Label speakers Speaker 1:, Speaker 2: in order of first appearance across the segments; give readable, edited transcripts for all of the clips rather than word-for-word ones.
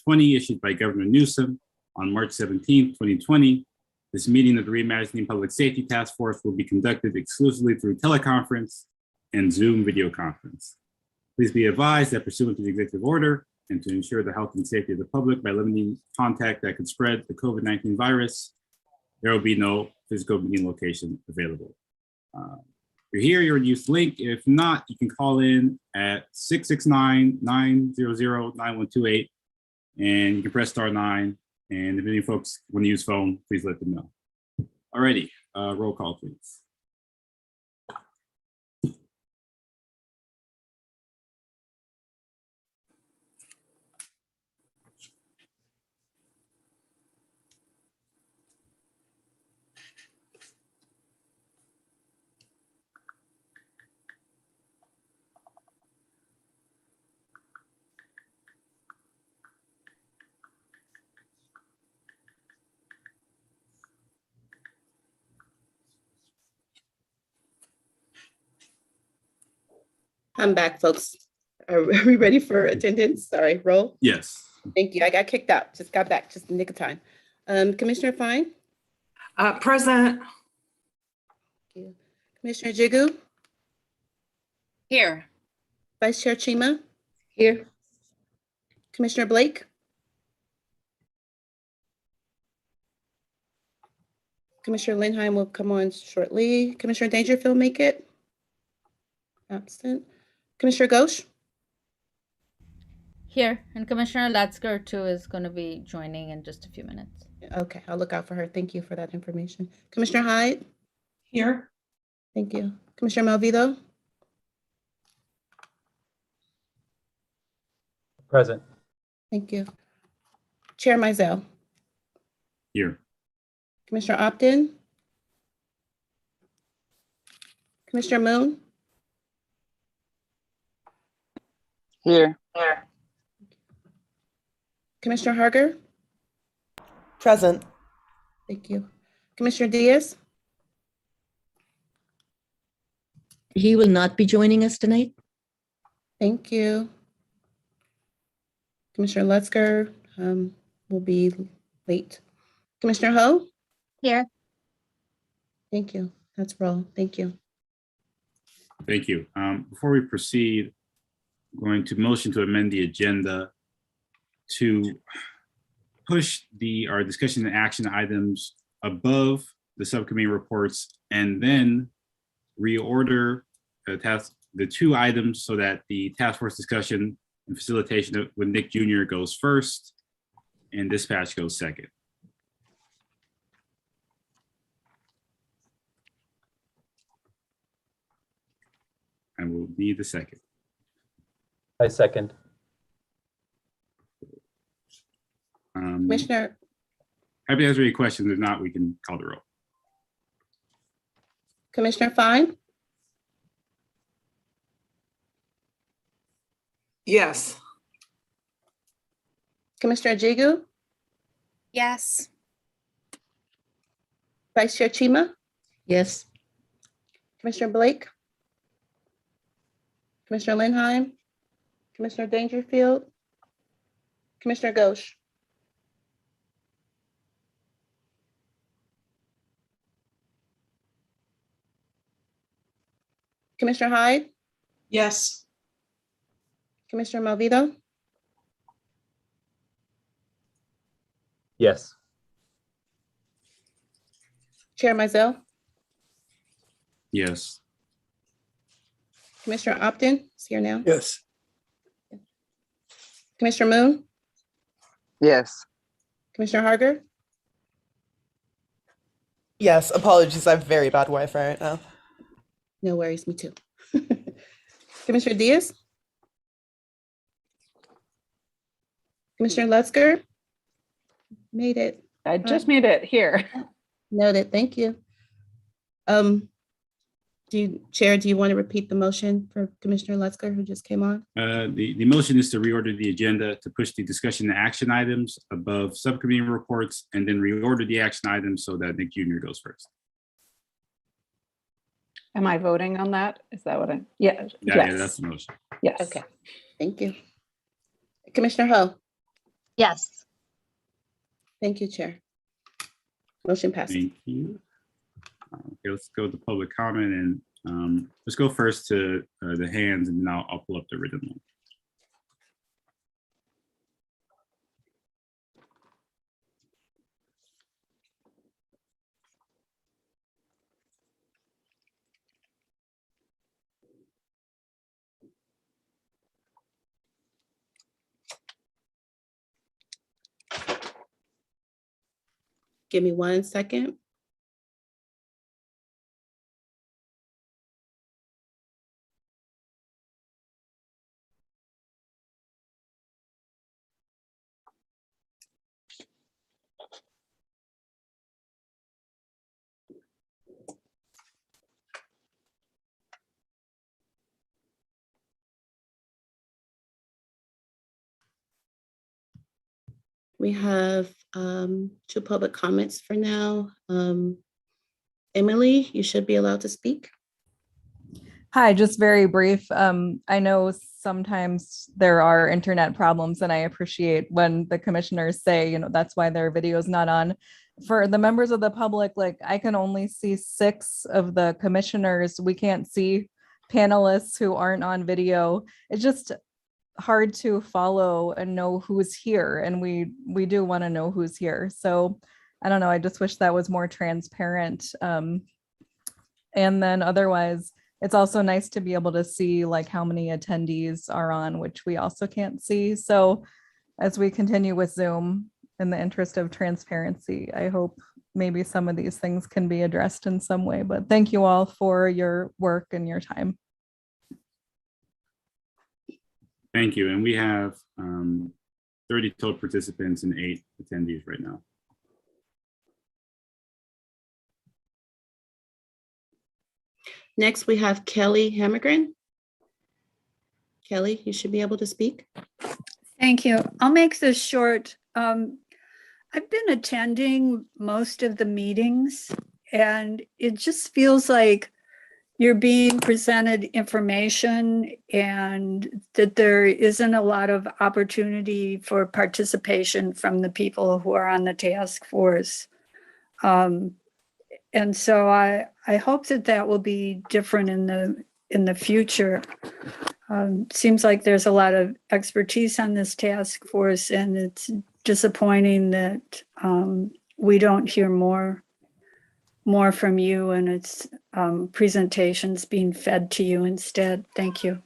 Speaker 1: 2020, issued by Governor Newsom on March 17, 2020. This meeting of the Reimagining Public Safety Task Force will be conducted exclusively through teleconference and Zoom video conference. Please be advised that pursuant to the executive order and to ensure the health and safety of the public by limiting contact that could spread the COVID-19 virus, there will be no physical meeting location available. If you're here, you're in use link. If not, you can call in at 669-900-9128 and you can press *9. And if any folks want to use phone, please let them know. Alrighty, roll call, please.
Speaker 2: I'm back, folks. Are we ready for attendance? Sorry, roll.
Speaker 1: Yes.
Speaker 2: Thank you. I got kicked out. Just got back, just in the nick of time. Commissioner Fine?
Speaker 3: Present.
Speaker 2: Thank you. Commissioner Jigu?
Speaker 3: Here.
Speaker 2: Vice Chair Chima?
Speaker 3: Here.
Speaker 2: Commissioner Blake? Commissioner Lindheim will come on shortly. Commissioner Dangerfield make it? Absent. Commissioner Ghosh?
Speaker 4: Here, and Commissioner Latzker too is going to be joining in just a few minutes.
Speaker 2: Okay, I'll look out for her. Thank you for that information. Commissioner Hyde?
Speaker 3: Here.
Speaker 2: Thank you. Commissioner Malvido?
Speaker 5: Present.
Speaker 2: Thank you. Chair Mizell?
Speaker 1: Here.
Speaker 2: Commissioner Optin? Commissioner Moon?
Speaker 6: Here.
Speaker 2: Commissioner Harger?
Speaker 7: Present.
Speaker 2: Thank you. Commissioner Diaz?
Speaker 8: He will not be joining us tonight.
Speaker 2: Thank you. Commissioner Lutzker will be late. Commissioner Ho?
Speaker 4: Here.
Speaker 2: Thank you. That's roll. Thank you.
Speaker 1: Thank you. Before we proceed, I'm going to motion to amend the agenda to push our discussion and action items above the subcommittee reports and then reorder the two items so that the task force discussion and facilitation with Nick Jr. goes first and dispatch goes second. I will need the second.
Speaker 5: I second.
Speaker 2: Commissioner,
Speaker 1: Happy to answer any questions. If not, we can call the roll.
Speaker 2: Commissioner Fine?
Speaker 3: Yes.
Speaker 2: Commissioner Jigu?
Speaker 3: Yes.
Speaker 2: Vice Chair Chima?
Speaker 8: Yes.
Speaker 2: Commissioner Blake? Commissioner Lindheim? Commissioner Dangerfield? Commissioner Ghosh? Commissioner Hyde?
Speaker 3: Yes.
Speaker 2: Commissioner Malvido?
Speaker 5: Yes.
Speaker 2: Chair Mizell?
Speaker 1: Yes.
Speaker 2: Commissioner Optin is here now.
Speaker 7: Yes.
Speaker 2: Commissioner Moon?
Speaker 6: Yes.
Speaker 2: Commissioner Harger?
Speaker 7: Yes. Apologies. I have very bad Wi-Fi right now.
Speaker 2: No worries, me too. Commissioner Diaz? Commissioner Lutzker? Made it.
Speaker 3: I just made it here.
Speaker 2: Noted, thank you. Chair, do you want to repeat the motion for Commissioner Lutzker who just came on?
Speaker 1: The motion is to reorder the agenda to push the discussion and action items above subcommittee reports and then reorder the action items so that Nick Jr. goes first.
Speaker 3: Am I voting on that? Is that what I'm? Yeah.
Speaker 1: Yeah,
Speaker 3: Yes.
Speaker 1: yeah, that's the motion.
Speaker 3: Yes.
Speaker 2: Okay, thank you. Commissioner Ho?
Speaker 9: Yes.
Speaker 2: Thank you, Chair. Motion passes.
Speaker 1: Thank you. Okay, let's go to public comment and let's go first to the hands and then I'll pull up the written one.
Speaker 2: Give me 1 second. We have 2 public comments for now. Emily, you should be allowed to speak.
Speaker 10: Hi, just very brief. I know sometimes there are internet problems and I appreciate when the commissioners say, you know, that's why their video is not on. For the members of the public, like I can only see 6 of the commissioners. We can't see panelists who aren't on video. It's just hard to follow and know who's here. And we do want to know who's here. So I don't know, I just wish that was more transparent. And then otherwise, it's also nice to be able to see like how many attendees are on, which we also can't see. So as we continue with Zoom, in the interest of transparency, I hope maybe some of these things can be addressed in some way. But thank you all for your work and your time.
Speaker 1: Thank you. And we have 30 total participants and 8 attendees right now.
Speaker 2: Next, we have Kelly Hammergren. Kelly, you should be able to speak.
Speaker 9: Thank you. I'll make this short. I've been attending most of the meetings and it just feels like you're being presented information and that there isn't a lot of opportunity for participation from the people who are on the task force. And so I hope that that will be different in the future. Seems like there's a lot of expertise on this task force, and it's disappointing that we don't hear more from you and its presentations being fed to you instead. Thank you.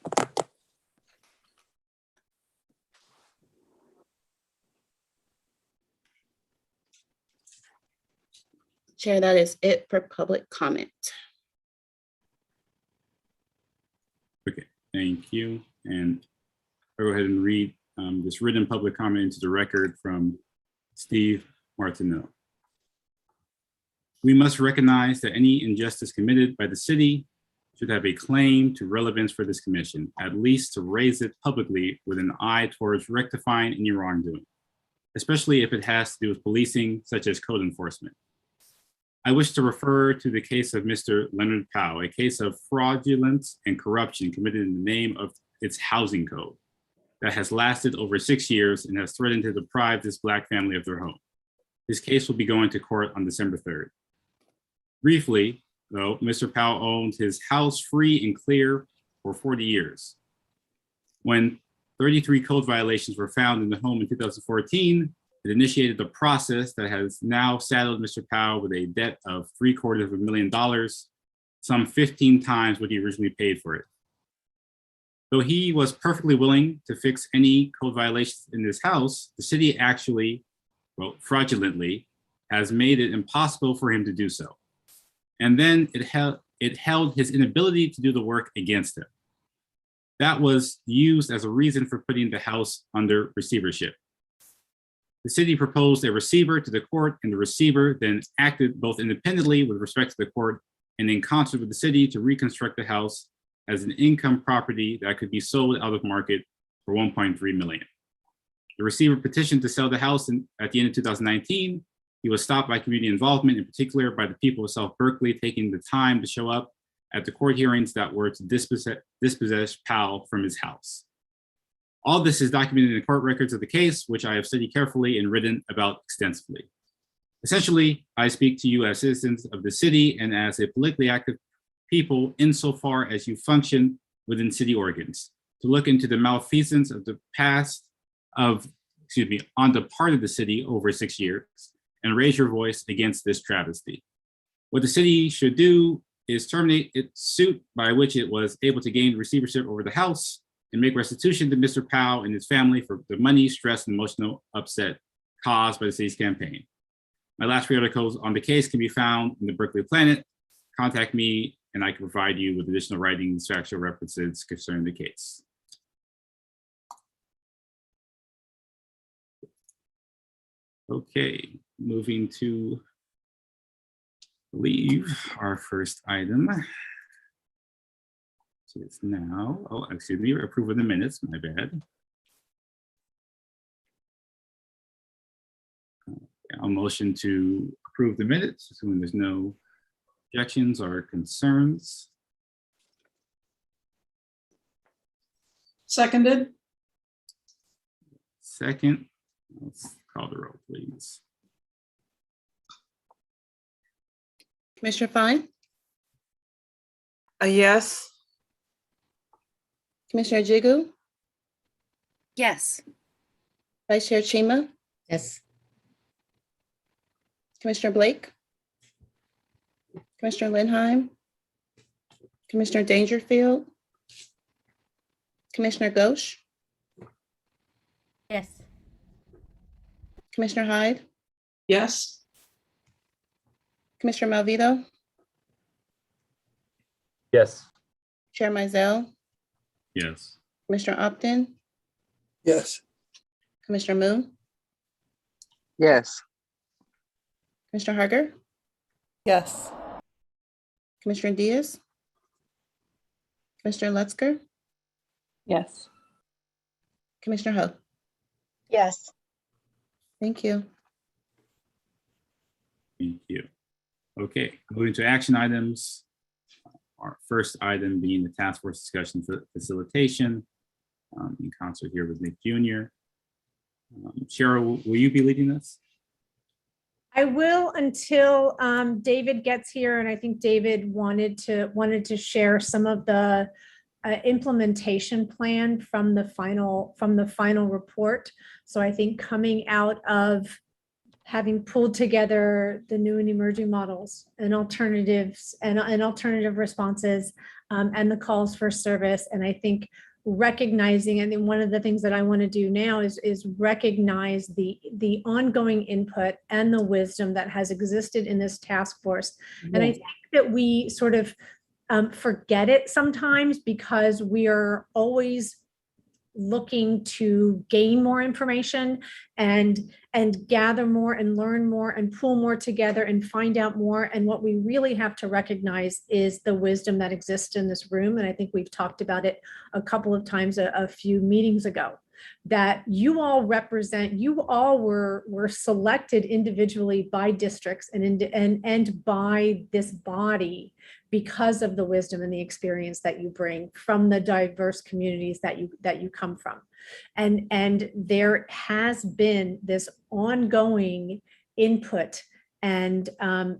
Speaker 2: Chair, that is it for public comment.
Speaker 1: Okay, thank you. And I'll go ahead and read this written public comment into the record from Steve Martineau. We must recognize that any injustice committed by the city should have a claim to relevance for this commission, at least to raise it publicly with an eye towards rectifying any wrongdoing, especially if it has to do with policing, such as code enforcement. I wish to refer to the case of Mr. Leonard Powell, a case of fraudulence and corruption committed in the name of its housing code that has lasted over 6 years and has threatened to deprive this Black family of their home. This case will be going to court on December 3rd. Briefly, though, Mr. Powell owned his house free and clear for 40 years. When 33 code violations were found in the home in 2014, it initiated the process that has now saddled Mr. Powell with a debt of $750,000, some 15 times what he originally paid for it. Though he was perfectly willing to fix any code violations in his house, the city actually, well, fraudulently, has made it impossible for him to do so. And then it held his inability to do the work against him. That was used as a reason for putting the house under receivership. The city proposed a receiver to the court, and the receiver then acted both independently with respect to the court and in concert with the city to reconstruct the house as an income property that could be sold out of market for $1.3 million. The receiver petitioned to sell the house at the end of 2019. He was stopped by community involvement, in particular by the people of South Berkeley taking the time to show up at the court hearings that were to dispossess Powell from his house. All this is documented in the court records of the case, which I have studied carefully and written about extensively. Essentially, I speak to you as citizens of the city and as a politically active people insofar as you function within city organs, to look into the malfeasance of the past on the part of the city over 6 years and raise your voice against this travesty. What the city should do is terminate its suit by which it was able to gain receivership over the house and make restitution to Mr. Powell and his family for the money, stress, and emotional upset caused by the city's campaign. My last 3 articles on the case can be found in the Berkeley Planet. Contact me and I can provide you with additional writings, factual references concerning the case. Okay, moving to, I believe, our first item. So it's now, excuse me, approval of the minutes, my bad. I'll motion to approve the minutes, assuming there's no objections or concerns.
Speaker 3: Seconded.
Speaker 1: Second, let's call the roll, please.
Speaker 2: Commissioner Fine,
Speaker 7: Yes.
Speaker 2: Commissioner Jigu,
Speaker 3: Yes.
Speaker 2: Vice Chair Chima,
Speaker 8: Yes.
Speaker 2: Commissioner Blake, Commissioner Linheim, Commissioner Dangerfield, Commissioner Ghosh,
Speaker 4: Yes.
Speaker 2: Commissioner Hyde,
Speaker 3: Yes.
Speaker 2: Commissioner Malvito,
Speaker 5: Yes.
Speaker 2: Chair Mizell,
Speaker 1: Yes.
Speaker 2: Commissioner Upton,
Speaker 7: Yes.
Speaker 2: Commissioner Moon,
Speaker 6: Yes.
Speaker 2: Commissioner Harger,
Speaker 7: Yes.
Speaker 2: Commissioner Diaz, Commissioner Lutzker,
Speaker 3: Yes.
Speaker 2: Commissioner Ho.
Speaker 9: Yes.
Speaker 2: Thank you.
Speaker 1: Thank you. Okay, moving to action items. Our first item being the task force discussion for facilitation, in concert here with Nick Jr. Cheryl, will you be leading this?
Speaker 11: I will until David gets here, and I think David wanted to share some of the implementation plan from the final report. So I think coming out of having pulled together the new and emerging models and alternatives and alternative responses and the calls for service, and I think recognizing, and then one of the things that I want to do now is recognize the ongoing input and the wisdom that has existed in this task force. And I think that we sort of forget it sometimes because we are always looking to gain more information and gather more and learn more and pull more together and find out more. And what we really have to recognize is the wisdom that exists in this room. And I think we've talked about it a couple of times a few meetings ago, that you all represent, you all were selected individually by districts and by this body because of the wisdom and the experience that you bring from the diverse communities that you come from. And there has been this ongoing input and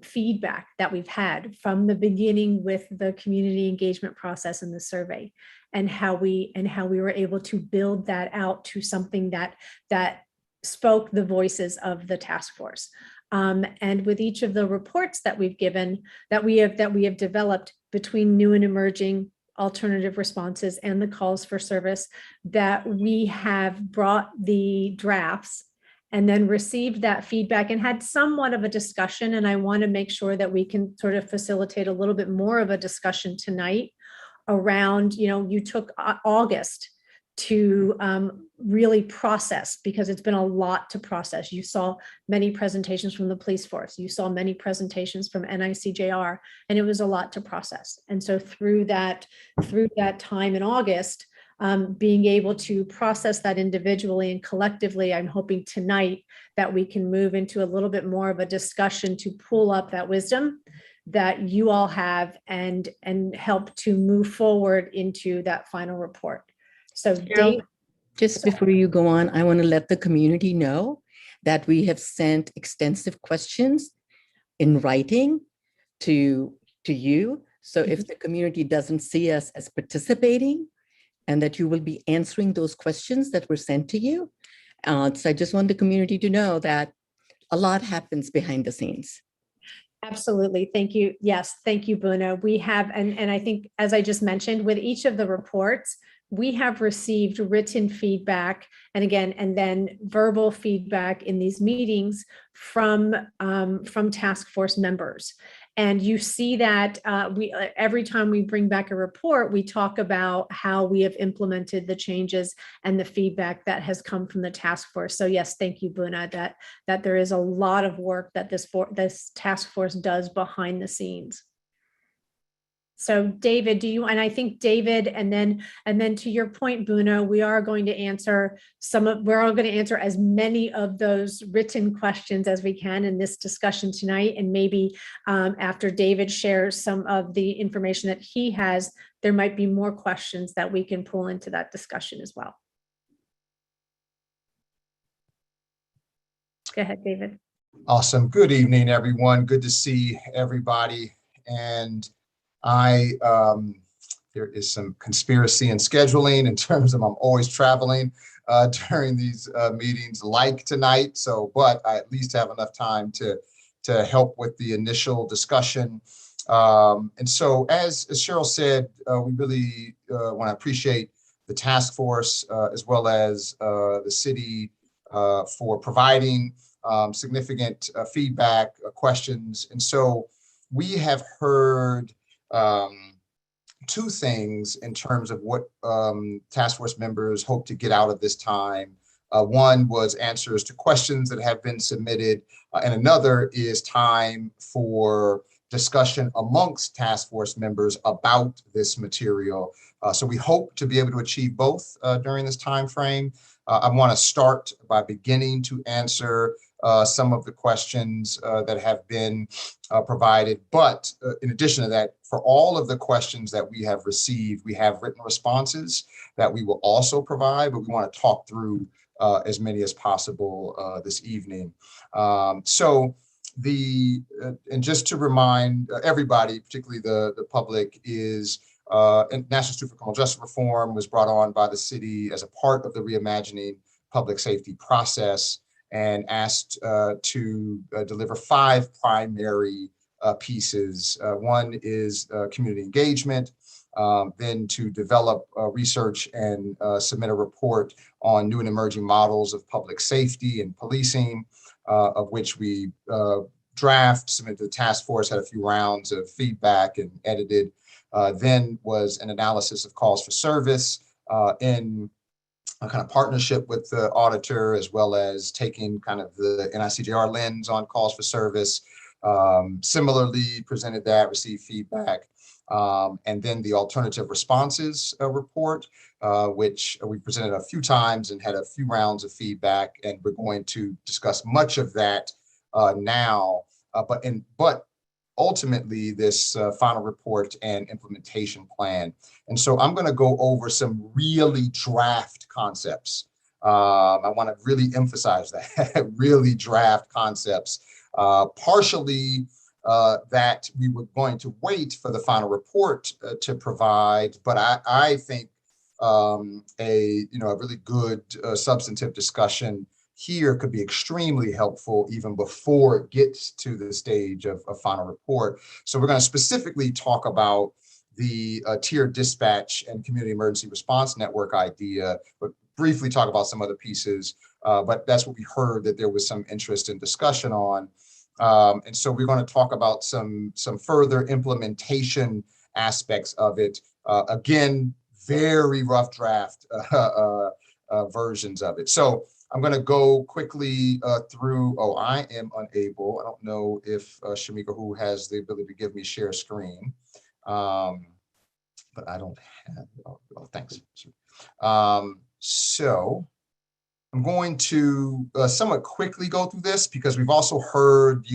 Speaker 11: feedback that we've had from the beginning with the community engagement process and the survey, and how we were able to build that out to something that spoke the voices of the task force. And with each of the reports that we've given, that we have developed between new and emerging alternative responses and the calls for service, that we have brought the drafts and then received that feedback and had somewhat of a discussion. And I want to make sure that we can sort of facilitate a little bit more of a discussion tonight around, you took August to really process, because it's been a lot to process. You saw many presentations from the police force. You saw many presentations from NICJR, and it was a lot to process. And so through that time in August, being able to process that individually and collectively, I'm hoping tonight that we can move into a little bit more of a discussion to pull up that wisdom that you all have and help to move forward into that final report. So Dave,
Speaker 8: Just before you go on, I want to let the community know that we have sent extensive questions in writing to you. So if the community doesn't see us as participating, and that you will be answering those questions that were sent to you. So I just want the community to know that a lot happens behind the scenes.
Speaker 11: Absolutely. Thank you. Yes. Thank you, Buna. We have, and I think, as I just mentioned, with each of the reports, we have received written feedback and then verbal feedback in these meetings from task force members. And you see that every time we bring back a report, we talk about how we have implemented the changes and the feedback that has come from the task force. So yes, thank you, Buna, that there is a lot of work that this task force does behind the scenes. So David, and I think David, and then to your point, Buna, we are going to answer as many of those written questions as we can in this discussion tonight. And maybe after David shares some of the information that he has, there might be more questions that we can pull into that discussion as well. Go ahead, David.
Speaker 12: Awesome. Good evening, everyone. Good to see everybody. And there is some conspiracy in scheduling in terms of I'm always traveling during these meetings like tonight. So, but I at least have enough time to help with the initial discussion. And so, as Cheryl said, we really want to appreciate the task force as well as the city for providing significant feedback, questions. And so we have heard two things in terms of what task force members hope to get out of this time. One was answers to questions that have been submitted, and another is time for discussion amongst task force members about this material. So we hope to be able to achieve both during this time frame. I want to start by beginning to answer some of the questions that have been provided. But in addition to that, for all of the questions that we have received, we have written responses that we will also provide, but we want to talk through as many as possible this evening. And just to remind everybody, particularly the public, is National Institute for Criminal Justice Reform was brought on by the city as a part of the Reimagining public safety process and asked to deliver 5 primary pieces. One is community engagement, then to develop research and submit a report on new and emerging models of public safety and policing, of which we submitted to the task force, had a few rounds of feedback and edited. Then was an analysis of calls for service in a kind of partnership with the auditor, as well as taking kind of the NICJR lens on calls for service. Similarly presented that, received feedback. And then the alternative responses report, which we presented a few times and had a few rounds of feedback. And we're going to discuss much of that now, but ultimately this final report and implementation plan. And so I'm going to go over some really draft concepts. I want to really emphasize that, really draft concepts, partially that we were going to wait for the final report to provide, but I think a really good substantive discussion here could be extremely helpful even before it gets to the stage of a final report. So we're going to specifically talk about the tiered dispatch and community emergency response network idea, but briefly talk about some other pieces. But that's what we heard that there was some interest and discussion on. And so we're going to talk about some further implementation aspects of it. Again, very rough draft versions of it. So I'm going to go quickly through. Oh, I am unable. I don't know if Shamika, who has the ability to give me share screen, but I don't have. Oh, thanks. So I'm going to somewhat quickly go through this because we've also heard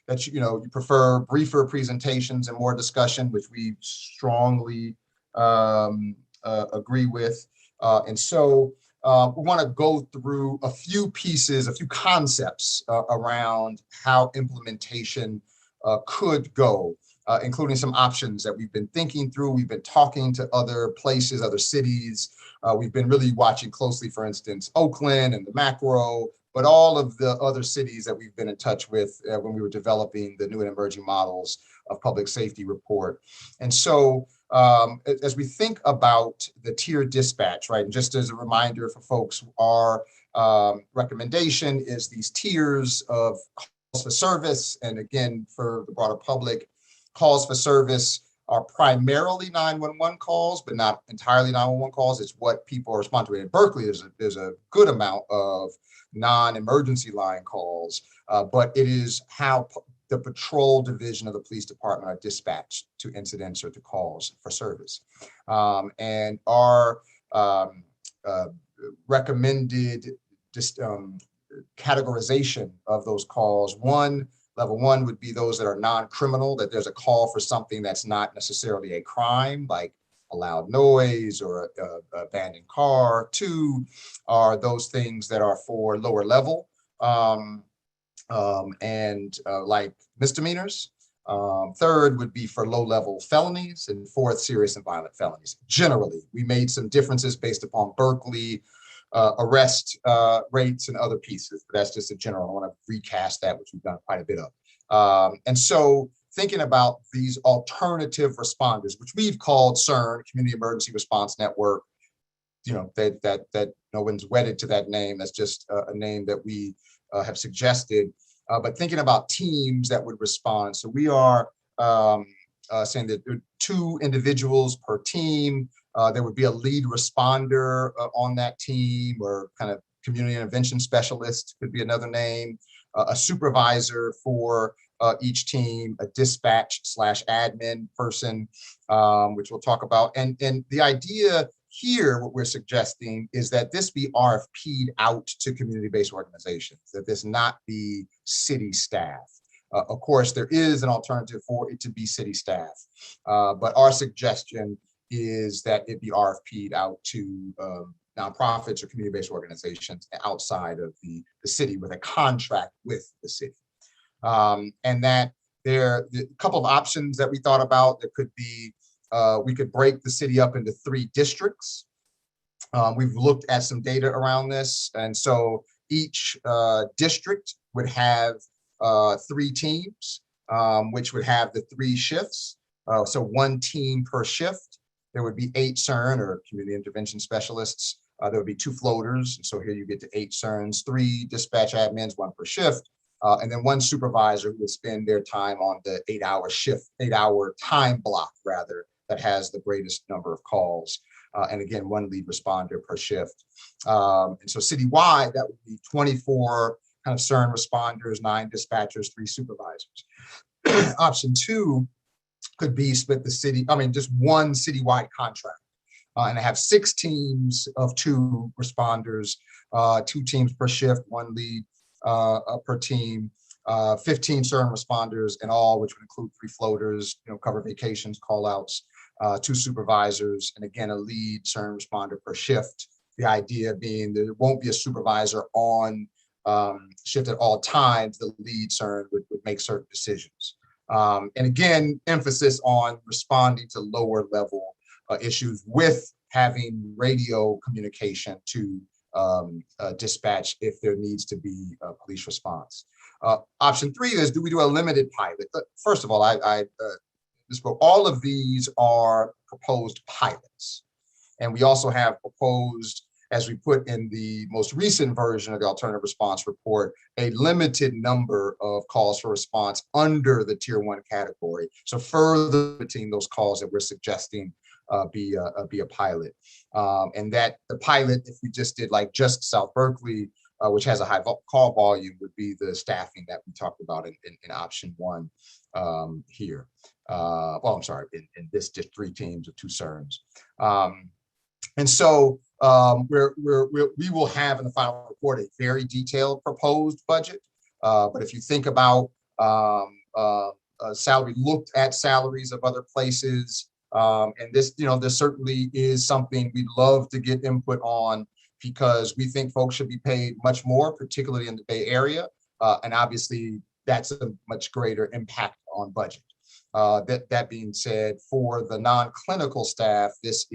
Speaker 12: that you prefer briefer presentations and more discussion, which we strongly agree with. And so we want to go through a few pieces, a few concepts around how implementation could go, including some options that we've been thinking through. We've been talking to other places, other cities. We've been really watching closely, for instance, Oakland and the macro, but all of the other cities that we've been in touch with when we were developing the new and emerging models of public safety report. And so as we think about the tier dispatch, right, and just as a reminder for folks, our recommendation is these tiers of calls for service. And again, for the broader public, calls for service are primarily 911 calls, but not entirely 911 calls. It's what people respond to. In Berkeley, there's a good amount of non-emergency line calls, but it is how the patrol division of the police department are dispatched to incidents or to calls for service. And our recommended categorization of those calls, level one would be those that are non-criminal, that there's a call for something that's not necessarily a crime, like a loud noise or a abandoned car. Two are those things that are for lower level like misdemeanors. Third would be for low-level felonies, and fourth, serious and violent felonies. Generally, we made some differences based upon Berkeley arrest rates and other pieces, but that's just a general. I want to recast that, which we've done quite a bit of. And so thinking about these alternative responders, which we've called CERN, Community Emergency Response Network, you know, that no one's wedded to that name. That's just a name that we have suggested. But thinking about teams that would respond. So we are saying that there are 2 individuals per team. There would be a lead responder on that team, or kind of community intervention specialist could be another name, a supervisor for each team, a dispatch/admin person, which we'll talk about. And the idea here, what we're suggesting is that this be RFP'd out to community-based organizations, that this not be city staff. Of course, there is an alternative for it to be city staff, but our suggestion is that it be RFP'd out to nonprofits or community-based organizations outside of the city with a contract with the city. And that there are a couple of options that we thought about. There could be, we could break the city up into 3 districts. We've looked at some data around this. And so each district would have 3 teams, which would have the 3 shifts. So 1 team per shift. There would be 8 CERN, or community intervention specialists. There would be 2 floaters. And so here you get to 8 CERNs, 3 dispatch admins, 1 per shift. And then 1 supervisor who would spend their time on the 8-hour shift, 8-hour time block rather, that has the greatest number of calls. And again, 1 lead responder per shift. And so citywide, that would be 24 kind of CERN responders, 9 dispatchers, 3 supervisors. Option 2 could be split the city, just 1 citywide contract. And I have 6 teams of 2 responders, 2 teams per shift, 1 lead per team, 15 CERN responders in all, which would include 3 floaters, cover vacations, call outs, 2 supervisors, and again, a lead CERN responder per shift. The idea being that there won't be a supervisor on shift at all times. The lead CERN would make certain decisions. And again, emphasis on responding to lower level issues with having radio communication to dispatch if there needs to be a police response. Option 3 is, do we do a limited pilot? First of all, all of these are proposed pilots. And we also have proposed, as we put in the most recent version of the alternative response report, a limited number of calls for response under the tier 1 category. So further limiting those calls that we're suggesting be a pilot. And that the pilot, if we just did like just South Berkeley, which has a high call volume, would be the staffing that we talked about in option 1 here. Well, I'm sorry, in this just 3 teams of 2 CERNs. And so we will have in the final report a very detailed proposed budget. But if you think about salary, looked at salaries of other places, and this, this certainly is something we'd love to get input on because we think folks should be paid much more, particularly in the Bay Area. And obviously, that's a much greater impact on budget. That being said, for the non-clinical staff, this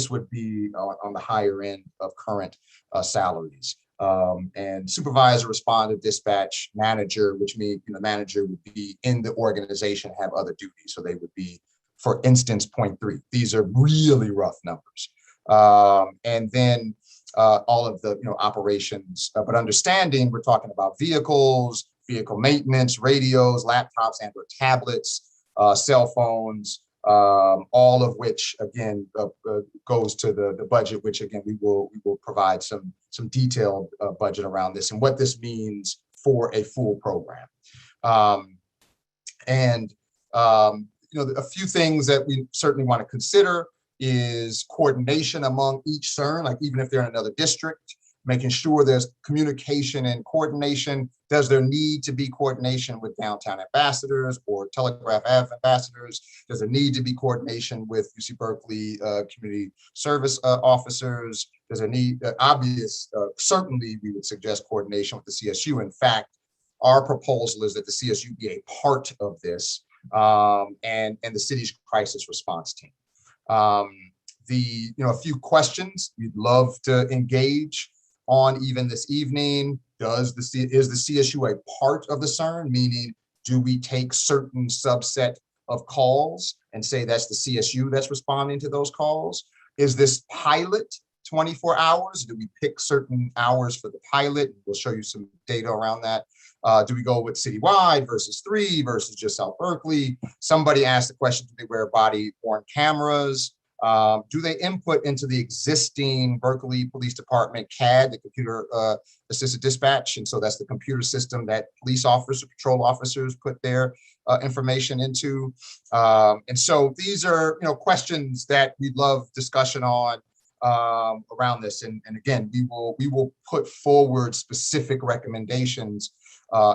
Speaker 12: would be on the higher end of current salaries. And supervisor, responder, dispatch, manager, which means manager would be in the organization, have other duties. So they would be, for instance, 0.3. These are really rough numbers. And then all of the operations, but understanding we're talking about vehicles, vehicle maintenance, radios, laptops, and or tablets, cell phones, all of which again goes to the budget, which again we will provide some detailed budget around this and what this means for a full program. A few things that we certainly want to consider is coordination among each CERN, like even if they're in another district, making sure there's communication and coordination. Does there need to be coordination with downtown ambassadors or Telegraph Ave ambassadors? Does there need to be coordination with UC Berkeley community service officers? Does there need, certainly we would suggest coordination with the CSU. In fact, our proposal is that the CSU be a part of this and the city's crisis response team. A few questions we'd love to engage on even this evening. Is the CSU a part of the CERN? Meaning, do we take certain subset of calls and say that's the CSU that's responding to those calls? Is this pilot 24 hours? Do we pick certain hours for the pilot? We'll show you some data around that. Do we go with citywide versus 3 versus just South Berkeley? Somebody asked the question, do they wear body-worn cameras? Do they input into the existing Berkeley Police Department CAD, the computer assisted dispatch? And so that's the computer system that police officers, patrol officers put their information into. And so these are questions that we'd love discussion on around this. And again, we will put forward specific recommendations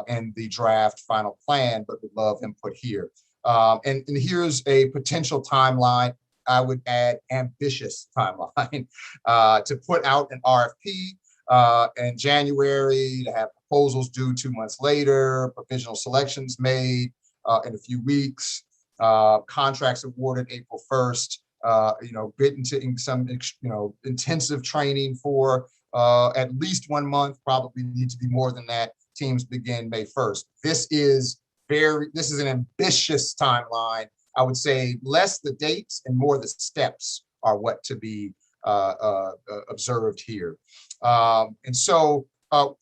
Speaker 12: in the draft final plan, but we'd love input here. And here's a potential timeline. I would add ambitious timeline to put out an RFP in January, to have proposals due 2 months later, provisional selections made in a few weeks, contracts awarded April 1st, get into some intensive training for at least 1 month, probably need to be more than that. Teams begin May 1st. This is an ambitious timeline. I would say less the dates and more the steps are what to be observed here. And so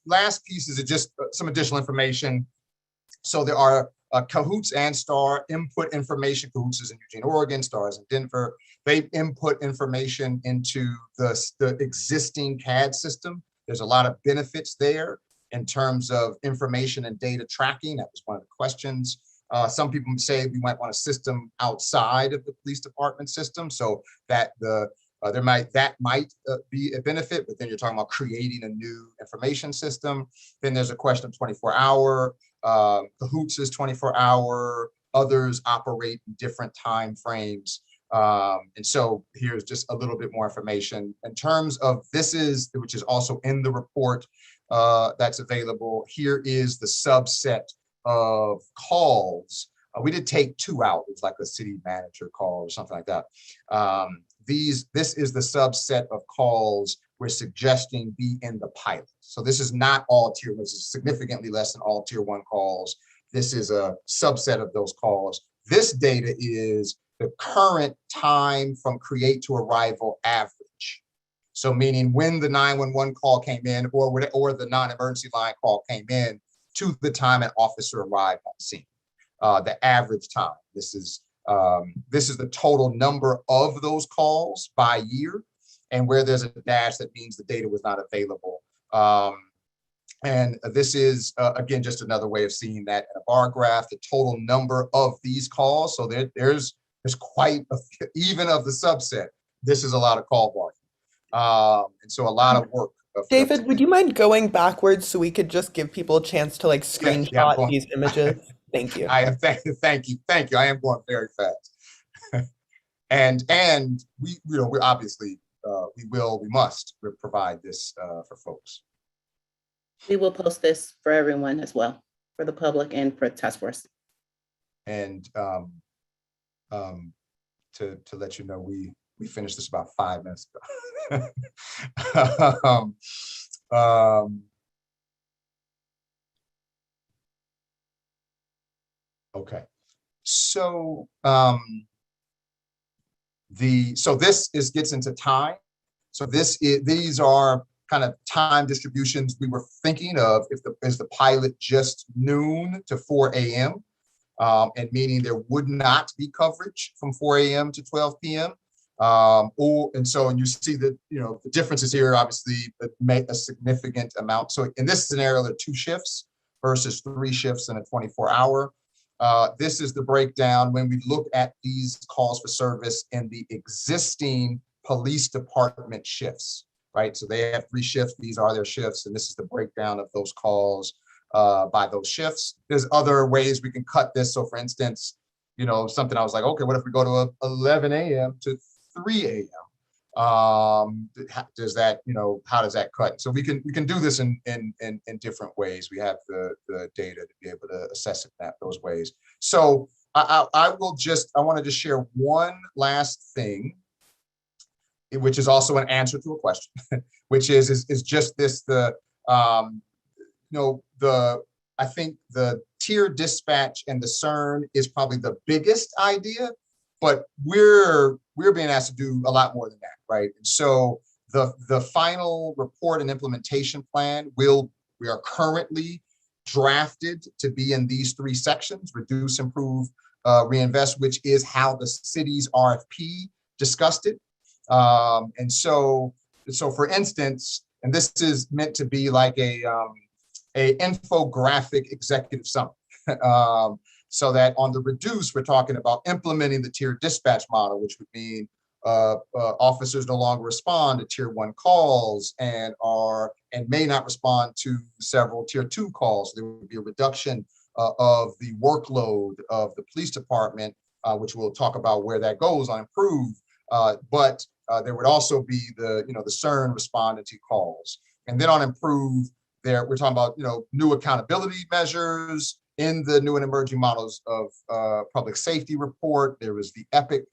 Speaker 12: last piece is just some additional information. So there are Cahoots and STAR input information. Cahoots is in Eugene, Oregon, STAR is in Denver. They input information into the existing CAD system. There's a lot of benefits there in terms of information and data tracking. That was one of the questions. Some people say we might want a system outside of the police department system, so that that might be a benefit. But then you're talking about creating a new information system. Then there's a question of 24-hour. Cahoots is 24-hour. Others operate in different time frames. And so here's just a little bit more information in terms of which is also in the report that's available. Here is the subset of calls. We did take 2 out. It's like a city manager call or something like that. This is the subset of calls we're suggesting be in the pilot. So this is not all tier 1. This is significantly less than all tier 1 calls. This is a subset of those calls. This data is the current time from create to arrival average. So meaning when the 911 call came in or the non-emergency line call came in to the time an officer arrived on scene, the average time. This is the total number of those calls by year, and where there's a dash, that means the data was not available. And this is, again, just another way of seeing that in a bar graph, the total number of these calls. So there's quite, even of the subset, this is a lot of call volume. And so a lot of work.
Speaker 13: David, would you mind going backwards so we could just give people a chance to like screenshot these images? Thank you.
Speaker 12: Thank you. I am going very fast. and we're obviously we must provide this for folks.
Speaker 2: We will post this for everyone as well, for the public and for task force.
Speaker 12: And to let you know, we finished this about 5 minutes ago. Okay, so this gets into time. So these are kind of time distributions we were thinking of is the pilot just noon to 4 a.m. And meaning there would not be coverage from 4 a.m. to 12 p.m. And you see that, the differences here obviously make a significant amount. So in this scenario, there are 2 shifts versus 3 shifts in a 24-hour. This is the breakdown when we look at these calls for service in the existing police department shifts, right? So they have 3 shifts, these are their shifts, and this is the breakdown of those calls by those shifts. There's other ways we can cut this. So for instance, something I was like, okay, what if we go to 11 a.m. to 3 a.m.? Does that, how does that cut? So we can do this in different ways. We have the data to be able to assess it those ways. So I want to just share one last thing, which is also an answer to a question, which is just this, I think the tier dispatch and the CERN is probably the biggest idea, but we're being asked to do a lot more than that, right? And so the final report and implementation plan we are currently drafted to be in these 3 sections: reduce, improve, reinvest, which is how the city's RFP discussed it. And so for instance, and this is meant to be like a infographic executive summary. So that on the reduce, we're talking about implementing the tier dispatch model, which would mean officers no longer respond to tier 1 calls and may not respond to several tier 2 calls. There would be a reduction of the workload of the police department, which we'll talk about where that goes on improve. But there would also be the CERN responding to calls. And then on improve, we're talking about new accountability measures in the new and emerging models of public safety report. There was the EPIC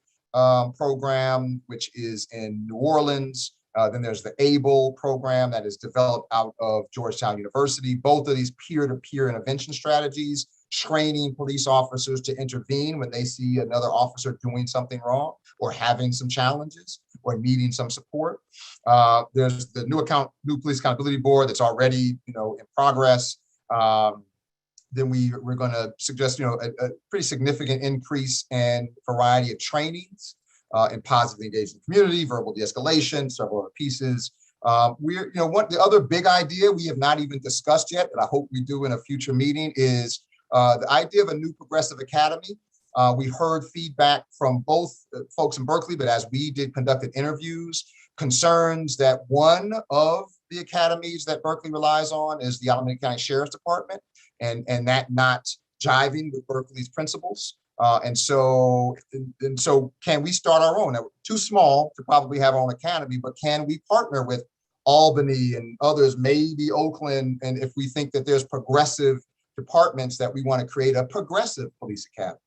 Speaker 12: program, which is in New Orleans. Then there's the ABLE program that is developed out of Georgetown University. Both of these peer-to-peer intervention strategies, training police officers to intervene when they see another officer doing something wrong or having some challenges or needing some support. There's the new police accountability board that's already in progress. Then we're going to suggest a pretty significant increase in variety of trainings in positively engaging the community, verbal de-escalation, several other pieces. The other big idea we have not even discussed yet, that I hope we do in a future meeting, is the idea of a new progressive academy. We heard feedback from both folks in Berkeley, but as we conducted interviews, concerns that one of the academies that Berkeley relies on is the Alameda County Sheriff's Department, and that not jiving with Berkeley's principles. And so can we start our own? Now, we're too small to probably have our own academy, but can we partner with Albany and others, maybe Oakland, and if we think that there's progressive departments that we want to create a progressive police academy?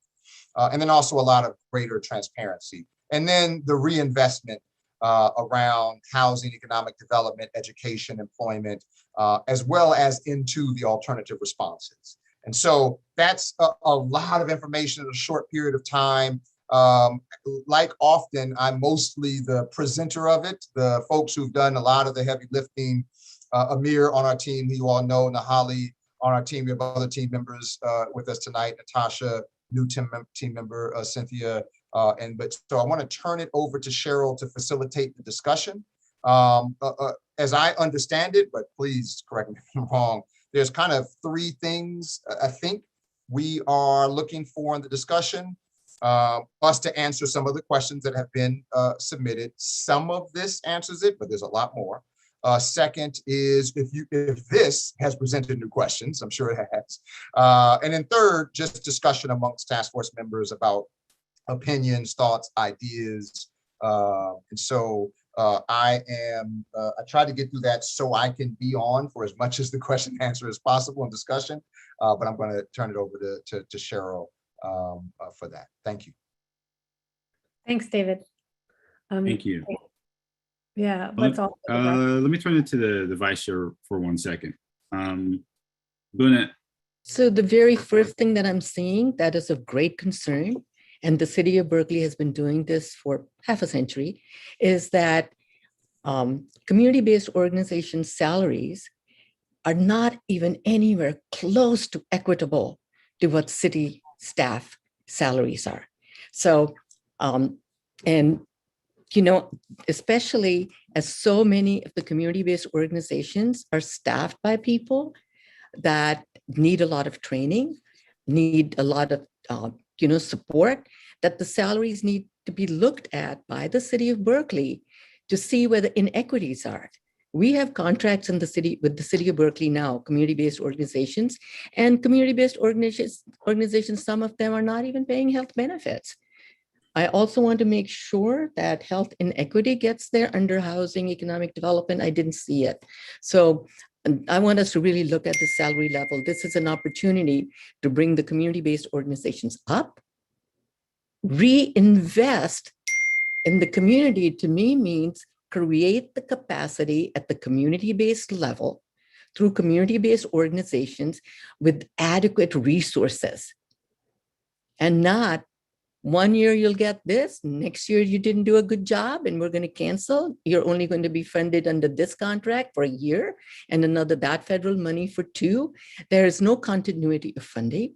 Speaker 12: And then also a lot of greater transparency. And then the reinvestment around housing, economic development, education, employment, as well as into the alternative responses. And so that's a lot of information in a short period of time. Like often, I'm mostly the presenter of it. The folks who've done a lot of the heavy lifting, Amir on our team, who you all know, Nahali on our team. We have other team members with us tonight, Natasha, new team member, Cynthia. So I want to turn it over to Cheryl to facilitate the discussion. As I understand it, but please correct me if I'm wrong, there's kind of 3 things I think we are looking for in the discussion. Us to answer some of the questions that have been submitted. Some of this answers it, but there's a lot more. Second is if this has presented new questions, I'm sure it has. And then third, just discussion amongst task force members about opinions, thoughts, ideas. And so I tried to get through that so I can be on for as much as the question and answer as possible in discussion, but I'm going to turn it over to Cheryl for that. Thank you.
Speaker 11: Thanks, David.
Speaker 1: Thank you.
Speaker 11: Yeah,
Speaker 1: let me turn it to the vice chair for 1 second. Buna.
Speaker 8: So the very first thing that I'm seeing that is of great concern, and the city of Berkeley has been doing this for half a century, is that community-based organization salaries are not even anywhere close to equitable to what city staff salaries are. So, and you know, especially as so many of the community-based organizations are staffed by people that need a lot of training, need a lot of support, that the salaries need to be looked at by the city of Berkeley to see where the inequities are. We have contracts in the city with the city of Berkeley now, community-based organizations, and community-based organizations, some of them are not even paying health benefits. I also want to make sure that health inequity gets there under housing, economic development. I didn't see it. So I want us to really look at the salary level. This is an opportunity to bring the community-based organizations up. Reinvest in the community, to me, means create the capacity at the community-based level through community-based organizations with adequate resources, and not 1 year you'll get this, next year you didn't do a good job and we're going to cancel. You're only going to be funded under this contract for a year and another that federal money for 2. There is no continuity of funding.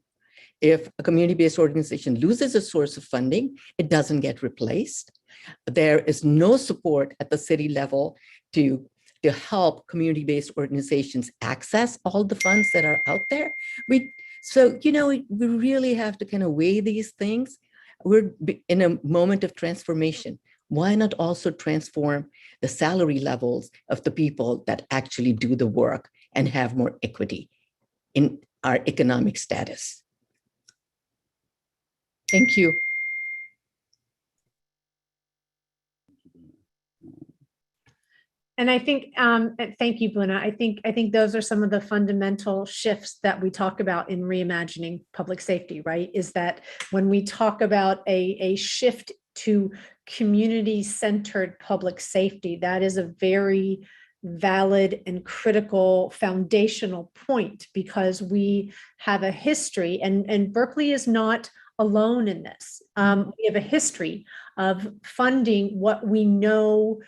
Speaker 8: If a community-based organization loses a source of funding, it doesn't get replaced. There is no support at the city level to help community-based organizations access all the funds that are out there. So, we really have to kind of weigh these things. We're in a moment of transformation. Why not also transform the salary levels of the people that actually do the work and have more equity in our economic status? Thank you.
Speaker 11: And I think, thank you, Buna. I think those are some of the fundamental shifts that we talk about in reimagining public safety, right? Is that when we talk about a shift to community-centered public safety, that is a very valid and critical foundational point, because we have a history, and Berkeley is not alone in this. We have a history of funding what we know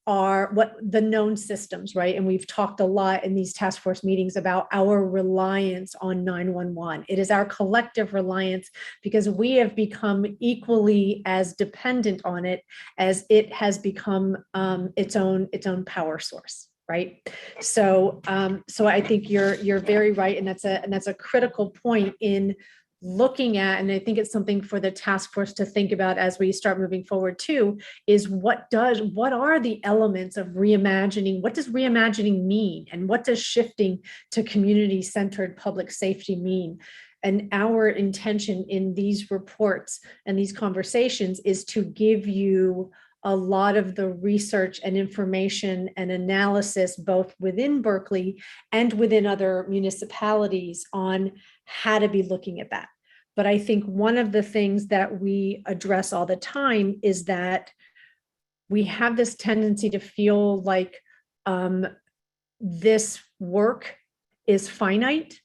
Speaker 11: are what the known systems, right? And we've talked a lot in these task force meetings about our reliance on 911. It is our collective reliance, because we have become equally as dependent on it as it has become its own power source, right? So I think you're very right, and that's a critical point in looking at, and I think it's something for the task force to think about as we start moving forward too, is what are the elements of reimagining? What does reimagining mean? And what does shifting to community-centered public safety mean? And our intention in these reports and these conversations is to give you a lot of the research and information and analysis, both within Berkeley and within other municipalities, on how to be looking at that. But I think one of the things that we address all the time is that we have this tendency to feel like this work is finite,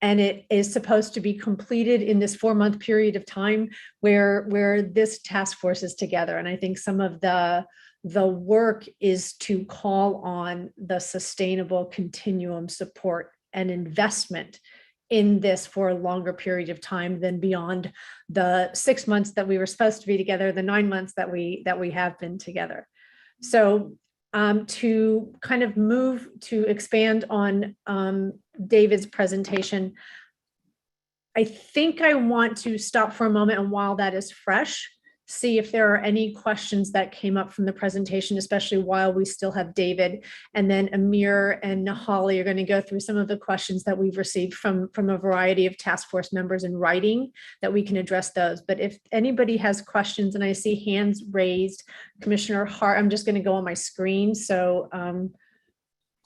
Speaker 11: and it is supposed to be completed in this 4-month period of time where this task force is together. And I think some of the work is to call on the sustainable continuum support and investment in this for a longer period of time than beyond the 6 months that we were supposed to be together, the 9 months that we have been together. So to kind of move to expand on David's presentation, I think I want to stop for a moment, and while that is fresh, see if there are any questions that came up from the presentation, especially while we still have David. And then Amir and Nahali are going to go through some of the questions that we've received from a variety of task force members in writing, that we can address those. But if anybody has questions, and I see hands raised, Commissioner Hart, I'm just going to go on my screen. So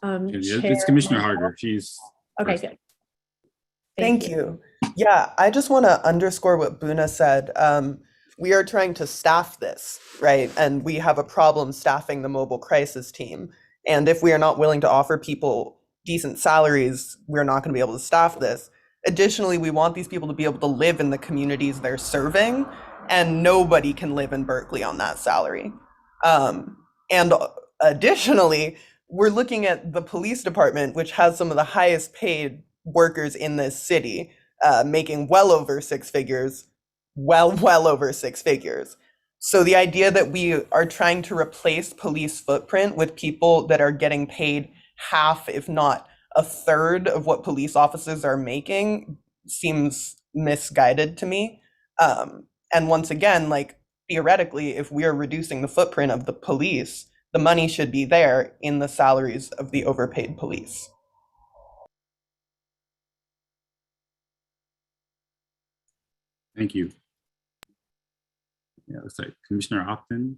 Speaker 1: it's Commissioner Harder. She's
Speaker 11: okay,
Speaker 1: first.
Speaker 11: good.
Speaker 13: Thank you. Yeah, I just want to underscore what Buna said. We are trying to staff this, right? And we have a problem staffing the mobile crisis team. And if we are not willing to offer people decent salaries, we're not going to be able to staff this. Additionally, we want these people to be able to live in the communities they're serving, and nobody can live in Berkeley on that salary. And additionally, we're looking at the police department, which has some of the highest paid workers in this city, making well over six figures. Well over six figures. So the idea that we are trying to replace police footprint with people that are getting paid half, if not a third of what police officers are making seems misguided to me. And once again, like theoretically, if we are reducing the footprint of the police, the money should be there in the salaries of the overpaid police.
Speaker 1: Thank you. Yeah, looks like Commissioner Opton.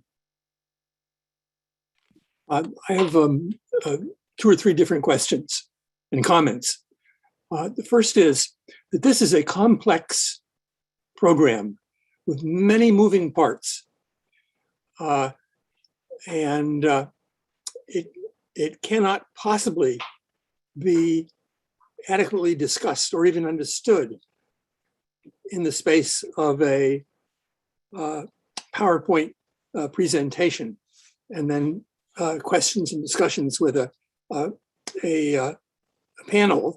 Speaker 7: I have 2 or 3 different questions and comments. The first is that this is a complex program with many moving parts. And it cannot possibly be adequately discussed or even understood in the space of a PowerPoint presentation, and then questions and discussions with a panel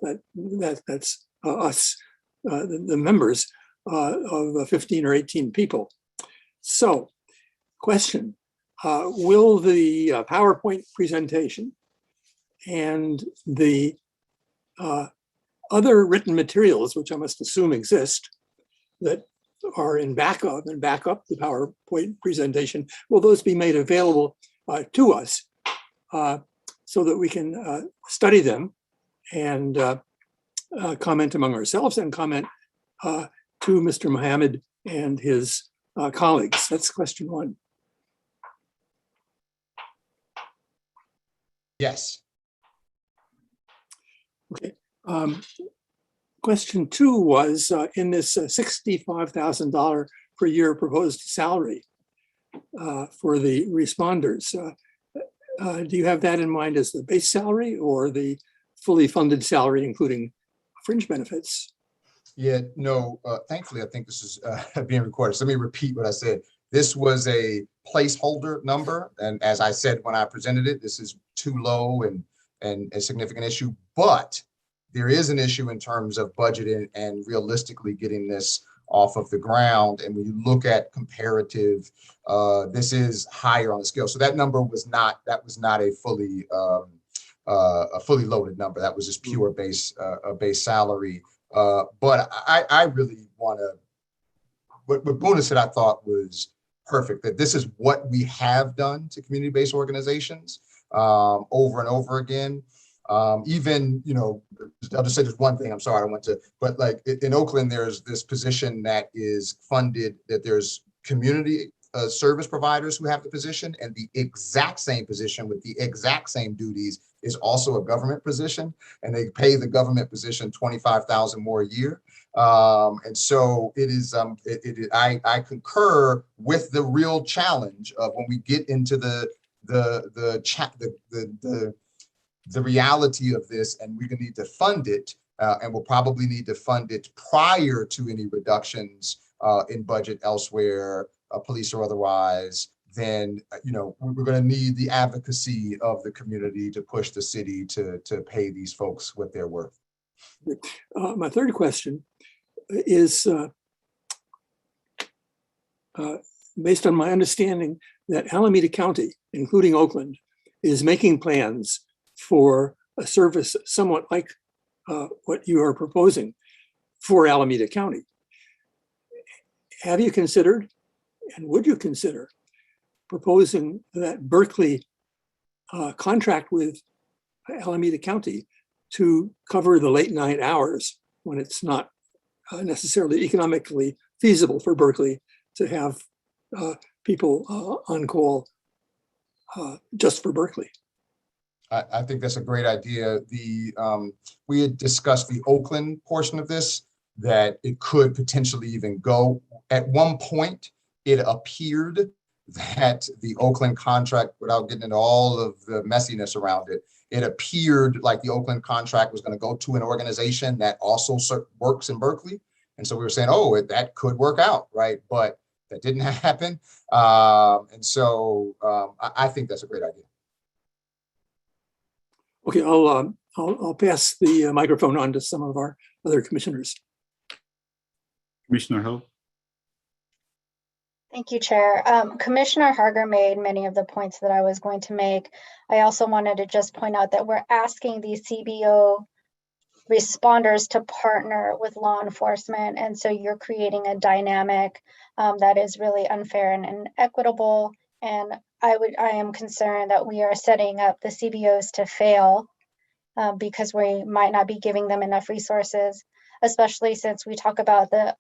Speaker 7: that's us, the members of 15 or 18 people. So, question: will the PowerPoint presentation and the other written materials, which I must assume exist, that are in back of and back up the PowerPoint presentation, will those be made available to us so that we can study them and comment among ourselves and comment to Mr. Mohammed and his colleagues? That's question 1.
Speaker 12: Yes.
Speaker 7: Okay. Question 2 was in this $65,000 per year proposed salary for the responders. Do you have that in mind as the base salary or the fully funded salary, including fringe benefits?
Speaker 12: Yeah, no, thankfully, I think this is being recorded. So let me repeat what I said. This was a placeholder number. And as I said when I presented it, this is too low and a significant issue. But there is an issue in terms of budgeting and realistically getting this off of the ground. And when you look at comparative, this is higher on the scale. So that number was not a fully loaded number. That was just pure base salary. But I really want to, what Buna said I thought was perfect, that this is what we have done to community-based organizations over and over again. Even, I'll just say just one thing, I'm sorry, I don't want to, but like in Oakland, there's this position that is funded, that there's community service providers who have the position, and the exact same position with the exact same duties is also a government position, and they pay the government position $25,000 more a year. And so it is, I concur with the real challenge of when we get into the reality of this, and we're gonna need to fund it, and we'll probably need to fund it prior to any reductions in budget elsewhere, police or otherwise. Then we're going to need the advocacy of the community to push the city to pay these folks what they're worth.
Speaker 7: My third question is based on my understanding that Alameda County, including Oakland, is making plans for a service somewhat like what you are proposing for Alameda County. Have you considered And would you consider proposing that Berkeley contract with Alameda County to cover the late night hours when it's not necessarily economically feasible for Berkeley to have people on call just for Berkeley?
Speaker 12: I think that's a great idea. We had discussed the Oakland portion of this, that it could potentially even go. At one point, it appeared that the Oakland contract, without getting into all of the messiness around it, it appeared like the Oakland contract was going to go to an organization that also works in Berkeley. And so we were saying, oh, that could work out, right? But that didn't happen. And so I think that's a great idea.
Speaker 7: Okay, I'll pass the microphone on to some of our other commissioners.
Speaker 1: Commissioner Ho.
Speaker 14: Thank you, Chair. Commissioner Harger made many of the points that I was going to make. I also wanted to just point out that we're asking the CBO responders to partner with law enforcement. And so you're creating a dynamic that is really unfair and inequitable. And I am concerned that we are setting up the CBOs to fail because we might not be giving them enough resources, especially since we talk about the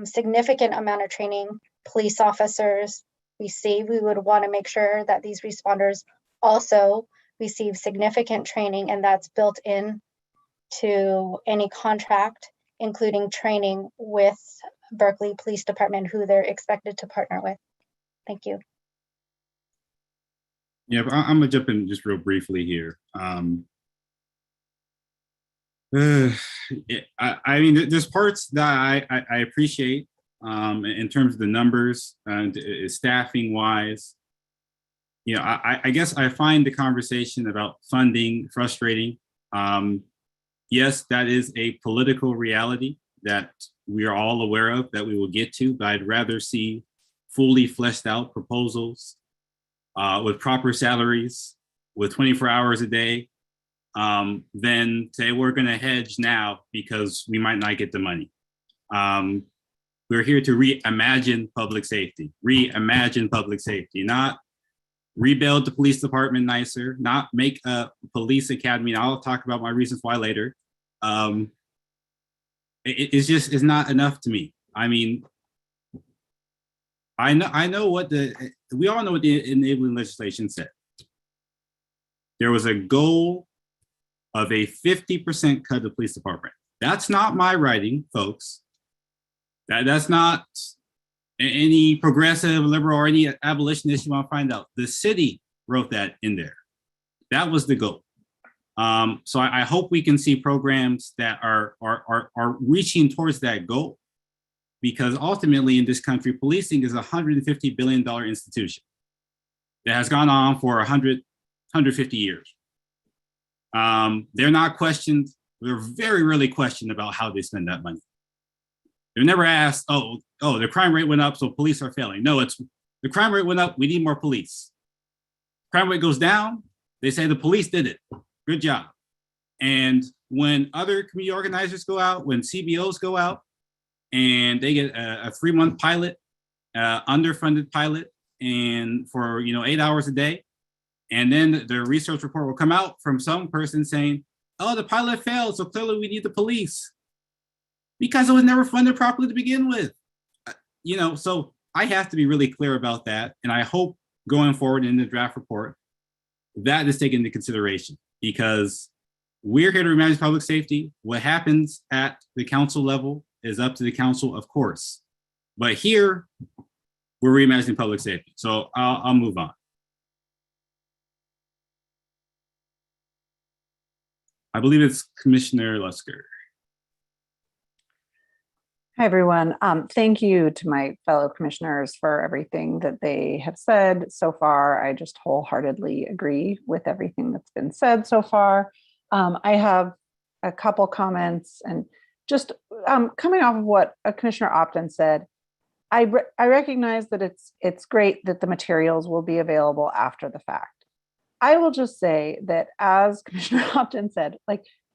Speaker 14: significant amount of training police officers receive. We would want to make sure that these responders also receive significant training, and that's built in to any contract, including training with Berkeley Police Department, who they're expected to partner with. Thank you.
Speaker 1: Yeah, but I'm gonna jump in just real briefly here. I mean, there's parts that I appreciate in terms of the numbers and staffing wise. You know, I guess I find the conversation about funding frustrating. Yes, that is a political reality that we are all aware of, that we will get to, but I'd rather see fully fleshed out proposals with proper salaries, with 24 hours a day, then say we're going to hedge now because we might not get the money. We're here to reimagine public safety, not rebuild the police department nicer, not make a police academy. And I'll talk about my reasons why later. It's not enough to me. I mean, I know what we all know what the enabling legislation said. There was a goal of a 50% cut of the police department. That's not my writing, folks. That's not any progressive, liberal, or any abolitionist you want to find out. The city wrote that in there. That was the goal. So I hope we can see programs that are reaching towards that goal, because ultimately in this country, policing is a $150 billion institution that has gone on for 150 years. They're not questioned. They're very rarely questioned about how they spend that money. They're never asked, oh, the crime rate went up, so police are failing. No, it's the crime rate went up, we need more police. Crime rate goes down, they say the police did it. Good job. And when other community organizers go out, when CBOs go out, and they get a 3-month pilot, underfunded pilot, and for 8 hours a day, and then the research report will come out from some person saying, oh, the pilot failed, so clearly we need the police. Because it was never funded properly to begin with. So I have to be really clear about that. And I hope going forward in the draft report, that is taken into consideration, because we're here to reimagine public safety. What happens at the council level is up to the council, of course. But here, we're reimagining public safety. So I'll move on. I believe it's Commissioner Lusker.
Speaker 3: Hi, everyone. Thank you to my fellow commissioners for everything that they have said so far. I just wholeheartedly agree with everything that's been said so far. I have a couple comments, and just coming off of what Commissioner Opton said, I recognize that it's great that the materials will be available after the fact. I will just say that, as Commissioner Opton said,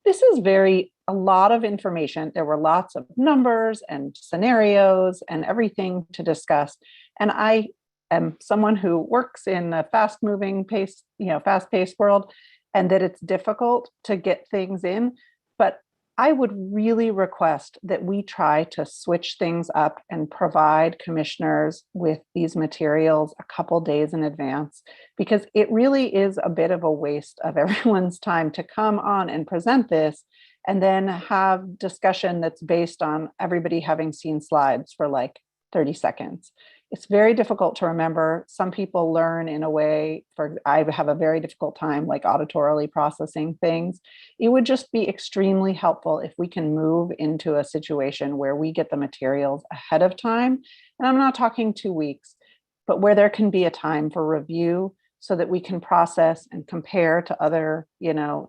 Speaker 3: this is very a lot of information. There were lots of numbers and scenarios and everything to discuss. And I am someone who works in a fast-moving pace, fast-paced world, and that it's difficult to get things in. But I would really request that we try to switch things up and provide commissioners with these materials a couple days in advance, because it really is a bit of a waste of everyone's time to come on and present this and then have discussion that's based on everybody having seen slides for like 30 seconds. It's very difficult to remember. Some people learn in a way, I have a very difficult time like auditorily processing things. It would just be extremely helpful if we can move into a situation where we get the materials ahead of time. And I'm not talking 2 weeks, but where there can be a time for review so that we can process and compare to other,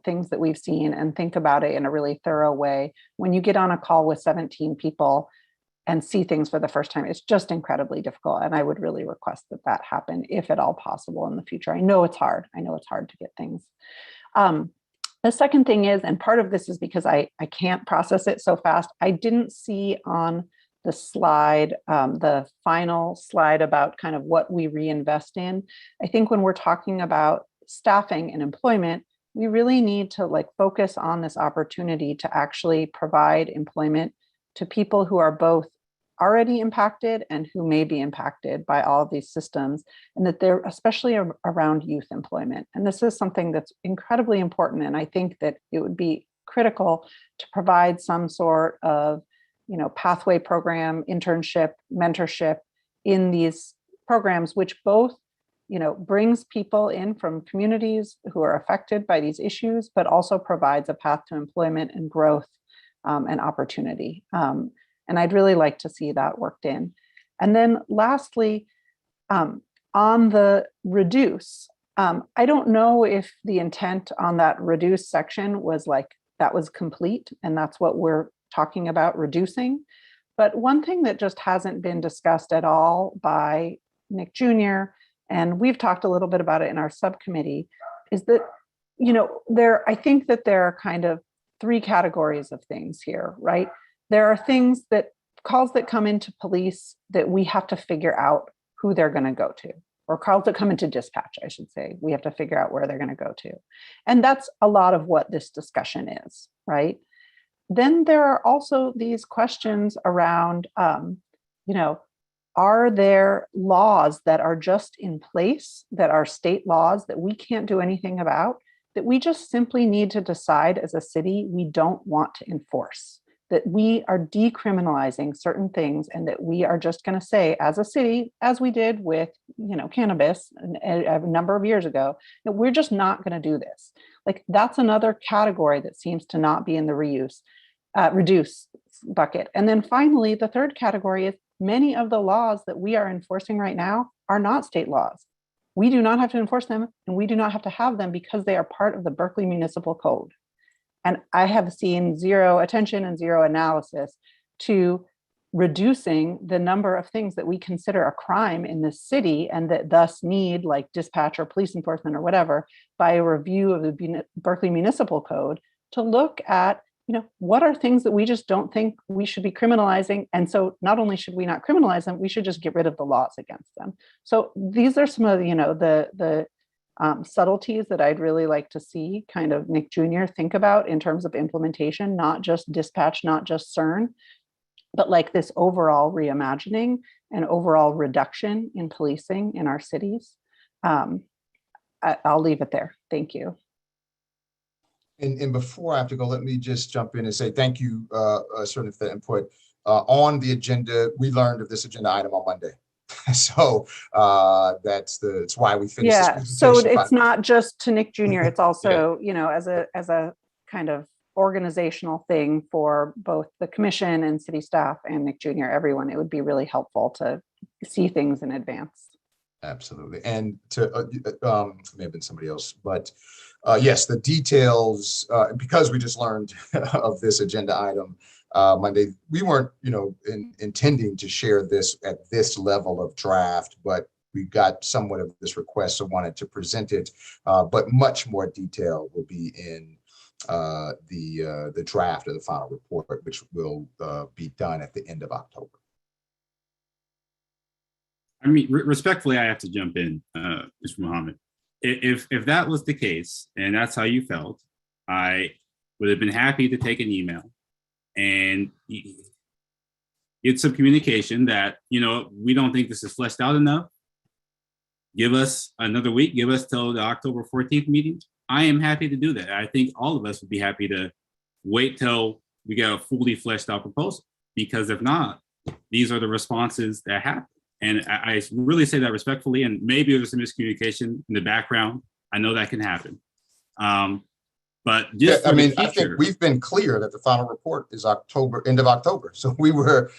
Speaker 3: things that we've seen and think about it in a really thorough way. When you get on a call with 17 people and see things for the first time, it's just incredibly difficult. And I would really request that that happen, if at all possible in the future. I know it's hard. I know it's hard to get things. The second thing is, and part of this is because I can't process it so fast, I didn't see on the slide, the final slide about kind of what we reinvest in. I think when we're talking about staffing and employment, we really need to focus on this opportunity to actually provide employment to people who are both already impacted and who may be impacted by all of these systems, and that they're especially around youth employment. And this is something that's incredibly important. And I think that it would be critical to provide some sort of, pathway program, internship, mentorship in these programs, which both, brings people in from communities who are affected by these issues, but also provides a path to employment and growth and opportunity. And I'd really like to see that worked in. And then lastly, on the reduce, I don't know if the intent on that reduce section was that was complete and that's what we're talking about reducing. But one thing that just hasn't been discussed at all by Nick Jr., and we've talked a little bit about it in our subcommittee, is that, I think that there are kind of 3 categories of things here, right? There are things calls that come into police that we have to figure out who they're going to go to, or calls that come into dispatch, I should say. We have to figure out where they're going to go to. And that's a lot of what this discussion is, right? Then there are also these questions around, are there laws that are just in place, that are state laws that we can't do anything about, that we just simply need to decide as a city we don't want to enforce, that we are decriminalizing certain things, and that we are just going to say as a city, as we did with cannabis a number of years ago, that we're just not going to do this. That's another category that seems to not be in the reduce bucket. And then finally, the third category is many of the laws that we are enforcing right now are not state laws. We do not have to enforce them, and we do not have to have them because they are part of the Berkeley Municipal Code. And I have seen zero attention and zero analysis to reducing the number of things that we consider a crime in this city, and that thus need dispatch or police enforcement or whatever, by a review of the Berkeley Municipal Code to look at, what are things that we just don't think we should be criminalizing. And so not only should we not criminalize them, we should just get rid of the laws against them. So these are some of the subtleties that I'd really like to see kind of Nick Jr. think about in terms of implementation, not just dispatch, not just CERN, but this overall reimagining and overall reduction in policing in our cities. I'll leave it there. Thank you.
Speaker 12: And before I have to go, let me just jump in and say thank you, certainly for the input. On the agenda, we learned of this agenda item on Monday. So that's why we finished this presentation.
Speaker 3: So it's not just to Nick Jr. It's also, as a kind of organizational thing for both the commission and city staff and Nick Jr., everyone, it would be really helpful to see things in advance.
Speaker 12: Absolutely. And to may have been somebody else, but yes, the details, because we just learned of this agenda item Monday, we weren't, intending to share this at this level of draft, but we got somewhat of this request, so wanted to present it, but much more detail will be in the draft of the final report, which will be done at the end of October.
Speaker 1: I mean, respectfully, I have to jump in, Mr. Muhammad. If that was the case and that's how you felt, I would have been happy to take an email and get some communication that, you know, we don't think this is fleshed out enough. Give us another week, give us till the October 14th meeting. I am happy to do that. I think all of us would be happy to wait till we get a fully fleshed out proposal, because if not, these are the responses that happen. And I really say that respectfully, and maybe there's some miscommunication in the background. I know that can happen. But just
Speaker 12: I mean, I think we've been clear that the final report is end of October. So we were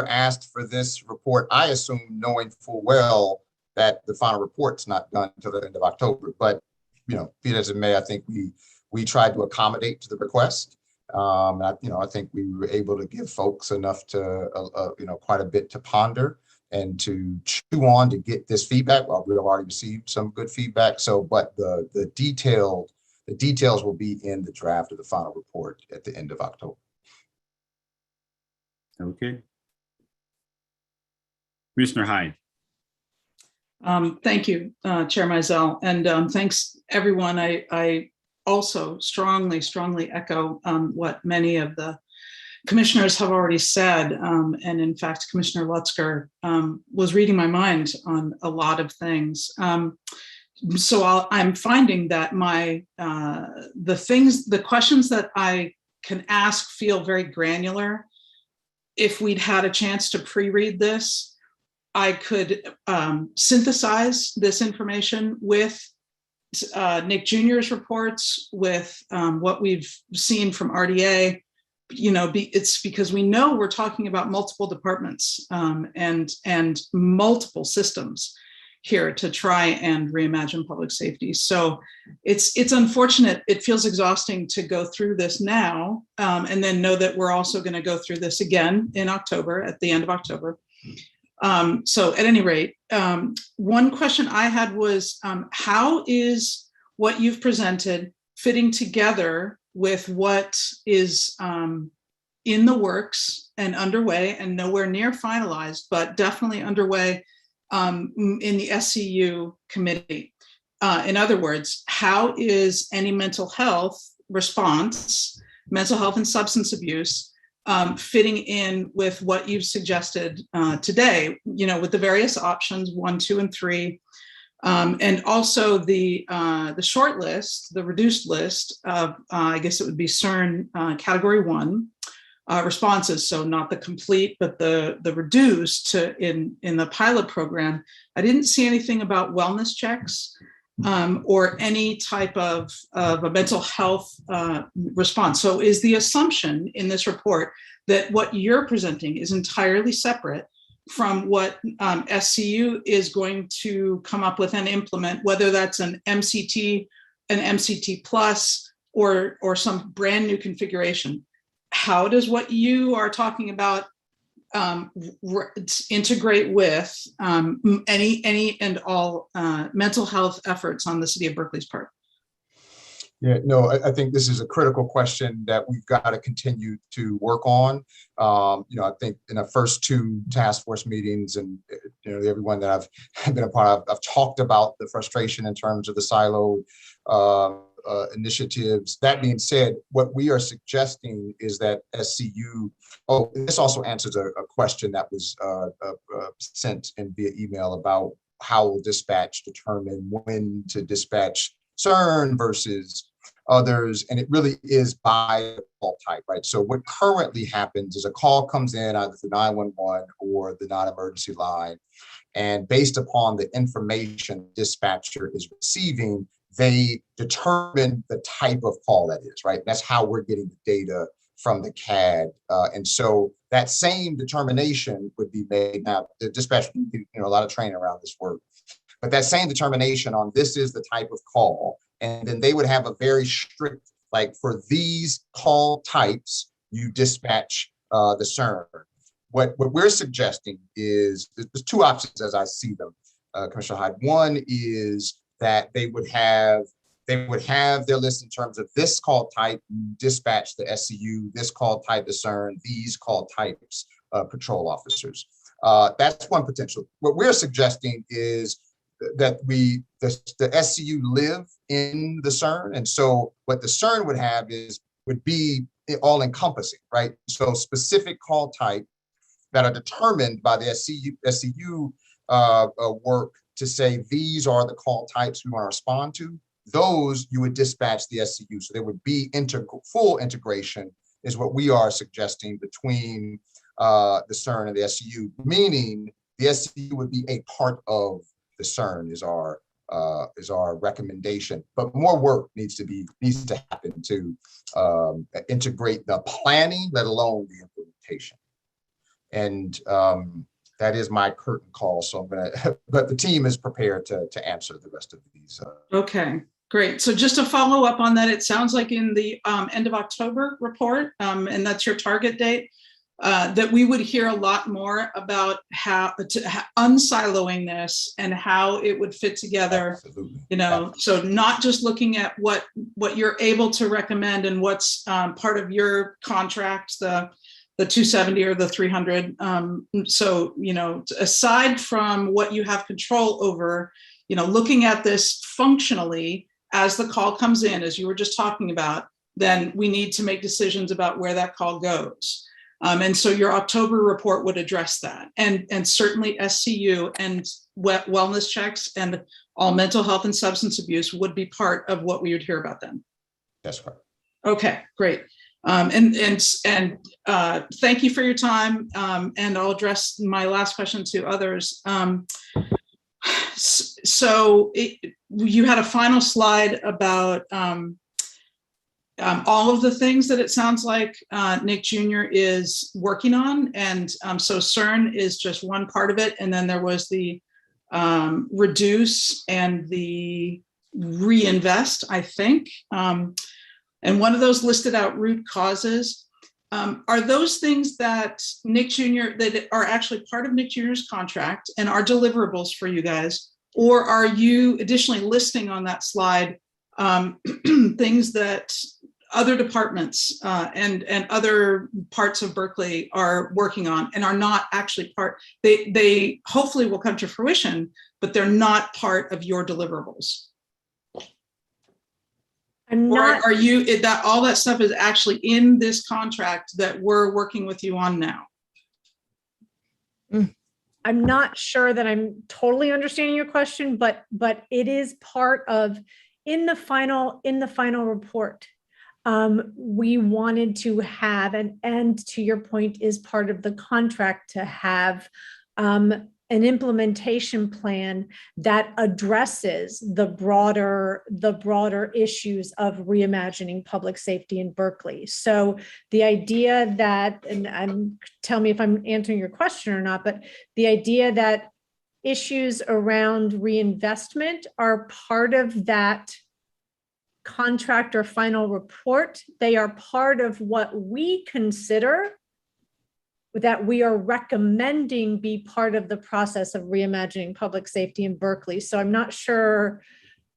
Speaker 12: asked for this report, I assume, knowing full well that the final report's not done until the end of October. But, you know, be it as it may, I think we tried to accommodate to the request. I think we were able to give folks enough to, quite a bit to ponder and to chew on to get this feedback. Well, we've already received some good feedback. So, but the details will be in the draft of the final report at the end of October.
Speaker 1: Okay. Commissioner Hyde.
Speaker 15: Thank you, Chair Mizell, and thanks everyone. I also strongly echo what many of the commissioners have already said, and in fact, Commissioner Lutzker was reading my mind on a lot of things. So I'm finding that the questions that I can ask feel very granular. If we'd had a chance to pre-read this, I could synthesize this information with Nick Jr.'s reports, with what we've seen from RDA. You know, it's because we know we're talking about multiple departments and multiple systems here to try and reimagine public safety. So it's unfortunate. It feels exhausting to go through this now and then know that we're also going to go through this again in October, at the end of October. So at any rate, one question I had was, how is what you've presented fitting together with what is in the works and underway and nowhere near finalized, but definitely underway in the SCU committee? In other words, how is any mental health response, mental health and substance abuse, fitting in with what you've suggested today, you know, with the various options 1, 2, and 3, and also the short list, the reduced list of, I guess it would be CERN category 1 responses. So not the complete, but the reduced in the pilot program. I didn't see anything about wellness checks or any type of a mental health response. So is the assumption in this report that what you're presenting is entirely separate from what SCU is going to come up with and implement, whether that's an MCT plus, or some brand new configuration? How does what you are talking about integrate with any and all mental health efforts on the City of Berkeley's part?
Speaker 12: Yeah, no, I think this is a critical question that we've got to continue to work on. I think in the first 2 task force meetings, and everyone that I've been a part of, I've talked about the frustration in terms of the silo initiatives. That being said, what we are suggesting is that SCU, this also answers a question that was sent in via email about how will dispatch determine when to dispatch CERN versus others, and it really is by call type, right? So what currently happens is a call comes in either through 911 or the non-emergency line, and based upon the information the dispatcher is receiving, they determine the type of call that is, right? That's how we're getting the data from the CAD. And so that same determination would be made. Now, the dispatcher, a lot of training around this work, but that same determination on this is the type of call. And then they would have a very strict, like for these call types, you dispatch the CERN. What we're suggesting is there's 2 options as I see them, Commissioner Hyde. One is that they They would have their list in terms of this call type, dispatch the SCU, this call type is CERN, these call types patrol officers. That's one potential. What we're suggesting is that the SCU live in the CERN. And so what the CERN would have would be all encompassing, right? So specific call type that are determined by the SCU work to say, these are the call types we want to respond to. Those you would dispatch the SCU. So there would be full integration is what we are suggesting between the CERN and the SCU, meaning the SCU would be a part of the CERN is our recommendation. But more work needs to happen to integrate the planning, let alone the implementation. And that is my curtain call. So I'm gonna, but the team is prepared to answer the rest of these.
Speaker 15: Okay, great. So just to follow up on that, it sounds like in the end of October report, and that's your target date, that we would hear a lot more about how unsiloing this and how it would fit together. Absolutely. You know, so not just looking at what you're able to recommend and what's part of your contracts, the 270 or the 300. So, you know, aside from what you have control over, you know, looking at this functionally as the call comes in, as you were just talking about, then we need to make decisions about where that call goes. And so your October report would address that. And certainly SCU and wellness checks and all mental health and substance abuse would be part of what we would hear about then.
Speaker 12: That's correct. Okay,
Speaker 15: great. And thank you for your time. And I'll address my last question to others. You had a final slide about all of the things that it sounds like Nick Jr. is working on. And so CERN is just one part of it. And then there was the reduce and the reinvest, I think. And one of those listed out root causes. Are those things that Nick Jr., that are actually part of Nick Jr.'s contract and are deliverables for you guys? Or are you additionally listing on that slide things that other departments and other parts of Berkeley are working on and are not actually part, they hopefully will come to fruition, but they're not part of your deliverables? Or are you, that all that stuff is actually in this contract that we're working with you on now?
Speaker 11: I'm not sure that I'm totally understanding your question, but it is part of, in the final report, we wanted to have, and to your point, is part of the contract to have an implementation plan that addresses the broader issues of reimagining public safety in Berkeley. So the idea that, and tell me if I'm answering your question or not, but the idea that issues around reinvestment are part of that contract or final report. They are part of what we consider that we are recommending be part of the process of reimagining public safety in Berkeley. So I'm not sure.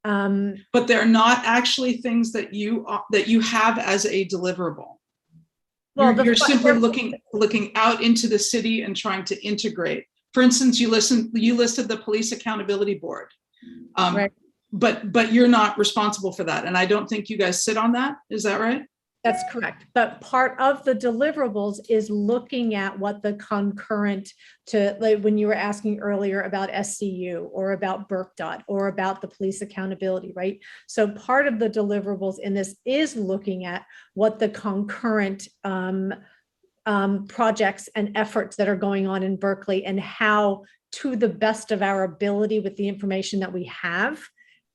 Speaker 15: But they're not actually things that you have as a deliverable. Well, you're simply looking out into the city and trying to integrate. For instance, you listed the Police Accountability Board,
Speaker 11: right.
Speaker 15: but you're not responsible for that. And I don't think you guys sit on that. Is that right?
Speaker 11: That's correct. But part of the deliverables is looking at what the concurrent to, like when you were asking earlier about SCU or about BERCDOT or about the police accountability, right? So part of the deliverables in this is looking at what the concurrent projects and efforts that are going on in Berkeley and how, to the best of our ability with the information that we have,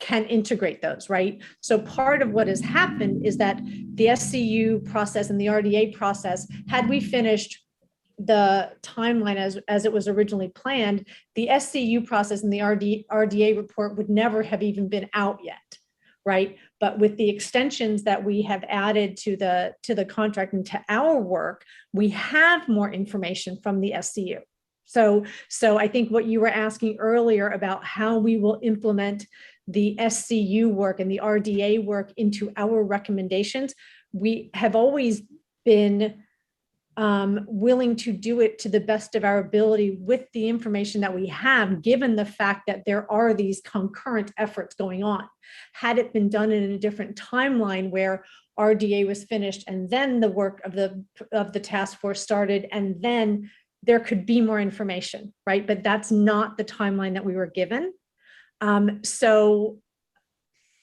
Speaker 11: can integrate those, right? So part of what has happened is that the SCU process and the RDA process, had we finished the timeline as it was originally planned, the SCU process and the RDA report would never have even been out yet, right? But with the extensions that we have added to the contract and to our work, we have more information from the SCU. So I think what you were asking earlier about how we will implement the SCU work and the RDA work into our recommendations, we have always been willing to do it to the best of our ability with the information that we have, given the fact that there are these concurrent efforts going on. Had it been done in a different timeline where RDA was finished and then the work of the task force started, and then there could be more information, right? But that's not the timeline that we were given. So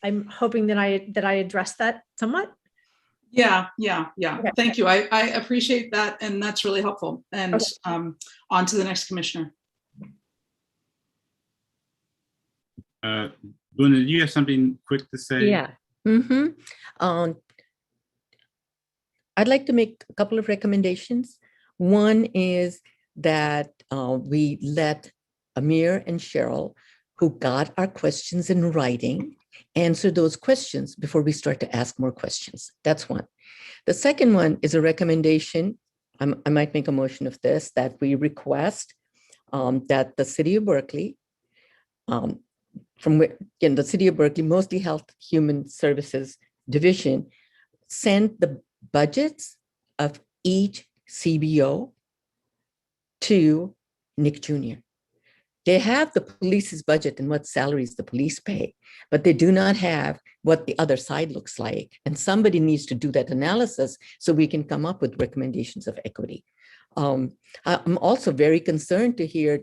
Speaker 11: I'm hoping that I addressed that somewhat.
Speaker 15: Yeah.
Speaker 11: Okay.
Speaker 15: Thank you. I appreciate that, and that's really helpful. And on to the next commissioner.
Speaker 1: Buna, do you have something quick to say?
Speaker 8: Yeah. I'd like to make a couple of recommendations. One is that we let Amir and Cheryl, who got our questions in writing, answer those questions before we start to ask more questions. That's one. The second one is a recommendation. I might make a motion of this, that we request that the city of Berkeley, from the city of Berkeley, mostly Health Human Services Division, send the budgets of each CBO to Nick Jr. They have the police's budget and what salaries the police pay, but they do not have what the other side looks like. And somebody needs to do that analysis so we can come up with recommendations of equity. I'm also very concerned to hear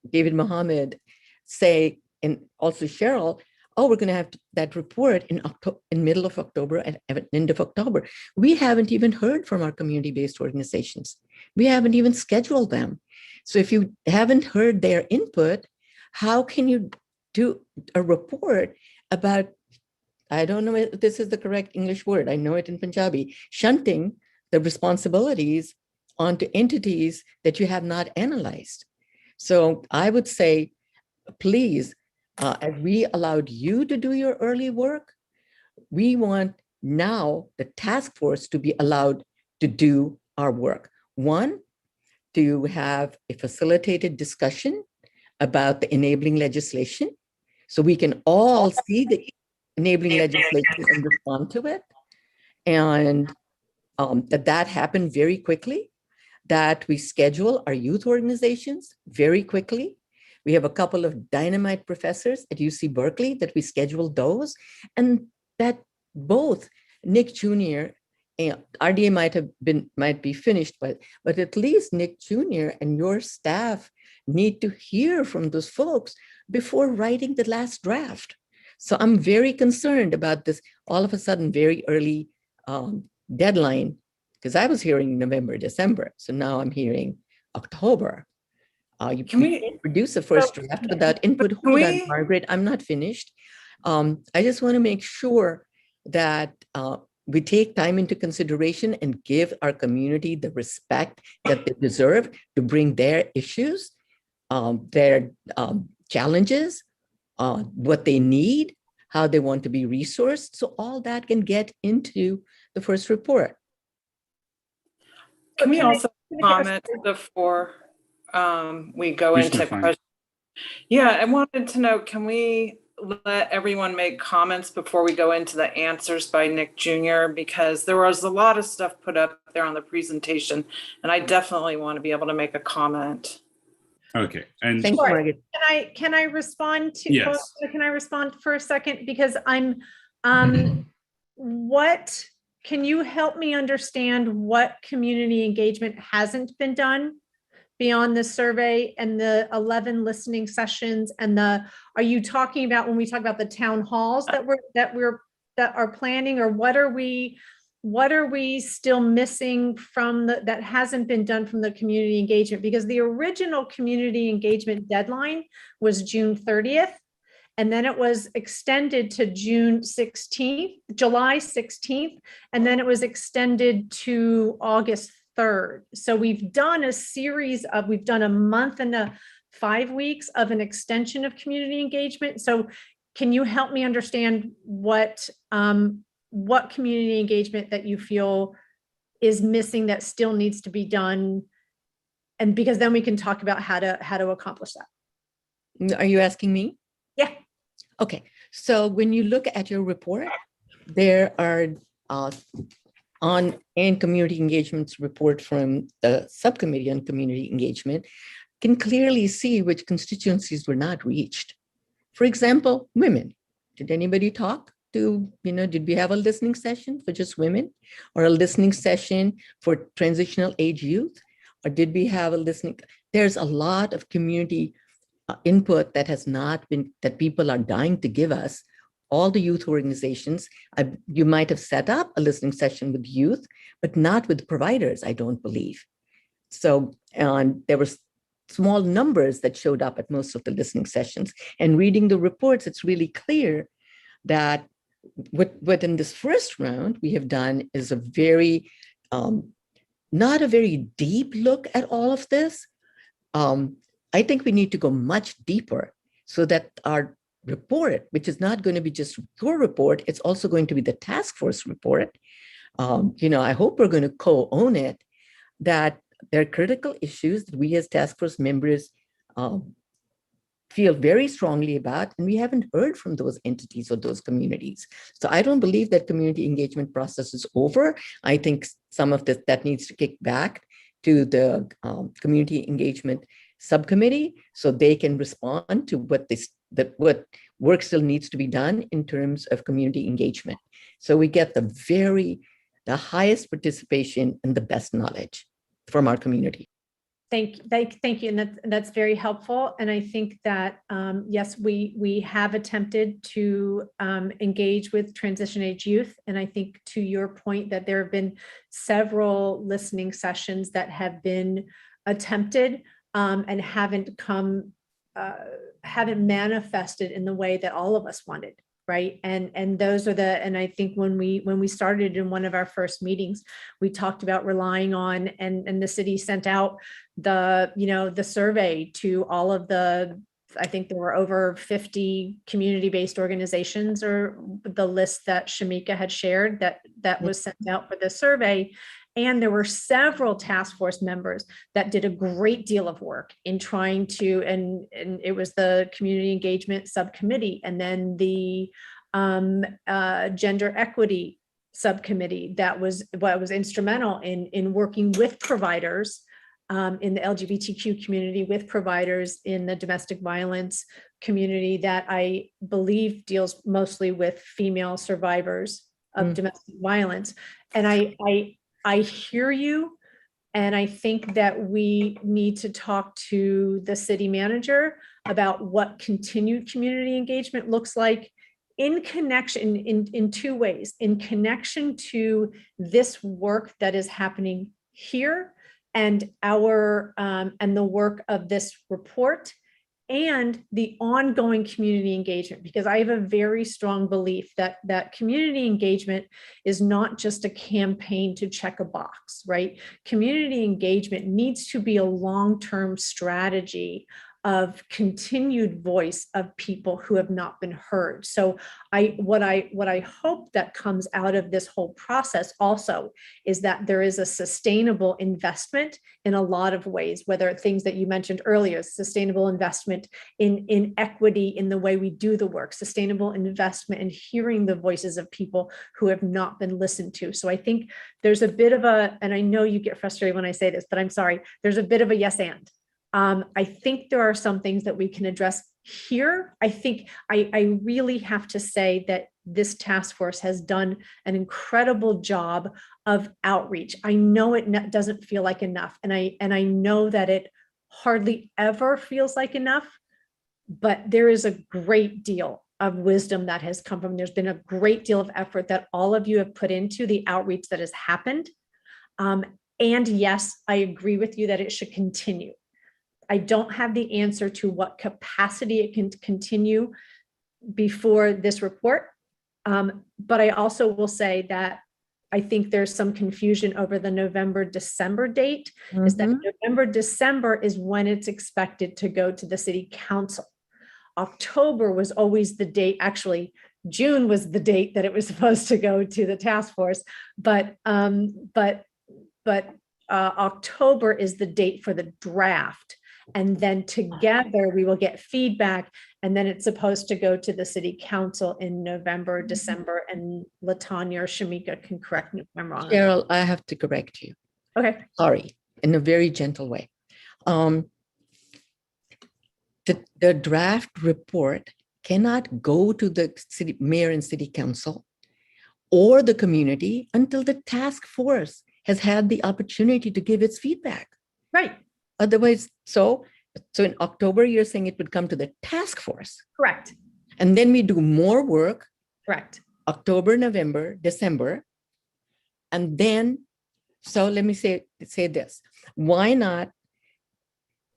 Speaker 8: David Mohammed say, and also Cheryl, oh, we're going to have that report in middle of October and end of October. We haven't even heard from our community-based organizations. We haven't even scheduled them. So if you haven't heard their input, how can you do a report about, I don't know if this is the correct English word, I know it in Punjabi, shunting the responsibilities onto entities that you have not analyzed. So I would say, please, as we allowed you to do your early work, we want now the task force to be allowed to do our work. One, to have a facilitated discussion about the enabling legislation, so we can all see the enabling legislation and respond to it. And that happened very quickly, that we schedule our youth organizations very quickly. We have a couple of dynamite professors at UC Berkeley that we scheduled those, and that both Nick Jr. and RDA might be finished, but at least Nick Jr. and your staff need to hear from those folks before writing the last draft. So I'm very concerned about this all of a sudden very early deadline, because I was hearing November, December. So now I'm hearing October. You can't produce a first draft without input. Hold on, Margaret, I'm not finished. I just want to make sure that we take time into consideration and give our community the respect that they deserve to bring their issues, their challenges, what they need, how they want to be resourced. So all that can get into the first report.
Speaker 16: Can we also comment before we go into questions? Yeah, I wanted to know, can we let everyone make comments before we go into the answers by Nick Jr.? Because there was a lot of stuff put up there on the presentation, and I definitely want to be able to make a comment.
Speaker 1: Okay. And
Speaker 8: thank you, Margaret.
Speaker 11: Can I respond to?
Speaker 1: Yes.
Speaker 11: Can I respond for a second? Because I'm what can you help me understand what community engagement hasn't been done beyond the survey and the 11 listening sessions and are you talking about when we talk about the town halls that are planning, or what are we still missing from that hasn't been done from the community engagement? Because the original community engagement deadline was June 30th. And then it was extended to July 16th, and then it was extended to August 3rd. So we've done a month and 5 weeks of an extension of community engagement. So can you help me understand what community engagement that you feel is missing that still needs to be done And because then we can talk about how to accomplish that.
Speaker 8: Are you asking me?
Speaker 11: Yeah.
Speaker 8: Okay, so when you look at your report, there are on and community engagements report from the subcommittee on community engagement can clearly see which constituencies were not reached. For example, women. Did anybody talk to, did we have a listening session for just women, or a listening session for transitional age youth? Or did we have a listening? There's a lot of community input that has not been, that people are dying to give us. All the youth organizations, you might have set up a listening session with youth, but not with providers, I don't believe. So there were small numbers that showed up at most of the listening sessions. And reading the reports, it's really clear that what in this first round we have done is a very, not a very deep look at all of this. I think we need to go much deeper so that our report, which is not going to be just your report, it's also going to be the task force report. I hope we're going to co-own it, that there are critical issues that we as task force members feel very strongly about, and we haven't heard from those entities or those communities. So I don't believe that community engagement process is over. I think some of that needs to kick back to the community engagement subcommittee so they can respond to what work still needs to be done in terms of community engagement. So we get the highest participation and the best knowledge from our community.
Speaker 11: Thank you, and that's very helpful. And I think that yes, we have attempted to engage with transition age youth, and I think to your point that there have been several listening sessions that have been attempted and haven't manifested in the way that all of us wanted. Right. And those are and I think when we started in one of our first meetings, we talked about relying on, and the city sent out the survey to all of I think there were over 50 community-based organizations, or the list that Shamika had shared that was sent out for the survey. And there were several task force members that did a great deal of work in trying to, and it was the community engagement subcommittee, and then the gender equity subcommittee that was instrumental in working with providers in the LGBTQ community, with providers in the domestic violence community that I believe deals mostly with female survivors of domestic violence. And I hear you, and I think that we need to talk to the city manager about what continued community engagement looks like in connection, in two ways, in connection to this work that is happening here and and the work of this report, and the ongoing community engagement, because I have a very strong belief that community engagement is not just a campaign to check a box, right? Community engagement needs to be a long-term strategy of continued voice of people who have not been heard. So what I hope that comes out of this whole process also is that there is a sustainable investment in a lot of ways, whether things that you mentioned earlier, sustainable investment in equity in the way we do the work, sustainable investment in hearing the voices of people who have not been listened to. So I think there's a bit of and I know you get frustrated when I say this, but I'm sorry, there's a bit of a yes and. I think there are some things that we can address here. I think I really have to say that this task force has done an incredible job of outreach. I know it doesn't feel like enough, and I know that it hardly ever feels like enough, but there is a great deal of wisdom that has come from. There's been a great deal of effort that all of you have put into the outreach that has happened. And yes, I agree with you that it should continue. I don't have the answer to what capacity it can continue before this report. But I also will say that I think there's some confusion over the November-December date. Is that November-December is when it's expected to go to the city council. October was always the date, actually June was the date that it was supposed to go to the task force, but October is the date for the draft. And then together we will get feedback, and then it's supposed to go to the city council in November, December, and Latanya or Shamika can correct me if I'm wrong.
Speaker 8: Cheryl, I have to correct you.
Speaker 11: Okay.
Speaker 8: Sorry, in a very gentle way. The draft report cannot go to the city mayor and city council or the community until the task force has had the opportunity to give its feedback.
Speaker 11: Right.
Speaker 8: Otherwise, so in October, you're saying it would come to the task force.
Speaker 11: Correct.
Speaker 8: And then we do more work.
Speaker 11: Correct.
Speaker 8: October, November, December. And then, so let me say this. Why not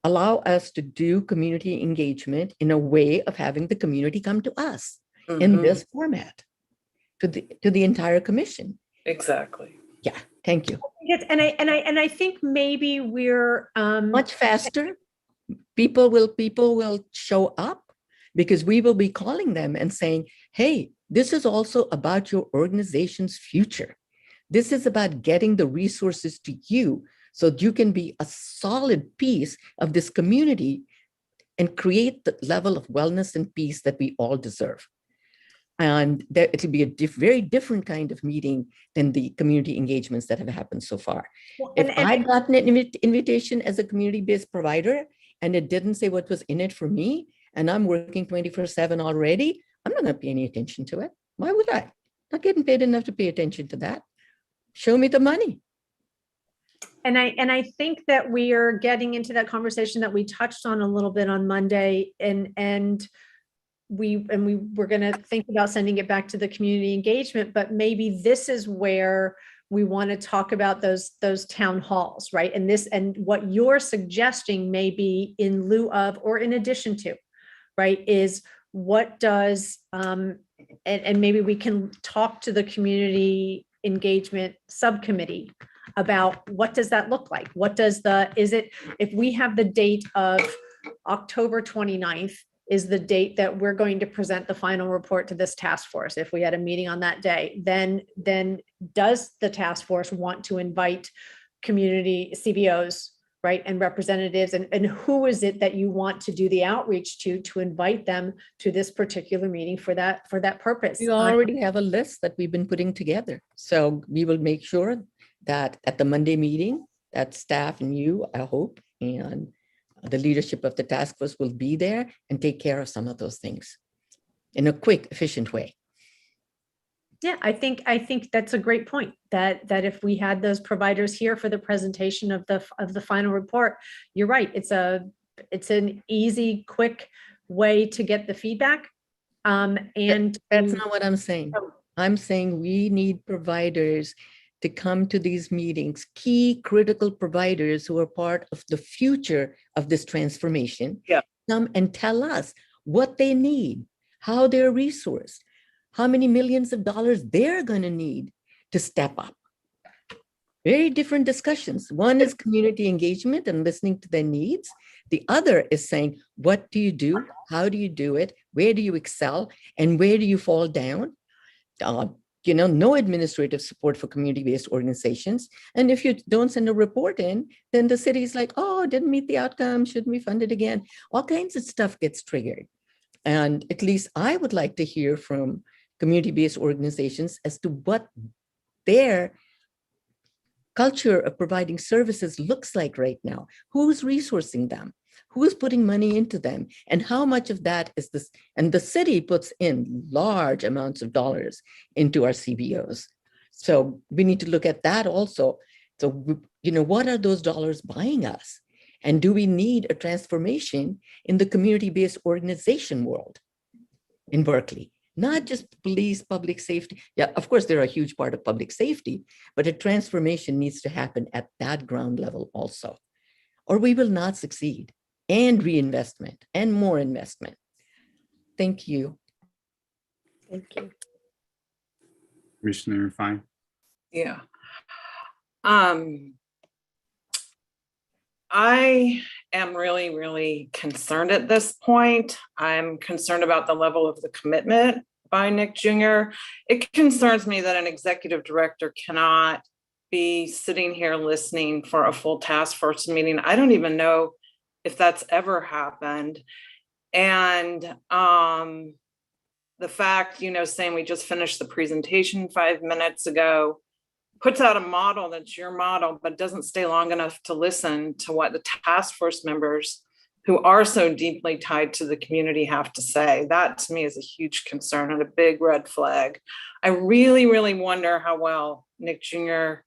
Speaker 8: allow us to do community engagement in a way of having the community come to us in this format to the entire commission?
Speaker 16: Exactly.
Speaker 8: Yeah, thank you.
Speaker 11: Yes, and I think maybe we're
Speaker 8: much faster. People will show up because we will be calling them and saying, hey, this is also about your organization's future. This is about getting the resources to you so that you can be a solid piece of this community and create the level of wellness and peace that we all deserve. And that it'll be a very different kind of meeting than the community engagements that have happened so far.
Speaker 11: Well,
Speaker 8: if I'd gotten an invitation as a community-based provider and it didn't say what was in it for me, and I'm working 24/7 already, I'm not going to pay any attention to it. Why would I? Not getting paid enough to pay attention to that. Show me the money.
Speaker 11: And I think that we are getting into that conversation that we touched on a little bit on Monday, and we were going to think about sending it back to the community engagement, but maybe this is where we want to talk about those town halls, right? And what you're suggesting may be in lieu of or in addition to, right, is what does and maybe we can talk to the community engagement subcommittee about what does that look like? What does if we have the date of October 29th is the date that we're going to present the final report to this task force. If we had a meeting on that day, then does the task force want to invite community CBOs, right, and representatives, and who is it that you want to do the outreach to invite them to this particular meeting for that purpose?
Speaker 8: We already have a list that we've been putting together. So we will make sure that at the Monday meeting, that staff and you, I hope, and the leadership of the task force will be there and take care of some of those things in a quick, efficient way.
Speaker 11: Yeah, I think that's a great point, that if we had those providers here for the presentation of the final report, you're right. It's an easy, quick way to get the feedback. And
Speaker 8: that's not what I'm saying. I'm saying we need providers to come to these meetings, key critical providers who are part of the future of this transformation.
Speaker 16: Yeah.
Speaker 8: Come and tell us what they need, how they're resourced, how many millions of dollars they're going to need to step up. Very different discussions. One is community engagement and listening to their needs. The other is saying, what do you do? How do you do it? Where do you excel? And where do you fall down? No administrative support for community-based organizations. And if you don't send a report in, then the city's like, oh, didn't meet the outcome, shouldn't we fund it again? All kinds of stuff gets triggered. And at least I would like to hear from community-based organizations as to what their culture of providing services looks like right now. Who's resourcing them? Who's putting money into them? And how much of that is this? And the city puts in large amounts of dollars into our CBOs. So we need to look at that also. So, what are those dollars buying us? And do we need a transformation in the community-based organization world in Berkeley? Not just police, public safety. Yeah, of course, they're a huge part of public safety, but a transformation needs to happen at that ground level also, or we will not succeed. And reinvestment and more investment. Thank you.
Speaker 11: Thank you.
Speaker 1: Commissioner Fine.
Speaker 16: Yeah. I am really, really concerned at this point. I'm concerned about the level of the commitment by Nick Jr. It concerns me that an executive director cannot be sitting here listening for a full task force meeting. I don't even know if that's ever happened. And the fact, saying we just finished the presentation 5 minutes ago, puts out a model that's your model, but doesn't stay long enough to listen to what the task force members who are so deeply tied to the community have to say. That to me is a huge concern and a big red flag. I really, really wonder how well Nick Jr.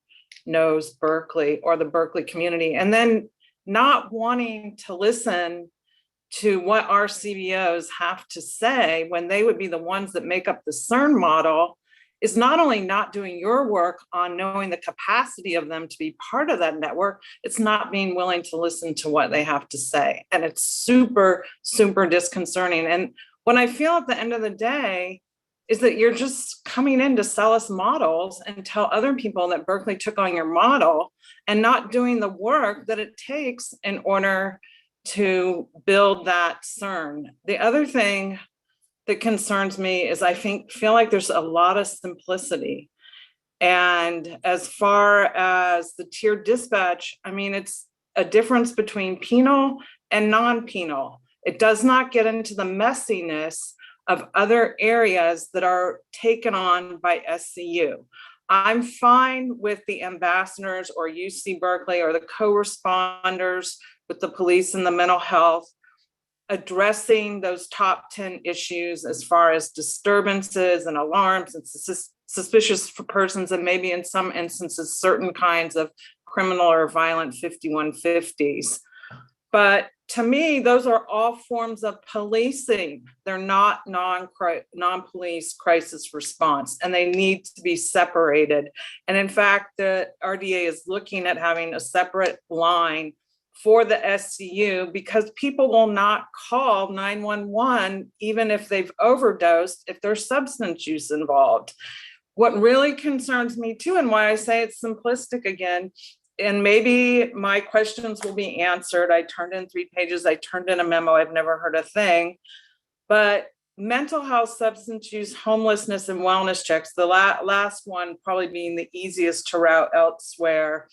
Speaker 16: knows Berkeley or the Berkeley community, and then not wanting to listen to what our CBOs have to say when they would be the ones that make up the CERN model is not only not doing your work on knowing the capacity of them to be part of that network, it's not being willing to listen to what they have to say. And it's super, super disconcerting. And what I feel at the end of the day is that you're just coming in to sell us models and tell other people that Berkeley took on your model and not doing the work that it takes in order to build that CERN. The other thing that concerns me is I feel like there's a lot of simplicity. And as far as the tiered dispatch, I mean, it's a difference between penal and non-penal. It does not get into the messiness of other areas that are taken on by SCU. I'm fine with the ambassadors or UC Berkeley or the co-responders with the police and the mental health addressing those top 10 issues as far as disturbances and alarms and suspicious persons, and maybe in some instances, certain kinds of criminal or violent 5150s. But to me, those are all forms of policing. They're not non-police crisis response, and they need to be separated. And in fact, the RDA is looking at having a separate line for the SCU because people will not call 911 even if they've overdosed, if there's substance use involved. What really concerns me too, and why I say it's simplistic again, and maybe my questions will be answered. I turned in 3 pages, I turned in a memo, I've never heard a thing, but mental health, substance use, homelessness, and wellness checks, the last one probably being the easiest to route elsewhere,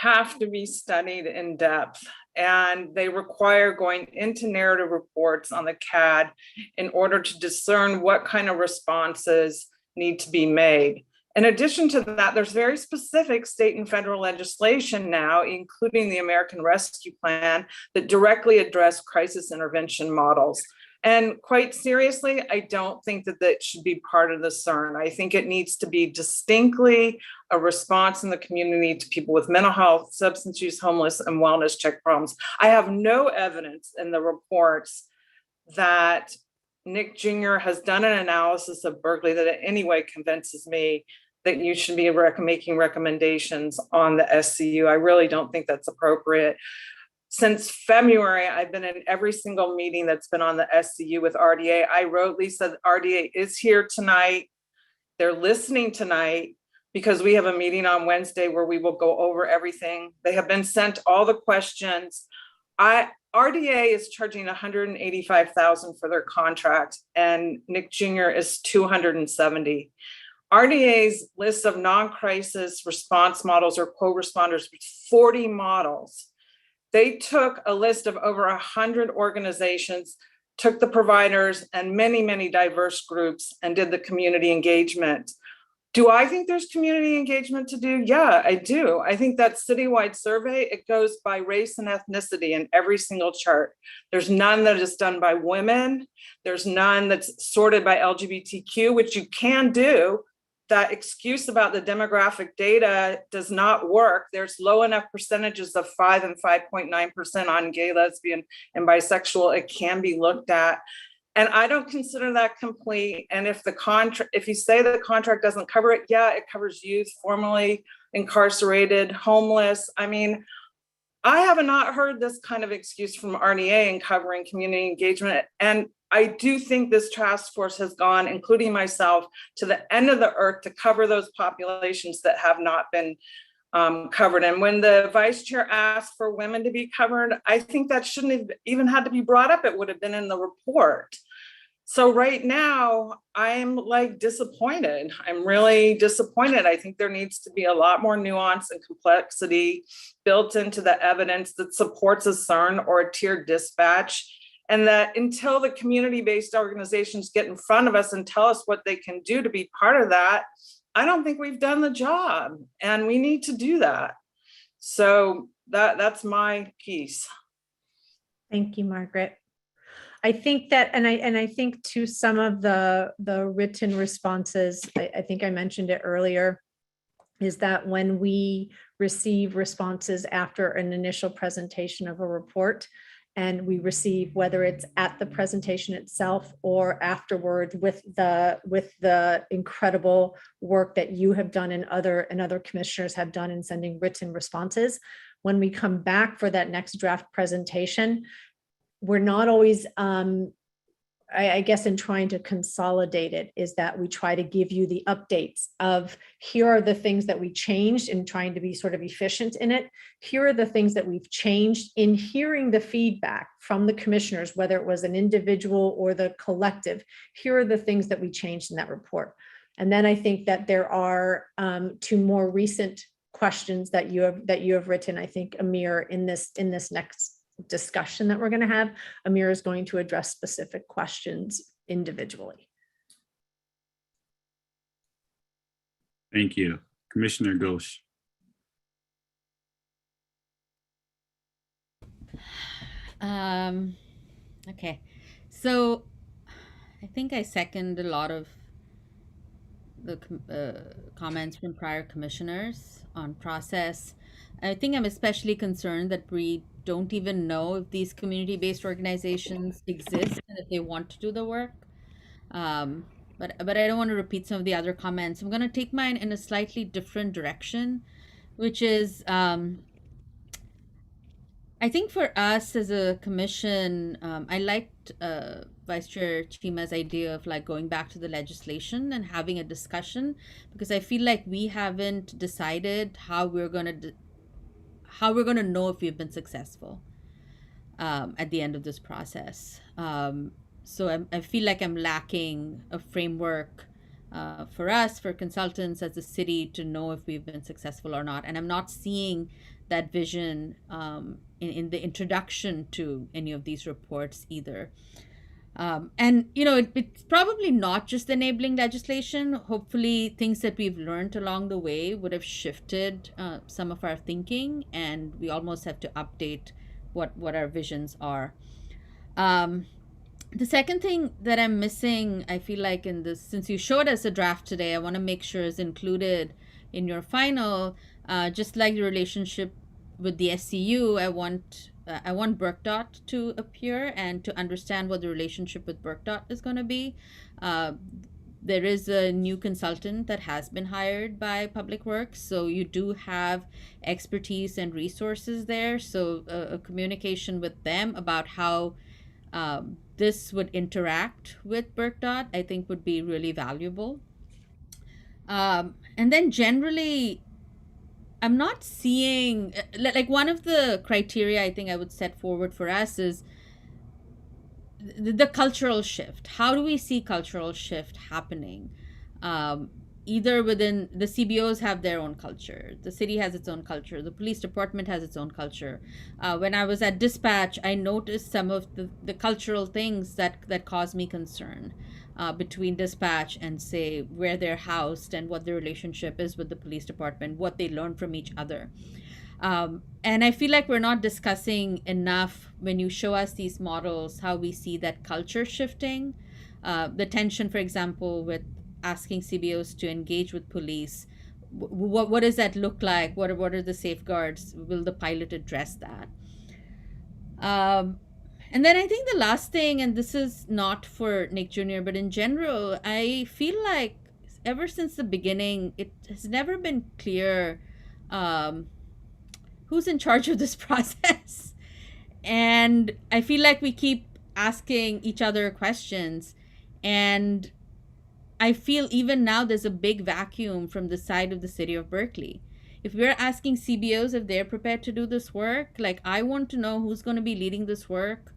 Speaker 16: have to be studied in depth, and they require going into narrative reports on the CAD in order to discern what kind of responses need to be made. In addition to that, there's very specific state and federal legislation now, including the American Rescue Plan, that directly address crisis intervention models. And quite seriously, I don't think that that should be part of the CERN. I think it needs to be distinctly a response in the community to people with mental health, substance use, homeless, and wellness check problems. I have no evidence in the reports that Nick Jr. has done an analysis of Berkeley that in any way convinces me that you should be making recommendations on the SCU. I really don't think that's appropriate. Since February, I've been in every single meeting that's been on the SCU with RDA. I wrote Lisa, RDA is here tonight. They're listening tonight because we have a meeting on Wednesday where we will go over everything. They have been sent all the questions. RDA is charging $185,000 for their contract, and Nick Jr. is $270,000. RDA's list of non-crisis response models or co-responders with 40 models. They took a list of over 100 organizations, took the providers and many, many diverse groups and did the community engagement. Do I think there's community engagement to do? Yeah, I do. I think that citywide survey, it goes by race and ethnicity in every single chart. There's none that is done by women. There's none that's sorted by LGBTQ, which you can do. That excuse about the demographic data does not work. There's low enough percentages of 5 and 5.9% on gay, lesbian, and bisexual. It can be looked at. And I don't consider that complete. And if you say that the contract doesn't cover it, yeah, it covers youth, formerly incarcerated, homeless. I mean, I have not heard this kind of excuse from RDA in covering community engagement. And I do think this task force has gone, including myself, to the end of the earth to cover those populations that have not been covered. And when the vice chair asked for women to be covered, I think that shouldn't have even had to be brought up. It would have been in the report. So right now, I'm like disappointed. I'm really disappointed. I think there needs to be a lot more nuance and complexity built into the evidence that supports a CERN or a tiered dispatch. And that until the community-based organizations get in front of us and tell us what they can do to be part of that, I don't think we've done the job, and we need to do that. So that's my piece.
Speaker 11: Thank you, Margaret. I think that, and I think to some of the written responses, I think I mentioned it earlier, is that when we receive responses after an initial presentation of a report, and we receive, whether it's at the presentation itself or afterward, with the incredible work that you have done and other commissioners have done in sending written responses, when we come back for that next draft presentation, we're not always, I guess in trying to consolidate it, is that we try to give you the updates of, here are the things that we changed in trying to be sort of efficient in it. Here are the things that we've changed in hearing the feedback from the commissioners, whether it was an individual or the collective. Here are the things that we changed in that report. And then I think that there are two more recent questions that you have written. I think, Amir, in this next discussion that we're going to have, Amir is going to address specific questions individually.
Speaker 1: Thank you. Commissioner Ghosh.
Speaker 4: Okay, so I think I second a lot of the comments from prior commissioners on process. I think I'm especially concerned that we don't even know if these community-based organizations exist and if they want to do the work. But I don't want to repeat some of the other comments. I'm going to take mine in a slightly different direction, which is, I think for us as a commission, I liked Vice Chair Chima's idea of like going back to the legislation and having a discussion, because I feel like we haven't decided how we're going to know if we've been successful at the end of this process. So I feel like I'm lacking a framework for us, for consultants as a city, to know if we've been successful or not. And I'm not seeing that vision in the introduction to any of these reports either. And, you know, it's probably not just enabling legislation. Hopefully things that we've learned along the way would have shifted some of our thinking, and we almost have to update what our visions are. The second thing that I'm missing, I feel like in this, since you showed us a draft today, I want to make sure is included in your final, just like the relationship with the SCU, I want BERCDOT to appear and to understand what the relationship with BERCDOT is going to be. There is a new consultant that has been hired by Public Works, so you do have expertise and resources there. So a communication with them about how this would interact with BERCDOT, I think would be really valuable. And then generally, I'm not seeing, like, one of the criteria I think I would set forward for us is the cultural shift. How do we see cultural shift happening? Either within the CBOs have their own culture, the city has its own culture, the police department has its own culture. When I was at dispatch, I noticed some of the cultural things that caused me concern between dispatch and, say, where they're housed and what their relationship is with the police department, what they learn from each other. And I feel like we're not discussing enough, when you show us these models, how we see that culture shifting. The tension, for example, with asking CBOs to engage with police. What does that look like? What are the safeguards? Will the pilot address that? And then I think the last thing, and this is not for Nick Jr., but in general, I feel like ever since the beginning, it has never been clear who's in charge of this process. And I feel like we keep asking each other questions, and I feel even now there's a big vacuum from the side of the city of Berkeley. If we're asking CBOs if they're prepared to do this work, like, I want to know who's going to be leading this work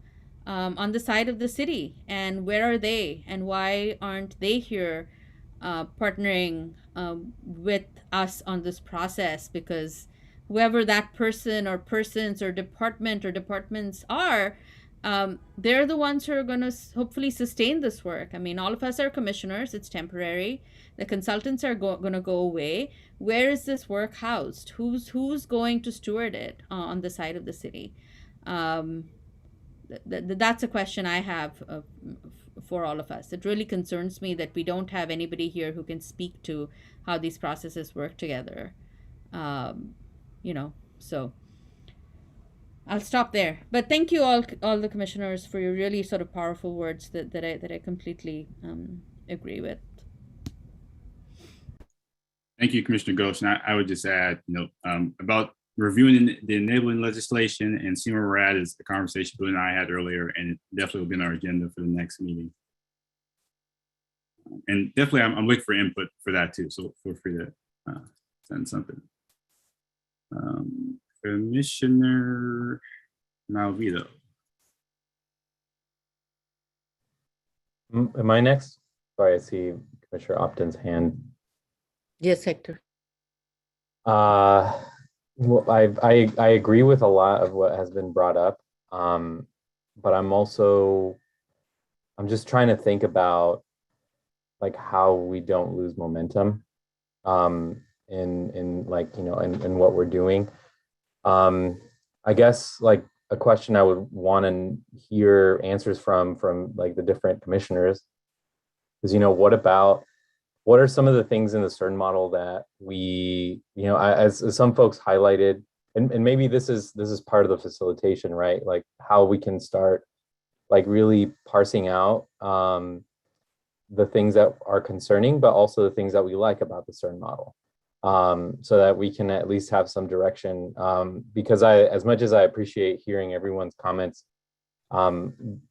Speaker 4: on the side of the city, and where are they, and why aren't they here partnering with us on this process? Because whoever that person or persons or department or departments are, they're the ones who are going to hopefully sustain this work. I mean, all of us are commissioners, it's temporary. The consultants are going to go away. Where is this work housed? Who's going to steward it on the side of the city? That's a question I have for all of us. It really concerns me that we don't have anybody here who can speak to how these processes work together. So I'll stop there. But thank you all the commissioners for your really sort of powerful words that I completely agree with.
Speaker 1: Thank you, Commissioner Ghosh. And I would just add, about reviewing the enabling legislation and seeing where we're at is the conversation Bill and I had earlier, and it definitely will be on our agenda for the next meeting. And definitely, I'm looking for input for that too. So feel free to send something. Commissioner Malvito.
Speaker 5: Am I next? Sorry, I see Commissioner Opton's hand.
Speaker 8: Yes, Hector.
Speaker 5: Well, I agree with a lot of what has been brought up, but I'm just trying to think about like how we don't lose momentum in what we're doing. I guess like a question I would want to hear answers from like the different commissioners is, what are some of the things in the CERN model that we, as some folks highlighted, and maybe this is part of the facilitation, right? Like how we can start like really parsing out the things that are concerning, but also the things that we like about the CERN model, so that we can at least have some direction. Because as much as I appreciate hearing everyone's comments,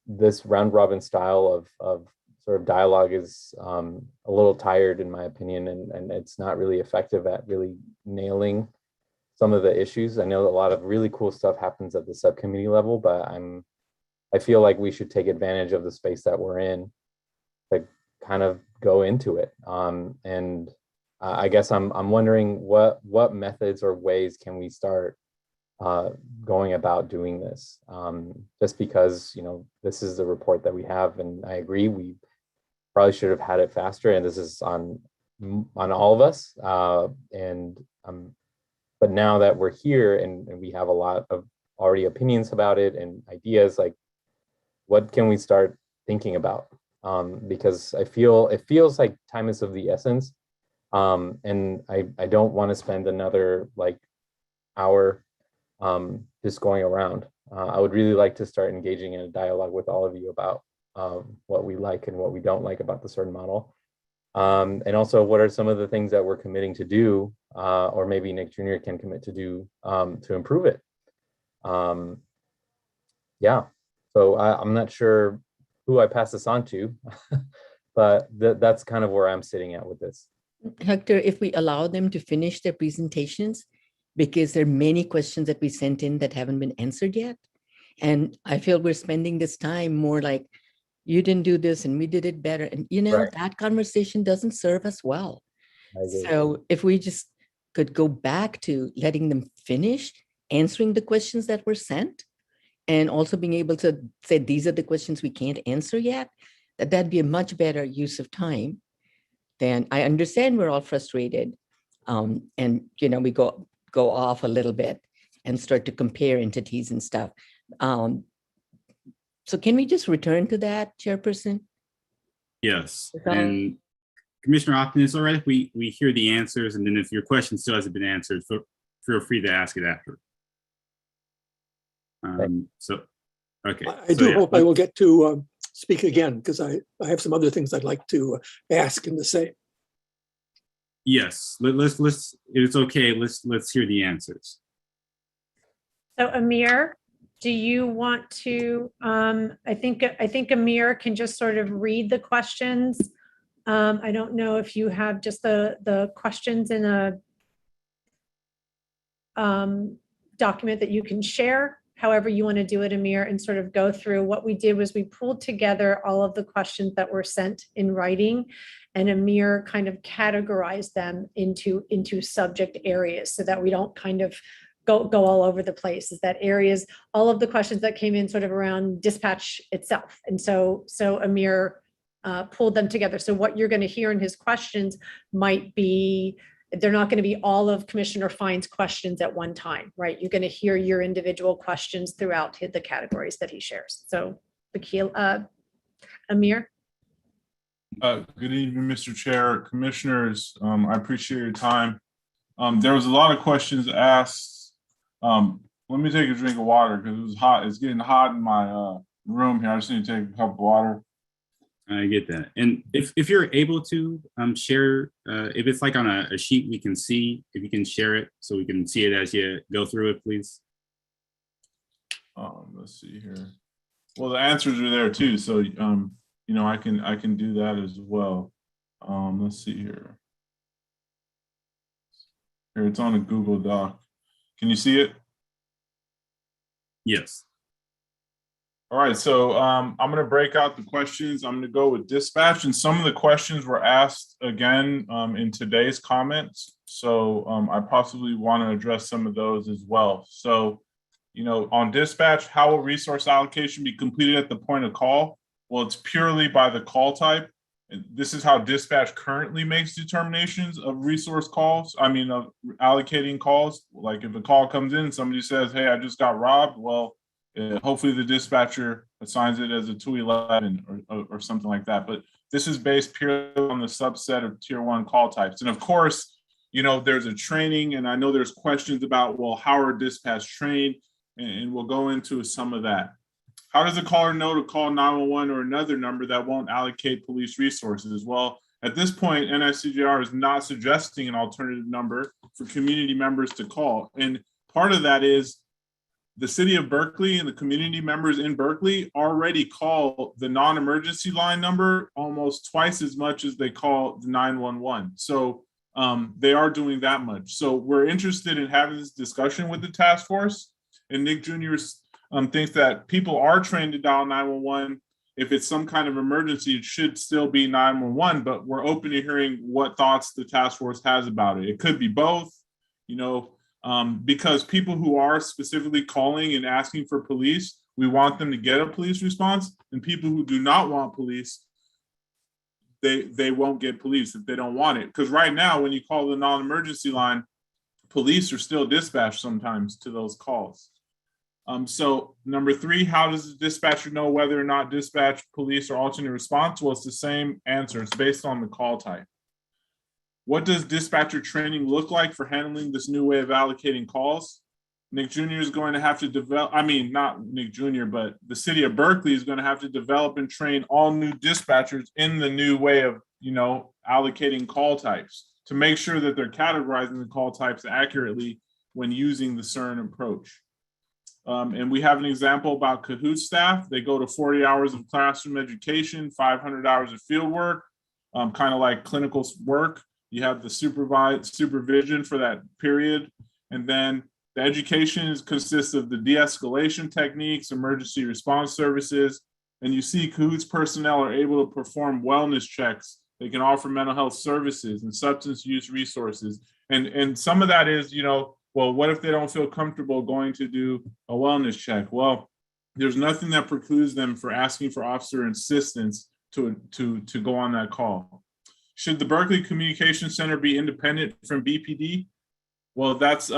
Speaker 5: this round robin style of sort of dialogue is a little tired in my opinion, and it's not really effective at really nailing some of the issues. I know a lot of really cool stuff happens at the subcommittee level, but I feel like we should take advantage of the space that we're in to kind of go into it. And I guess I'm wondering what methods or ways can we start going about doing this? Just because, this is the report that we have, and I agree, we probably should have had it faster, and this is on all of us. But now that we're here and we have a lot of already opinions about it and ideas, like what can we start thinking about? Because it feels like time is of the essence. And I don't want to spend another like hour just going around. I would really like to start engaging in a dialogue with all of you about what we like and what we don't like about the CERN model. And also, what are some of the things that we're committing to do, or maybe Nick Jr. can commit to do to improve it? Yeah, so I'm not sure who I pass this on to, but that's kind of where I'm sitting at with this.
Speaker 8: Hector, if we allow them to finish their presentations, because there are many questions that we sent in that haven't been answered yet. And I feel we're spending this time more like, you didn't do this and we did it better. And right. That conversation doesn't serve us well. So if we just could go back to letting them finish answering the questions that were sent, and also being able to say, these are the questions we can't answer yet, that'd be a much better use of time. Then I understand we're all frustrated. And we go off a little bit and start to compare entities and stuff. So can we just return to that, Chairperson?
Speaker 1: Yes. And Commissioner Opton, it's all right if we hear the answers, and then if your question still hasn't been answered, feel free to ask it after. Okay.
Speaker 7: I do hope I will get to speak again, because I have some other things I'd like to ask and to say.
Speaker 1: Yes, let's it's okay. Let's hear the answers.
Speaker 11: So Amir, do you want to, I think Amir can just sort of read the questions. I don't know if you have just the questions in a document that you can share, however you want to do it, Amir, and sort of go through. What we did was we pulled together all of the questions that were sent in writing, and Amir kind of categorized them into subject areas so that we don't kind of go all over the place. Is that areas, all of the questions that came in sort of around dispatch itself. And so Amir pulled them together. So what you're going to hear in his questions might be, they're not going to be all of Commissioner Fine's questions at one time, right? You're going to hear your individual questions throughout the categories that he shares. So, Amir?
Speaker 17: Good evening, Mr. Chair, Commissioners. I appreciate your time. There was a lot of questions asked. Let me take a drink of water because it was hot. It's getting hot in my room here. I just need to take a cup of water.
Speaker 1: I get that. And if you're able to share, if it's like on a sheet we can see, if you can share it so we can see it as you go through it, please.
Speaker 17: Let's see here. Well, the answers are there too. So, you know, I can do that as well. Let's see here. Here, it's on a Google Doc. Can you see it?
Speaker 1: Yes.
Speaker 17: All right, so I'm going to break out the questions. I'm going to go with dispatch, and some of the questions were asked again in today's comments. So I possibly want to address some of those as well. So, you know, on dispatch, how will resource allocation be completed at the point of call? Well, it's purely by the call type. And this is how dispatch currently makes determinations of resource calls. I mean, of allocating calls. Like if a call comes in, somebody says, "Hey, I just got robbed." Well, hopefully the dispatcher assigns it as a 211 or something like that. But this is based purely on the subset of tier 1 call types. And of course, you know, there's a training, and I know there's questions about, well, how are dispatch trained? And we'll go into some of that. How does a caller know to call 911 or another number that won't allocate police resources? Well, at this point, NSCJR is not suggesting an alternative number for community members to call. And part of that is the city of Berkeley and the community members in Berkeley already call the non-emergency line number almost twice as much as they call the 911. So they are doing that much. So we're interested in having this discussion with the task force. And Nick Jr. Thinks that people are trained to dial 911. If it's some kind of emergency, it should still be 911, but we're open to hearing what thoughts the task force has about it. It could be both, you know, because people who are specifically calling and asking for police, we want them to get a police response, and people who do not want police, they won't get police if they don't want it. Because right now, when you call the non-emergency line, police are still dispatched sometimes to those calls. So number 3, how does the dispatcher know whether or not dispatch, police, or alternate response? Well, it's the same answer. It's based on the call type. What does dispatcher training look like for handling this new way of allocating calls? Nick Jr. is going to have to develop, I mean, not Nick Jr., but the city of Berkeley is going to have to develop and train all new dispatchers in the new way of, you know, allocating call types to make sure that they're categorizing the call types accurately when using the CERN approach. And we have an example about Kahoot staff. They go to 40 hours of classroom education, 500 hours of field work, kind of like clinical work. You have the supervision for that period. And then the education consists of the de-escalation techniques, emergency response services, and you see Kahoot's personnel are able to perform wellness checks. They can offer mental health services and substance use resources. And some of that is, you know, well, what if they don't feel comfortable going to do a wellness check? Well, there's nothing that precludes them for asking for officer assistance to go on that call. Should the Berkeley Communication Center be independent from BPD? Well, that's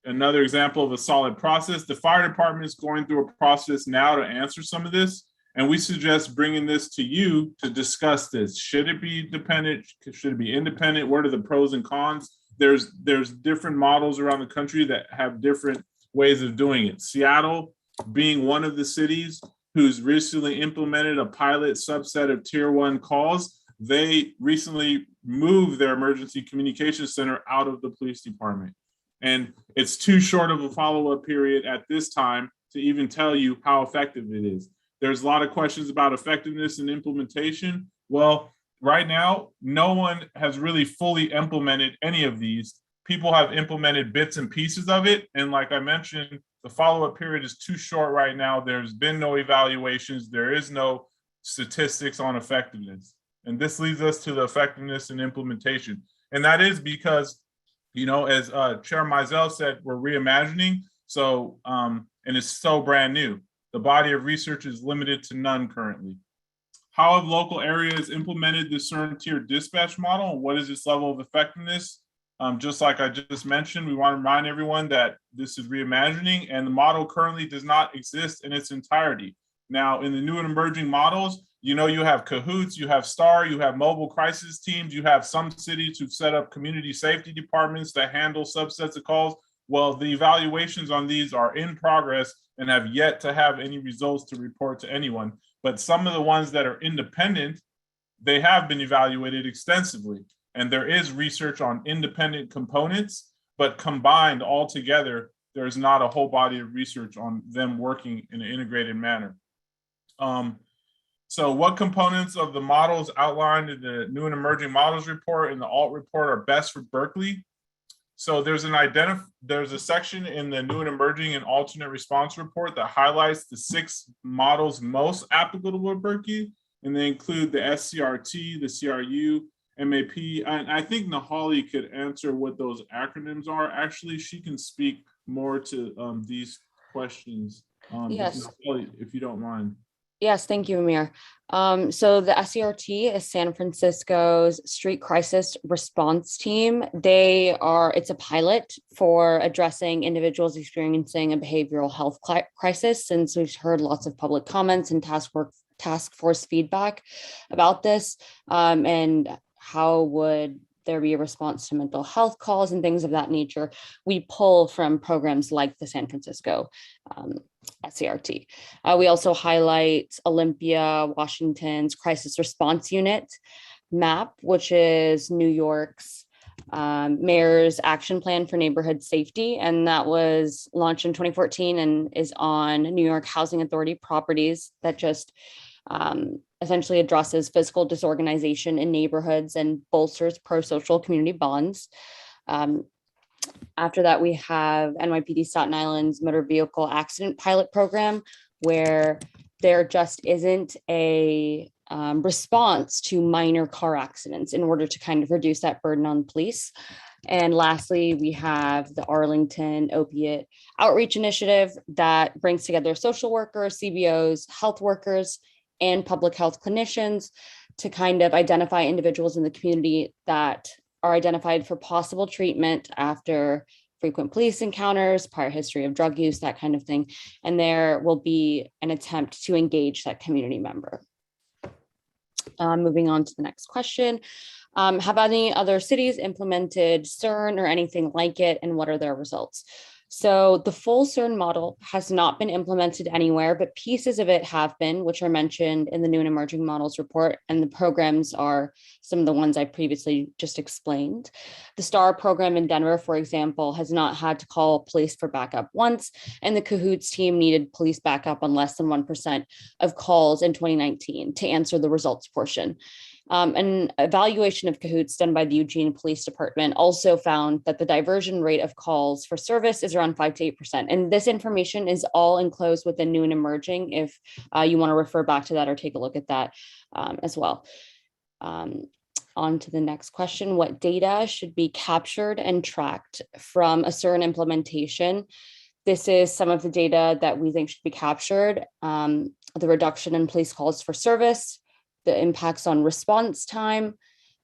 Speaker 17: another example of a solid process. The fire department is going through a process now to answer some of this, and we suggest bringing this to you to discuss this. Should it be dependent? Should it be independent? What are the pros and cons? There's different models around the country that have different ways of doing it. Seattle being one of the cities who's recently implemented a pilot subset of tier 1 calls, they recently moved their emergency communication center out of the police department. And it's too short of a follow-up period at this time to even tell you how effective it is. There's a lot of questions about effectiveness and implementation. Well, right now, no one has really fully implemented any of these. People have implemented bits and pieces of it. And like I mentioned, the follow-up period is too short right now. There's been no evaluations. There is no statistics on effectiveness. And this leads us to the effectiveness and implementation. And that is because, as Chair Mizell said, we're reimagining. So, and it's so brand new. The body of research is limited to none currently. How have local areas implemented the CERN tier dispatch model? And what is its level of effectiveness? Just like I just mentioned, we want to remind everyone that this is reimagining and the model currently does not exist in its entirety. Now, in the new and emerging models, you have Cahoots, you have STAR, you have mobile crisis teams, you have some cities who've set up community safety departments that handle subsets of calls. Well, the evaluations on these are in progress and have yet to have any results to report to anyone. But some of the ones that are independent, they have been evaluated extensively. And there is research on independent components, but combined all together, there's not a whole body of research on them working in an integrated manner. So what components of the models outlined in the new and emerging models report and the alt report are best for Berkeley? So there's a section in the new and emerging and alternate response report that highlights the 6 models most applicable to Berkeley, and they include the SCRT, the CRU, MAP. And I think Nahali could answer what those acronyms are. Actually, she can speak more to these questions.
Speaker 18: Yes.
Speaker 17: If you don't mind.
Speaker 18: Yes, thank you, Amir. So the SCRT is San Francisco's Street Crisis Response Team. It's a pilot for addressing individuals experiencing a behavioral health crisis, since we've heard lots of public comments and task force feedback about this, and how would there be a response to mental health calls and things of that nature. We pull from programs like the San Francisco SCRT. We also highlight Olympia, Washington's Crisis Response Unit, MAP, which is New York's Mayor's Action Plan for Neighborhood Safety. And that was launched in 2014 and is on New York Housing Authority properties that just essentially addresses physical disorganization in neighborhoods and bolsters pro-social community bonds. After that, we have NYPD Staten Island's motor vehicle accident pilot program, where there just isn't a response to minor car accidents in order to kind of reduce that burden on police. And lastly, we have the Arlington Opiate Outreach Initiative that brings together social workers, CBOs, health workers, and public health clinicians to kind of identify individuals in the community that are identified for possible treatment after frequent police encounters, prior history of drug use, that kind of thing. And there will be an attempt to engage that community member. Moving on to the next question. Have any other cities implemented CERN or anything like it, and what are their results? So the full CERN model has not been implemented anywhere, but pieces of it have been, which are mentioned in the new and emerging models report, and the programs are some of the ones I previously just explained. The STAR program in Denver, for example, has not had to call police for backup once, and the Cahoots team needed police backup on less than 1% of calls in 2019 to answer the results portion. An evaluation of Cahoots done by the Eugene Police Department also found that the diversion rate of calls for service is around 5 to 8%. And this information is all enclosed within new and emerging if you want to refer back to that or take a look at that as well. On to the next question. What data should be captured and tracked from a CERN implementation? This is some of the data that we think should be captured. The reduction in police calls for service, the impacts on response time,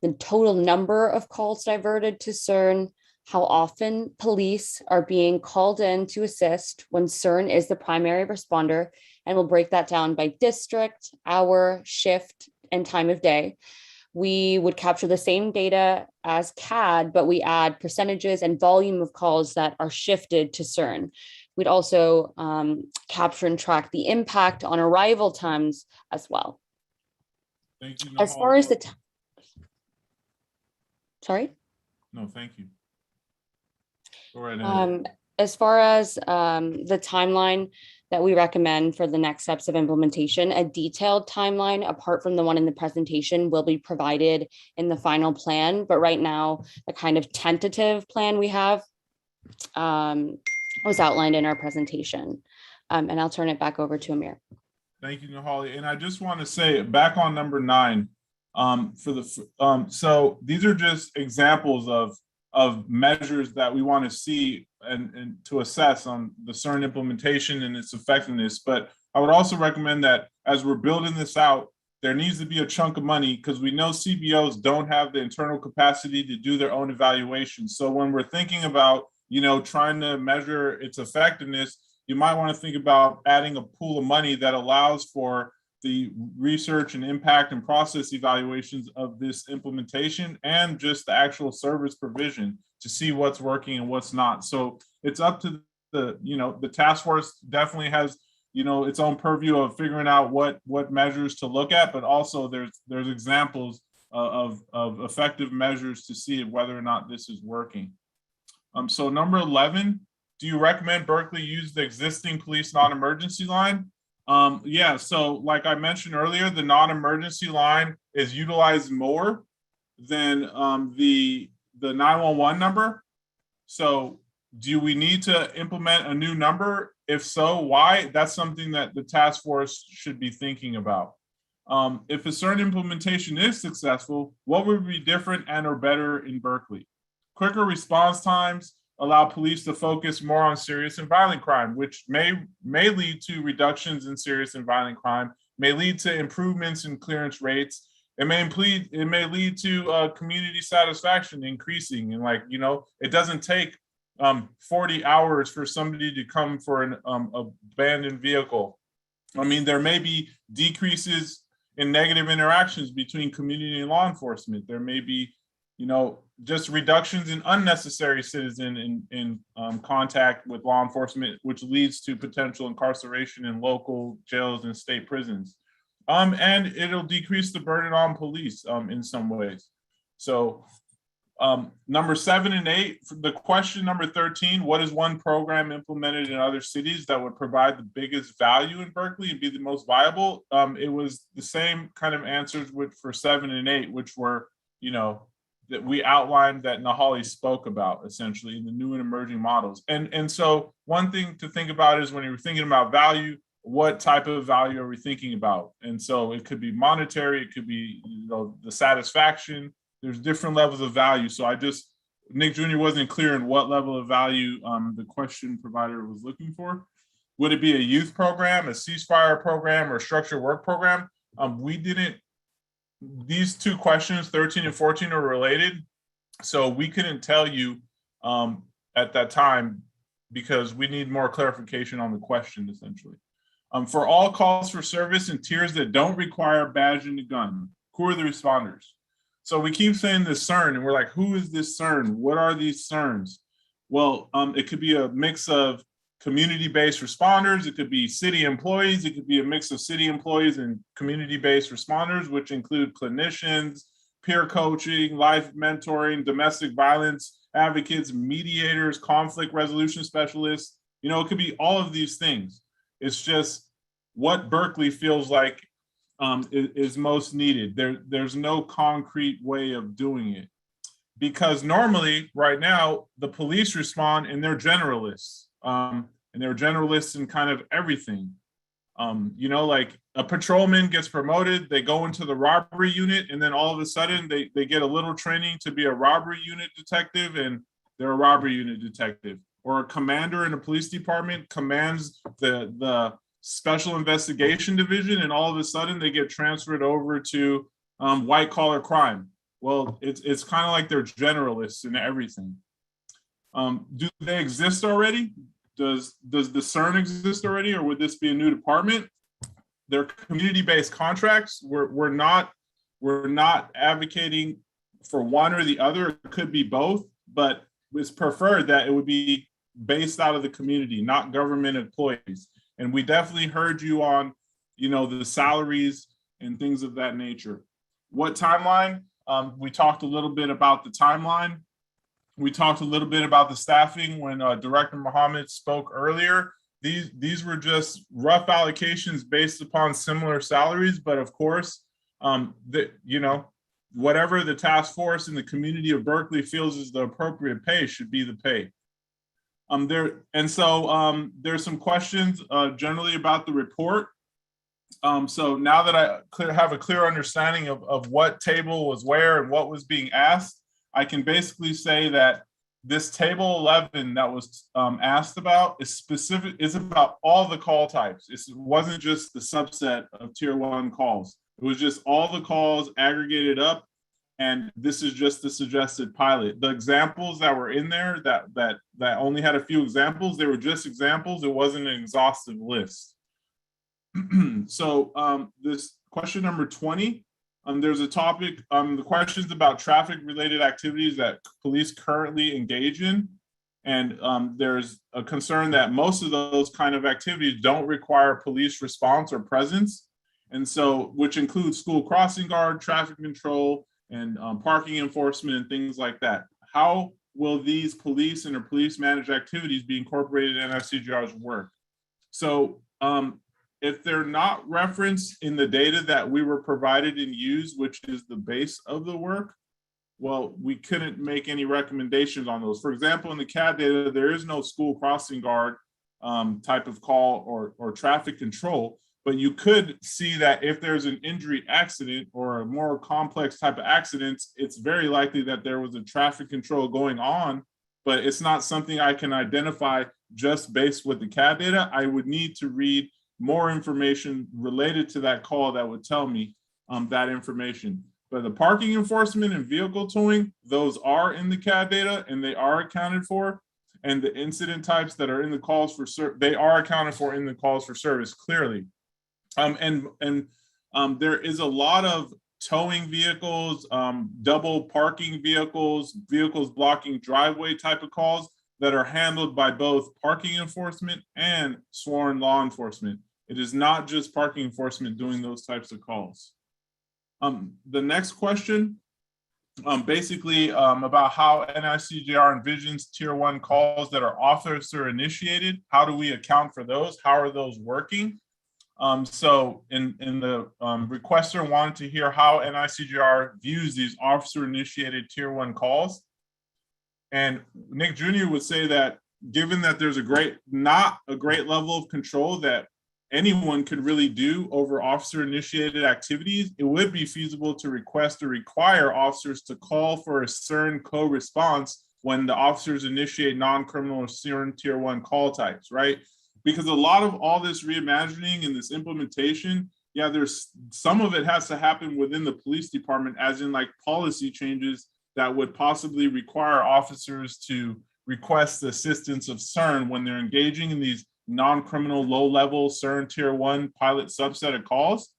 Speaker 18: the total number of calls diverted to CERN, how often police are being called in to assist when CERN is the primary responder, and we'll break that down by district, hour, shift, and time of day. We would capture the same data as CAD, but we add percentages and volume of calls that are shifted to CERN. We'd also capture and track the impact on arrival times as well.
Speaker 17: Thank you.
Speaker 18: As far as the sorry?
Speaker 17: No, thank you. Go right ahead.
Speaker 18: As far as the timeline that we recommend for the next steps of implementation, a detailed timeline apart from the one in the presentation will be provided in the final plan. But right now, the kind of tentative plan we have was outlined in our presentation. And I'll turn it back over to Amir.
Speaker 17: Thank you, Nahali. And I just want to say, back on number 9, so these are just examples of measures that we want to see and to assess on the CERN implementation and its effectiveness. But I would also recommend that as we're building this out, there needs to be a chunk of money, because we know CBOs don't have the internal capacity to do their own evaluation. So when we're thinking about, trying to measure its effectiveness, you might want to think about adding a pool of money that allows for the research and impact and process evaluations of this implementation and just the actual service provision to see what's working and what's not. So it's up to the task force definitely has, its own purview of figuring out what measures to look at, but also there's examples of effective measures to see whether or not this is working. So number 11, do you recommend Berkeley use the existing police non-emergency line? Yeah, so like I mentioned earlier, the non-emergency line is utilized more than the 911 number. So do we need to implement a new number? If so, why? That's something that the task force should be thinking about. If a certain implementation is successful, what would be different and or better in Berkeley? Quicker response times allow police to focus more on serious and violent crime, which may lead to reductions in serious and violent crime, may lead to improvements in clearance rates. It may lead to community satisfaction increasing. And it doesn't take 40 hours for somebody to come for an abandoned vehicle. I mean, there may be decreases in negative interactions between community and law enforcement. There may be, just reductions in unnecessary citizen in contact with law enforcement, which leads to potential incarceration in local jails and state prisons. And it'll decrease the burden on police in some ways. So number 7 and 8, the question number 13, what is one program implemented in other cities that would provide the biggest value in Berkeley and be the most viable? It was the same kind of answers for 7 and 8, which were, that we outlined that Nahali spoke about essentially in the new and emerging models. And so one thing to think about is when you're thinking about value, what type of value are we thinking about? And so it could be monetary, it could be, the satisfaction. There's different levels of value. So Nick Jr. wasn't clear in what level of value the question provider was looking for. Would it be a youth program, a ceasefire program, or a structured work program? These two questions, 13 and 14, are related. So we couldn't tell you at that time because we need more clarification on the question, essentially. For all calls for service in tiers that don't require a badge and a gun, who are the responders? So we keep saying the CERN, and we're like, who is this CERN? What are these CERNs? Well, it could be a mix of community-based responders. It could be city employees. It could be a mix of city employees and community-based responders, which include clinicians, peer coaching, life mentoring, domestic violence advocates, mediators, conflict resolution specialists. It could be all of these things. It's just what Berkeley feels like is most needed. There's no concrete way of doing it. Because normally, right now, the police respond and they're generalists. And they're generalists in kind of everything. Like a patrolman gets promoted, they go into the robbery unit, and then all of a sudden they get a little training to be a robbery unit detective, and they're a robbery unit detective. Or a commander in a police department commands the special investigation division, and all of a sudden they get transferred over to white collar crime. Well, it's kind of like they're generalists in everything. Do they exist already? Does the CERN exist already, or would this be a new department? They're community-based contracts. We're not advocating for one or the other. It could be both, but it's preferred that it would be based out of the community, not government employees. And we definitely heard you on, the salaries and things of that nature. What timeline? We talked a little bit about the timeline. We talked a little bit about the staffing when Director Mohammed spoke earlier. These were just rough allocations based upon similar salaries, but of course, whatever the task force and the community of Berkeley feels is the appropriate pay should be the pay. There's some questions generally about the report. So now that I have a clear understanding of what table was where and what was being asked, I can basically say that this table 11 that was asked about is about all the call types. It wasn't just the subset of tier 1 calls. It was just all the calls aggregated up, and this is just the suggested pilot. The examples that were in there that only had a few examples, they were just examples. It wasn't an exhaustive list. So this question number 20, there's a topic, the questions about traffic related activities that police currently engage in. And there's a concern that most of those kind of activities don't require police response or presence. And so, which includes school crossing guard, traffic control, and parking enforcement and things like that. How will these police and or police managed activities be incorporated in NICGR's work? So if they're not referenced in the data that we were provided and used, which is the base of the work, well, we couldn't make any recommendations on those. For example, in the CAD data, there is no school crossing guard type of call or traffic control, but you could see that if there's an injury accident or a more complex type of accidents, it's very likely that there was a traffic control going on, but it's not something I can identify just based with the CAD data. I would need to read more information related to that call that would tell me that information. But the parking enforcement and vehicle towing, those are in the CAD data and they are accounted for. And the incident types that are in the calls for service, they are accounted for in the calls for service clearly. There is a lot of towing vehicles, double parking vehicles, vehicles blocking driveway type of calls that are handled by both parking enforcement and sworn law enforcement. It is not just parking enforcement doing those types of calls. The next question, basically about how NICGR envisions tier 1 calls that are officer initiated. How do we account for those? How are those working? So in the requester wanted to hear how NICGR views these officer initiated tier 1 calls. And Nick Jr. would say that given that there's not a great level of control that anyone could really do over officer initiated activities, it would be feasible to request or require officers to call for a CERN co-response when the officers initiate non-criminal or CERN tier 1 call types, right? Because a lot of all this reimagining and this implementation, yeah, there's some of it has to happen within the police department, as in like policy changes that would possibly require officers to request the assistance of CERN when they're engaging in these non-criminal low-level CERN tier 1 pilot subset of calls.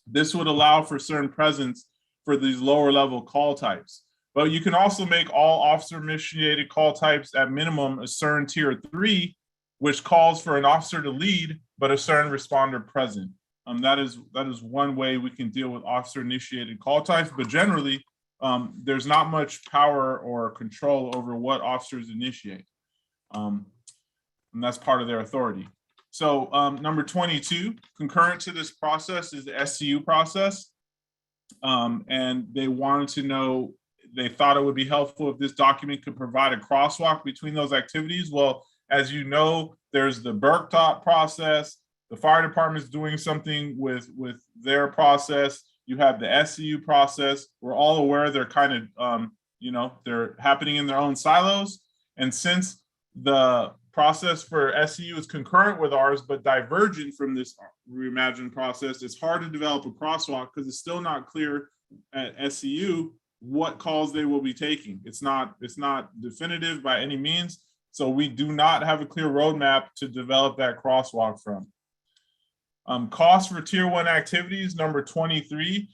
Speaker 17: This would allow for CERN presence for these lower level call types. But you can also make all officer initiated call types at minimum a CERN tier 3, which calls for an officer to lead, but a CERN responder present. That is one way we can deal with officer initiated call types, but generally there's not much power or control over what officers initiate. And that's part of their authority. So number 22, concurrent to this process is the SCU process. And they wanted to know, they thought it would be helpful if this document could provide a crosswalk between those activities. Well, as you know, there's the Bergtop process. The fire department's doing something with their process. You have the SCU process. We're all aware they're kind of, they're happening in their own silos. And since the process for SCU is concurrent with ours, but divergent from this reimagined process, it's hard to develop a crosswalk because it's still not clear at SCU what calls they will be taking. It's not definitive by any means. So we do not have a clear roadmap to develop that crosswalk from. Costs for tier 1 activities, number 23.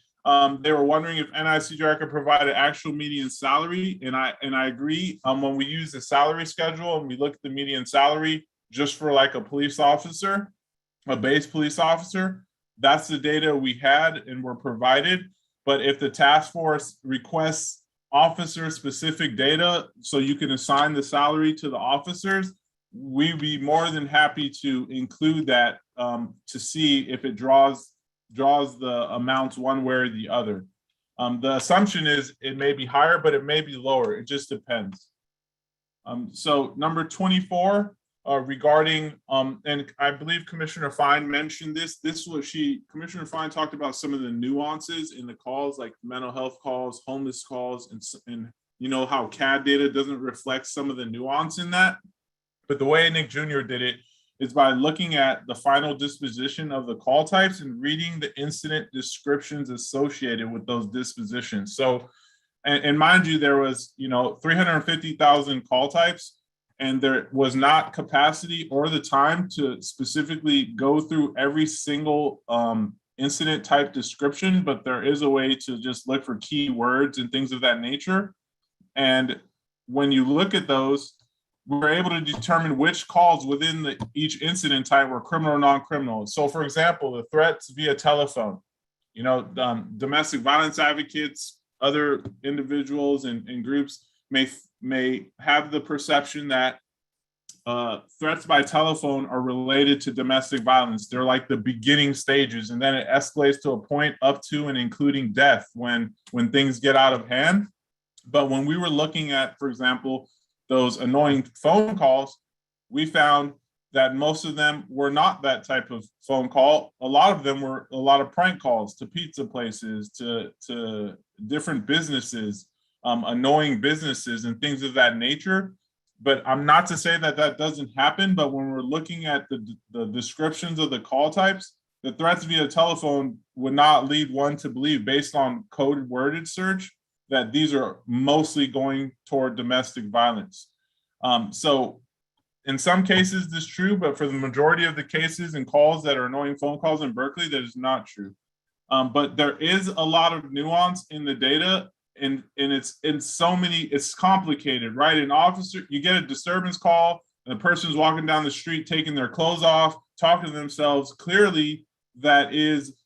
Speaker 17: They were wondering if NICGR could provide an actual median salary, and I agree. When we use the salary schedule and we look at the median salary just for like a police officer, a base police officer, that's the data we had and were provided. But if the task force requests officer specific data so you can assign the salary to the officers, we'd be more than happy to include that to see if it draws the amounts one way or the other. The assumption is it may be higher, but it may be lower. It just depends. So number 24, regarding, and I believe Commissioner Fine mentioned this. Commissioner Fine talked about some of the nuances in the calls, like mental health calls, homeless calls, and you know how CAD data doesn't reflect some of the nuance in that. But the way Nick Jr. did it is by looking at the final disposition of the call types and reading the incident descriptions associated with those dispositions. So, and mind you, there was, 350,000 call types, and there was not capacity or the time to specifically go through every single incident type description, but there is a way to just look for keywords and things of that nature. And when you look at those, we're able to determine which calls within each incident type were criminal or non-criminal. So for example, the threats via telephone, domestic violence advocates, other individuals and groups may have the perception that threats by telephone are related to domestic violence. They're like the beginning stages, and then it escalates to a point up to and including death when things get out of hand. But when we were looking at, for example, those annoying phone calls, we found that most of them were not that type of phone call. A lot of them were a lot of prank calls to pizza places, to different businesses, annoying businesses and things of that nature. But I'm not to say that that doesn't happen, but when we're looking at the descriptions of the call types, the threats via telephone would not lead one to believe, based on code worded search, that these are mostly going toward domestic violence. So in some cases, this is true, but for the majority of the cases and calls that are annoying phone calls in Berkeley, that is not true. But there is a lot of nuance in the data, and it's complicated, right? An officer, you get a disturbance call, and the person's walking down the street, taking their clothes off, talking to themselves. Clearly, that is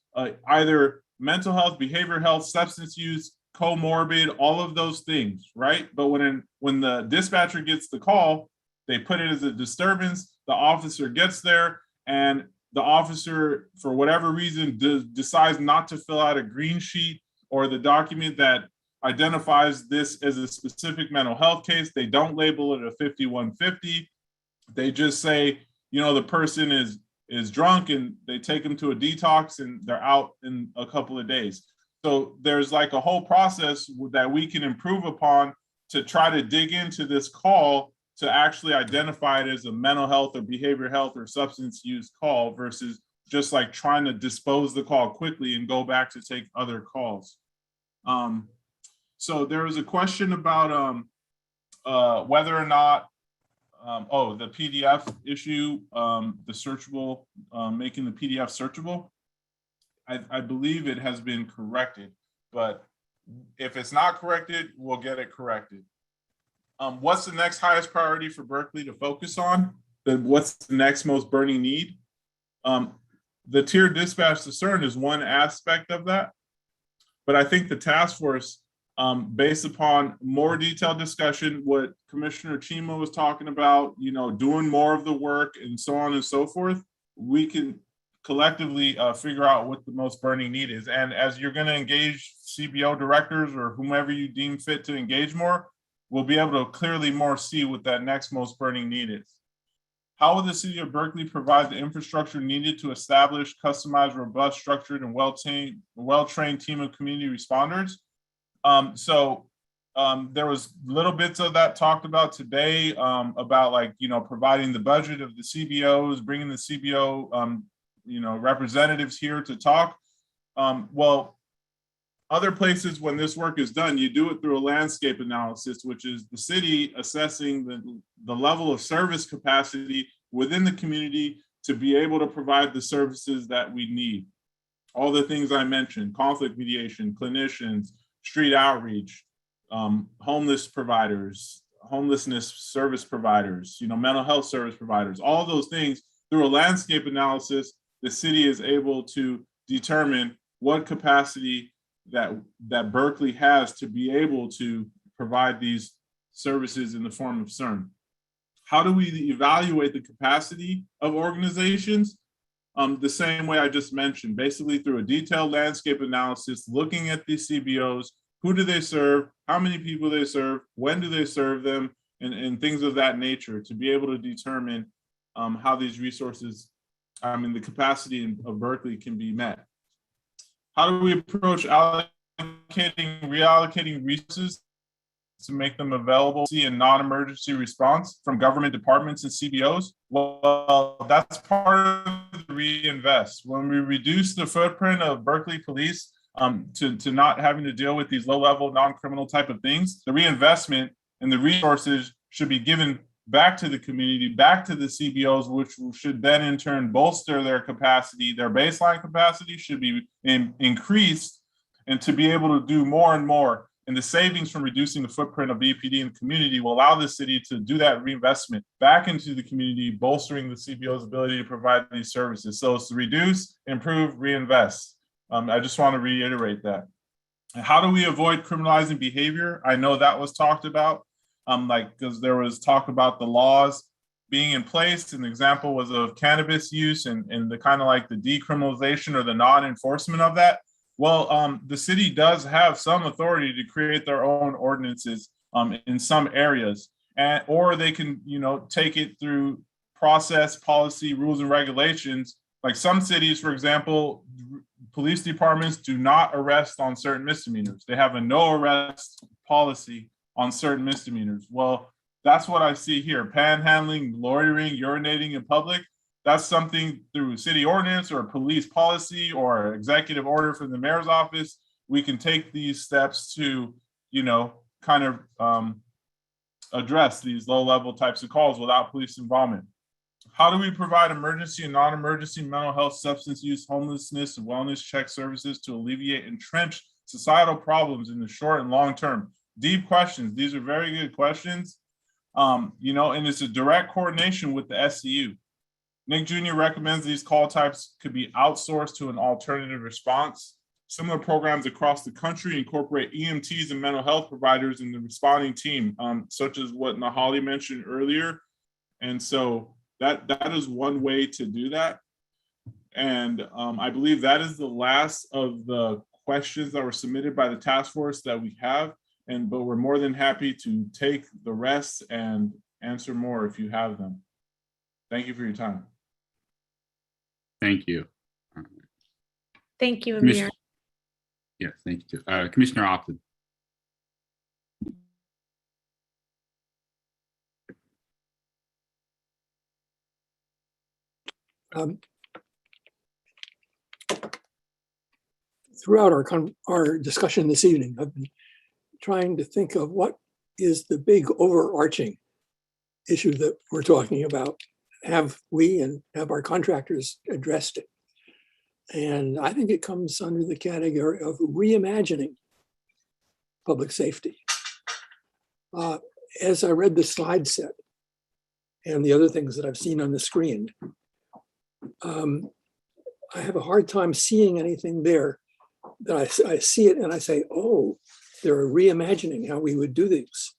Speaker 17: either mental health, behavioral health, substance use, comorbid, all of those things, right? But when the dispatcher gets the call, they put it as a disturbance, the officer gets there, and the officer, for whatever reason, decides not to fill out a green sheet or the document that identifies this as a specific mental health case. They don't label it a 5150. They just say, the person is drunk, and they take them to a detox, and they're out in a couple of days. So there's like a whole process that we can improve upon to try to dig into this call to actually identify it as a mental health or behavioral health or substance use call, versus just like trying to dispose the call quickly and go back to take other calls. So there was a question about whether or not, the PDF issue, the searchable, making the PDF searchable. I believe it has been corrected, but if it's not corrected, we'll get it corrected. What's the next highest priority for Berkeley to focus on? What's the next most burning need? The tier dispatch to CERN is one aspect of that, but I think the task force, based upon more detailed discussion, what Commissioner Chima was talking about, doing more of the work and so on and so forth, we can collectively figure out what the most burning need is. And as you're going to engage CBO directors or whomever you deem fit to engage more, we'll be able to clearly more see what that next most burning need is. How will the city of Berkeley provide the infrastructure needed to establish customized, robust, structured, and well-trained team of community responders? There was little bits of that talked about today, about providing the budget of the CBOs, bringing the CBO representatives here to talk. Well, other places, when this work is done, you do it through a landscape analysis, which is the city assessing the level of service capacity within the community to be able to provide the services that we need. All the things I mentioned: conflict mediation, clinicians, street outreach, homeless providers, homelessness service providers, mental health service providers, all those things. Through a landscape analysis, the city is able to determine what capacity that Berkeley has to be able to provide these services in the form of CERN. How do we evaluate the capacity of organizations? The same way I just mentioned, basically through a detailed landscape analysis, looking at the CBOs, who do they serve, how many people they serve, when do they serve them, and things of that nature to be able to determine how these resources, the capacity of Berkeley can be met. How do we approach reallocating resources to make them available in non-emergency response from government departments and CBOs? Well, that's part of the reinvest. When we reduce the footprint of Berkeley Police to not having to deal with these low-level non-criminal type of things, the reinvestment and the resources should be given back to the community, back to the CBOs, which should then in turn bolster their capacity. Their baseline capacity should be increased, and to be able to do more and more. And the savings from reducing the footprint of BPD in the community will allow the city to do that reinvestment back into the community, bolstering the CBO's ability to provide these services. So it's to reduce, improve, reinvest. I just want to reiterate that. And how do we avoid criminalizing behavior? I know that was talked about, because there was talk about the laws being in place. An example was of cannabis use and the kind of like the decriminalization or the non-enforcement of that. Well, the city does have some authority to create their own ordinances in some areas, or they can, take it through process, policy, rules, and regulations. Like some cities, for example, police departments do not arrest on certain misdemeanors. They have a no arrest policy on certain misdemeanors. Well, that's what I see here: panhandling, loitering, urinating in public. That's something through city ordinance or police policy or executive order from the mayor's office. We can take these steps to, kind of address these low-level types of calls without police involvement. How do we provide emergency and non-emergency mental health, substance use, homelessness, and wellness check services to alleviate entrenched societal problems in the short and long term? Deep questions. These are very good questions. And it's a direct coordination with the SCU. Nick Jr. recommends these call types could be outsourced to an alternative response. Similar programs across the country incorporate EMTs and mental health providers in the responding team, such as what Nahali mentioned earlier. And so that is one way to do that. And I believe that is the last of the questions that were submitted by the task force that we have. But we're more than happy to take the rest and answer more if you have them. Thank you for your time.
Speaker 1: Thank you.
Speaker 11: Thank you, Amir.
Speaker 1: Yes, thank you. Commissioner Opton.
Speaker 7: Throughout our discussion this evening, I've been trying to think of what is the big overarching issue that we're talking about. Have we and have our contractors addressed it? And I think it comes under the category of reimagining public safety. As I read the slide set and the other things that I've seen on the screen, I have a hard time seeing anything there that I see it and I say, oh, they're reimagining how we would do things.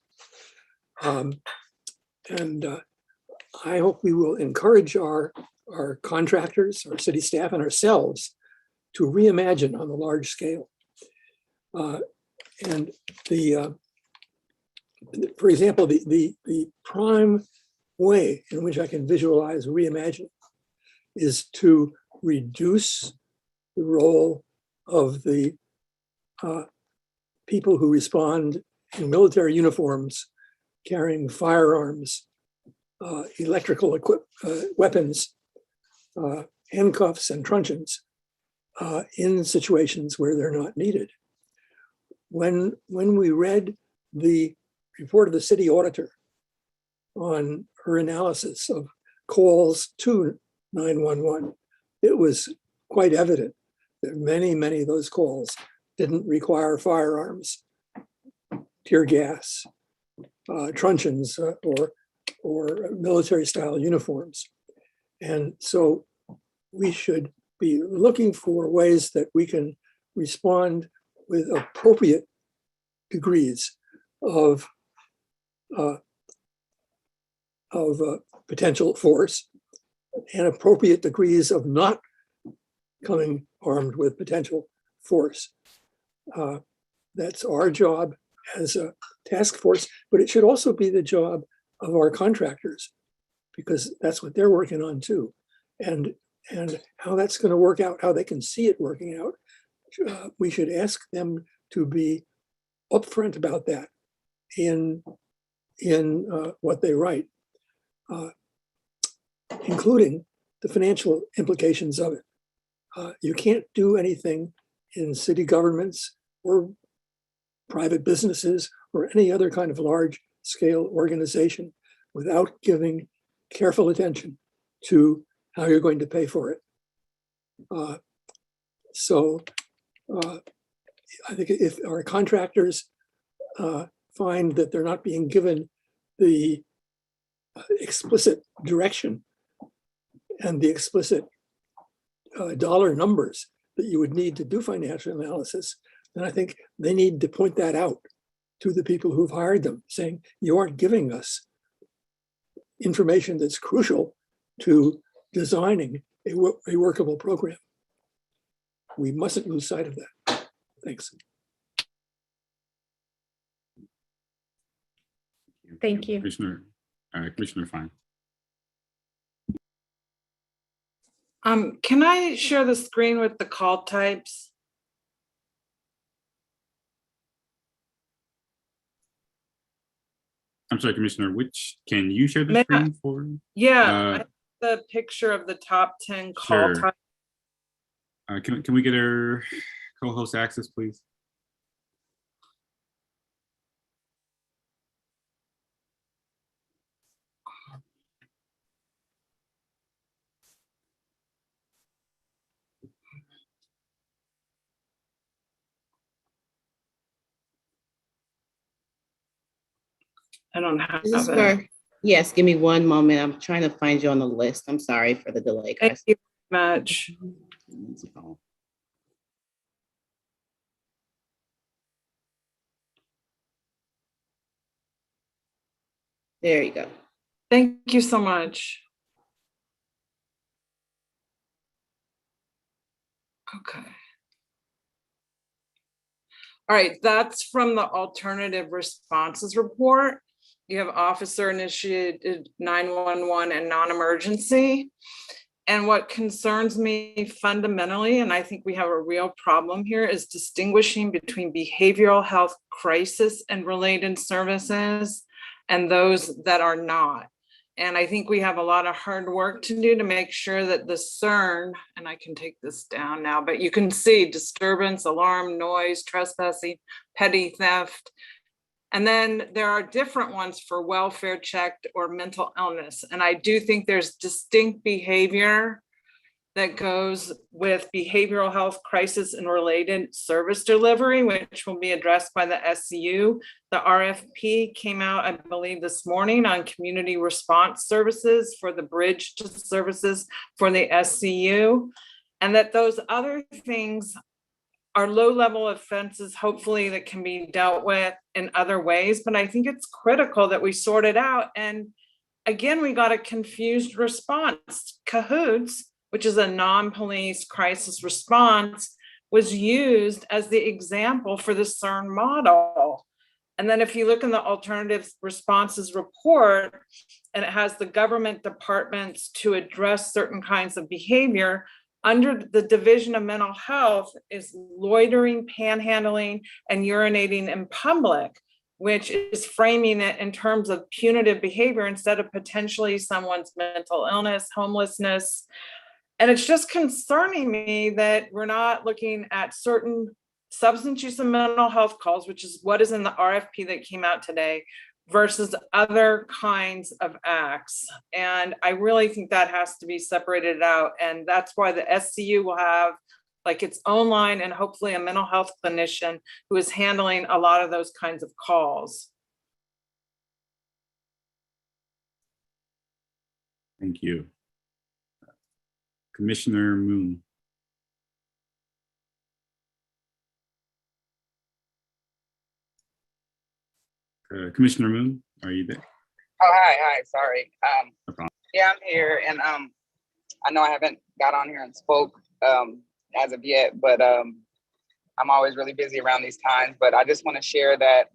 Speaker 7: I hope we will encourage our contractors, our city staff, and ourselves to reimagine on a large scale. And for example, the prime way in which I can visualize reimagining is to reduce the role of the people who respond in military uniforms carrying firearms, electrical weapons, handcuffs and truncheons in situations where they're not needed. When we read the report of the city auditor on her analysis of calls to 911, it was quite evident that many of those calls didn't require firearms, tear gas, truncheons, or military style uniforms. And so we should be looking for ways that we can respond with appropriate degrees of potential force and appropriate degrees of not coming armed with potential force. That's our job as a task force, but it should also be the job of our contractors, because that's what they're working on too. And how that's going to work out, how they can see it working out, we should ask them to be upfront about that in what they write, including the financial implications of it. You can't do anything in city governments or private businesses or any other kind of large scale organization without giving careful attention to how you're going to pay for it. I think if our contractors find that they're not being given the explicit direction and the explicit dollar numbers that you would need to do financial analysis, then I think they need to point that out to the people who've hired them, saying, you aren't giving us information that's crucial to designing a workable program. We mustn't lose sight of that. Thanks.
Speaker 11: Thank you.
Speaker 1: Commissioner Fine.
Speaker 16: Can I share the screen with the call types?
Speaker 1: I'm sorry, Commissioner, can you share the screen for?
Speaker 16: Yeah, the picture of the top 10 call
Speaker 1: Sure.
Speaker 16: types.
Speaker 1: Can we get our co-host access, please?
Speaker 16: I don't have
Speaker 19: This is
Speaker 16: it.
Speaker 19: yes, give me one moment. I'm trying to find you on the list. I'm sorry for the delay, guys.
Speaker 16: Thank you very much.
Speaker 19: There you go.
Speaker 16: Thank you so much. Okay. All right, that's from the alternative responses report. You have officer initiated 911 and non-emergency. And what concerns me fundamentally, and I think we have a real problem here, is distinguishing between behavioral health crisis and related services and those that are not. And I think we have a lot of hard work to do to make sure that the CERN, and I can take this down now, but you can see disturbance, alarm, noise, trespassing, petty theft. And then there are different ones for welfare checked or mental illness. And I do think there's distinct behavior that goes with behavioral health crisis and related service delivery, which will be addressed by the SCU. The RFP came out, I believe, this morning on community response services for the bridge to services for the SCU. And that those other things are low-level offenses, hopefully, that can be dealt with in other ways. But I think it's critical that we sort it out. And again, we got a confused response. CAHOOTS, which is a non-police crisis response, was used as the example for the CERN model. And then if you look in the alternative responses report, and it has the government departments to address certain kinds of behavior, under the Division of Mental Health is loitering, panhandling, and urinating in public, which is framing it in terms of punitive behavior instead of potentially someone's mental illness, homelessness. And it's just concerning me that we're not looking at certain substance use and mental health calls, which is what is in the RFP that came out today, versus other kinds of acts. And I really think that has to be separated out. And that's why the SCU will have like its own line and hopefully a mental health clinician who is handling a lot of those kinds of calls.
Speaker 1: Thank you. Commissioner Moon. Commissioner Moon, are you there?
Speaker 20: Oh, hi, sorry.
Speaker 1: No problem.
Speaker 20: Yeah, I'm here, and I know I haven't got on here and spoke as of yet, but I'm always really busy around these times. But I just want to share that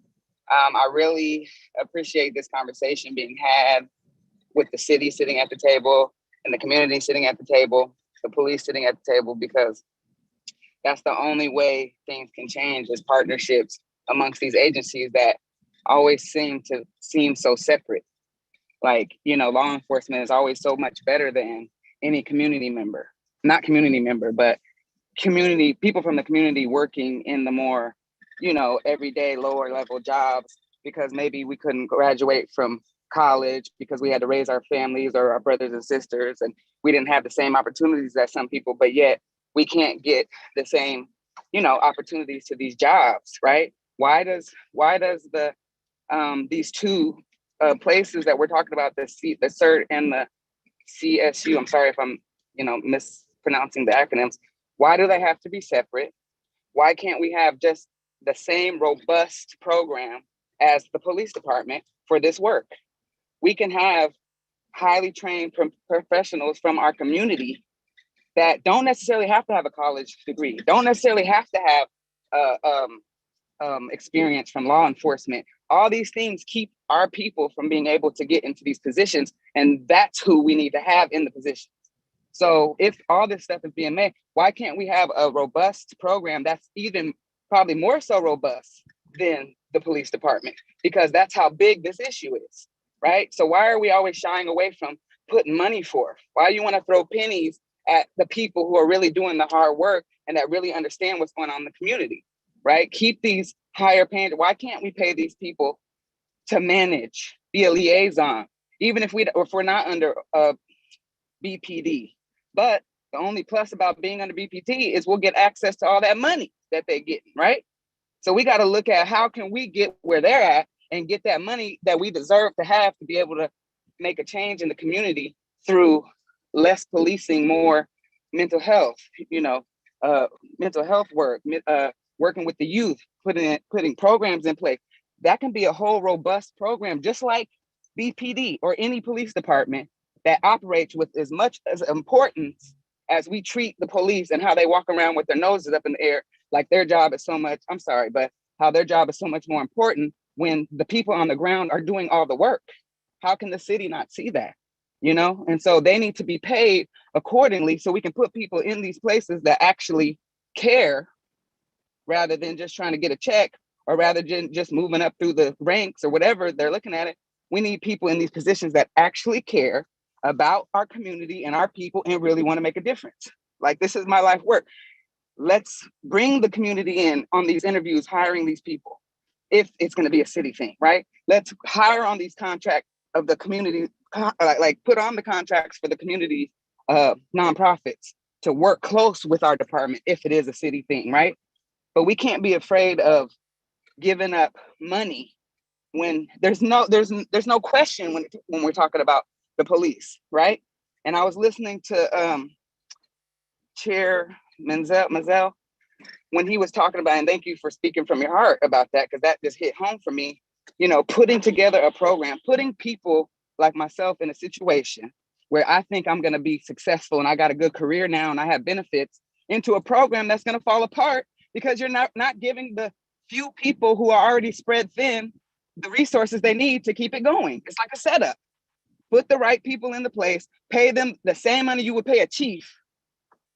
Speaker 20: I really appreciate this conversation being had with the city sitting at the table and the community sitting at the table, the police sitting at the table, because that's the only way things can change is partnerships amongst these agencies that always seem so separate. Like, law enforcement is always so much better than any community member, not community member, but people from the community working in the more, everyday lower level jobs, because maybe we couldn't graduate from college because we had to raise our families or our brothers and sisters, and we didn't have the same opportunities as some people, but yet we can't get the same, opportunities to these jobs, right? Why does the these two places that we're talking about, the CERT and the CSU, I'm sorry if I'm, mispronouncing the acronyms, why do they have to be separate? Why can't we have just the same robust program as the police department for this work? We can have highly trained professionals from our community that don't necessarily have to have a college degree, don't necessarily have to have experience from law enforcement. All these things keep our people from being able to get into these positions, and that's who we need to have in the positions. So if all this stuff is being made, why can't we have a robust program that's even probably more so robust than the police department? Because that's how big this issue is, right? So why are we always shying away from putting money for? Why do you want to throw pennies at the people who are really doing the hard work and that really understand what's going on in the community, right? Keep these higher paying. Why can't we pay these people to manage, be a liaison, even if we're not under BPD? But the only plus about being under BPD is we'll get access to all that money that they get, right? So we got to look at how can we get where they're at and get that money that we deserve to have to be able to make a change in the community through less policing, more mental health, mental health work, working with the youth, putting programs in place. That can be a whole robust program, just like BPD or any police department that operates with as much as importance as we treat the police and how they walk around with their noses up in the air, like their job is so much, I'm sorry, but how their job is so much more important when the people on the ground are doing all the work. How can the city not see that? And so they need to be paid accordingly so we can put people in these places that actually care rather than just trying to get a check or rather than just moving up through the ranks or whatever they're looking at it. We need people in these positions that actually care about our community and our people and really want to make a difference. Like, this is my life work. Let's bring the community in on these interviews, hiring these people, if it's going to be a city thing, right? Let's hire on these contracts of the community, like put on the contracts for the community nonprofits to work close with our department if it is a city thing, right? But we can't be afraid of giving up money when there's no question when we're talking about the police, right? And I was listening to Chair Menzel when he was talking about, and thank you for speaking from your heart about that, because that just hit home for me, putting together a program, putting people like myself in a situation where I think I'm going to be successful and I got a good career now and I have benefits into a program that's going to fall apart because you're not giving the few people who are already spread thin the resources they need to keep it going. It's like a setup. Put the right people in the place, pay them the same money you would pay a chief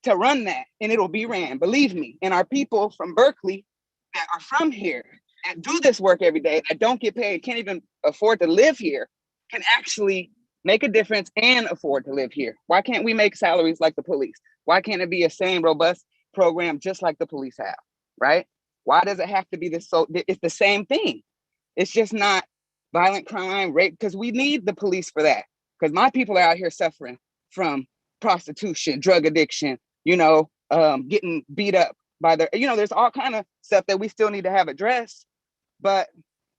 Speaker 20: to run that, and it'll be ran, believe me. And our people from Berkeley that are from here and do this work every day, that don't get paid, can't even afford to live here, can actually make a difference and afford to live here. Why can't we make salaries like the police? Why can't it be a same robust program just like the police have, right? Why does it have to be this? So it's the same thing. It's just not violent crime, rape, because we need the police for that. Because my people are out here suffering from prostitution, drug addiction, getting beat up by their, there's all kind of stuff that we still need to have addressed. But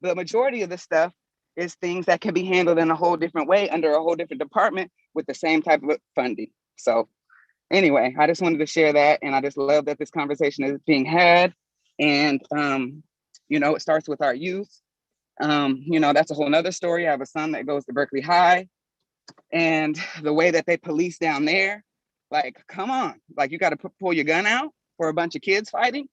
Speaker 20: the majority of the stuff is things that can be handled in a whole different way under a whole different department with the same type of funding. So anyway, I just wanted to share that. And I just love that this conversation is being had. And, it starts with our youth. That's a whole nother story. I have a son that goes to Berkeley High, and the way that they police down there, like, come on, like, you got to pull your gun out for a bunch of kids fighting,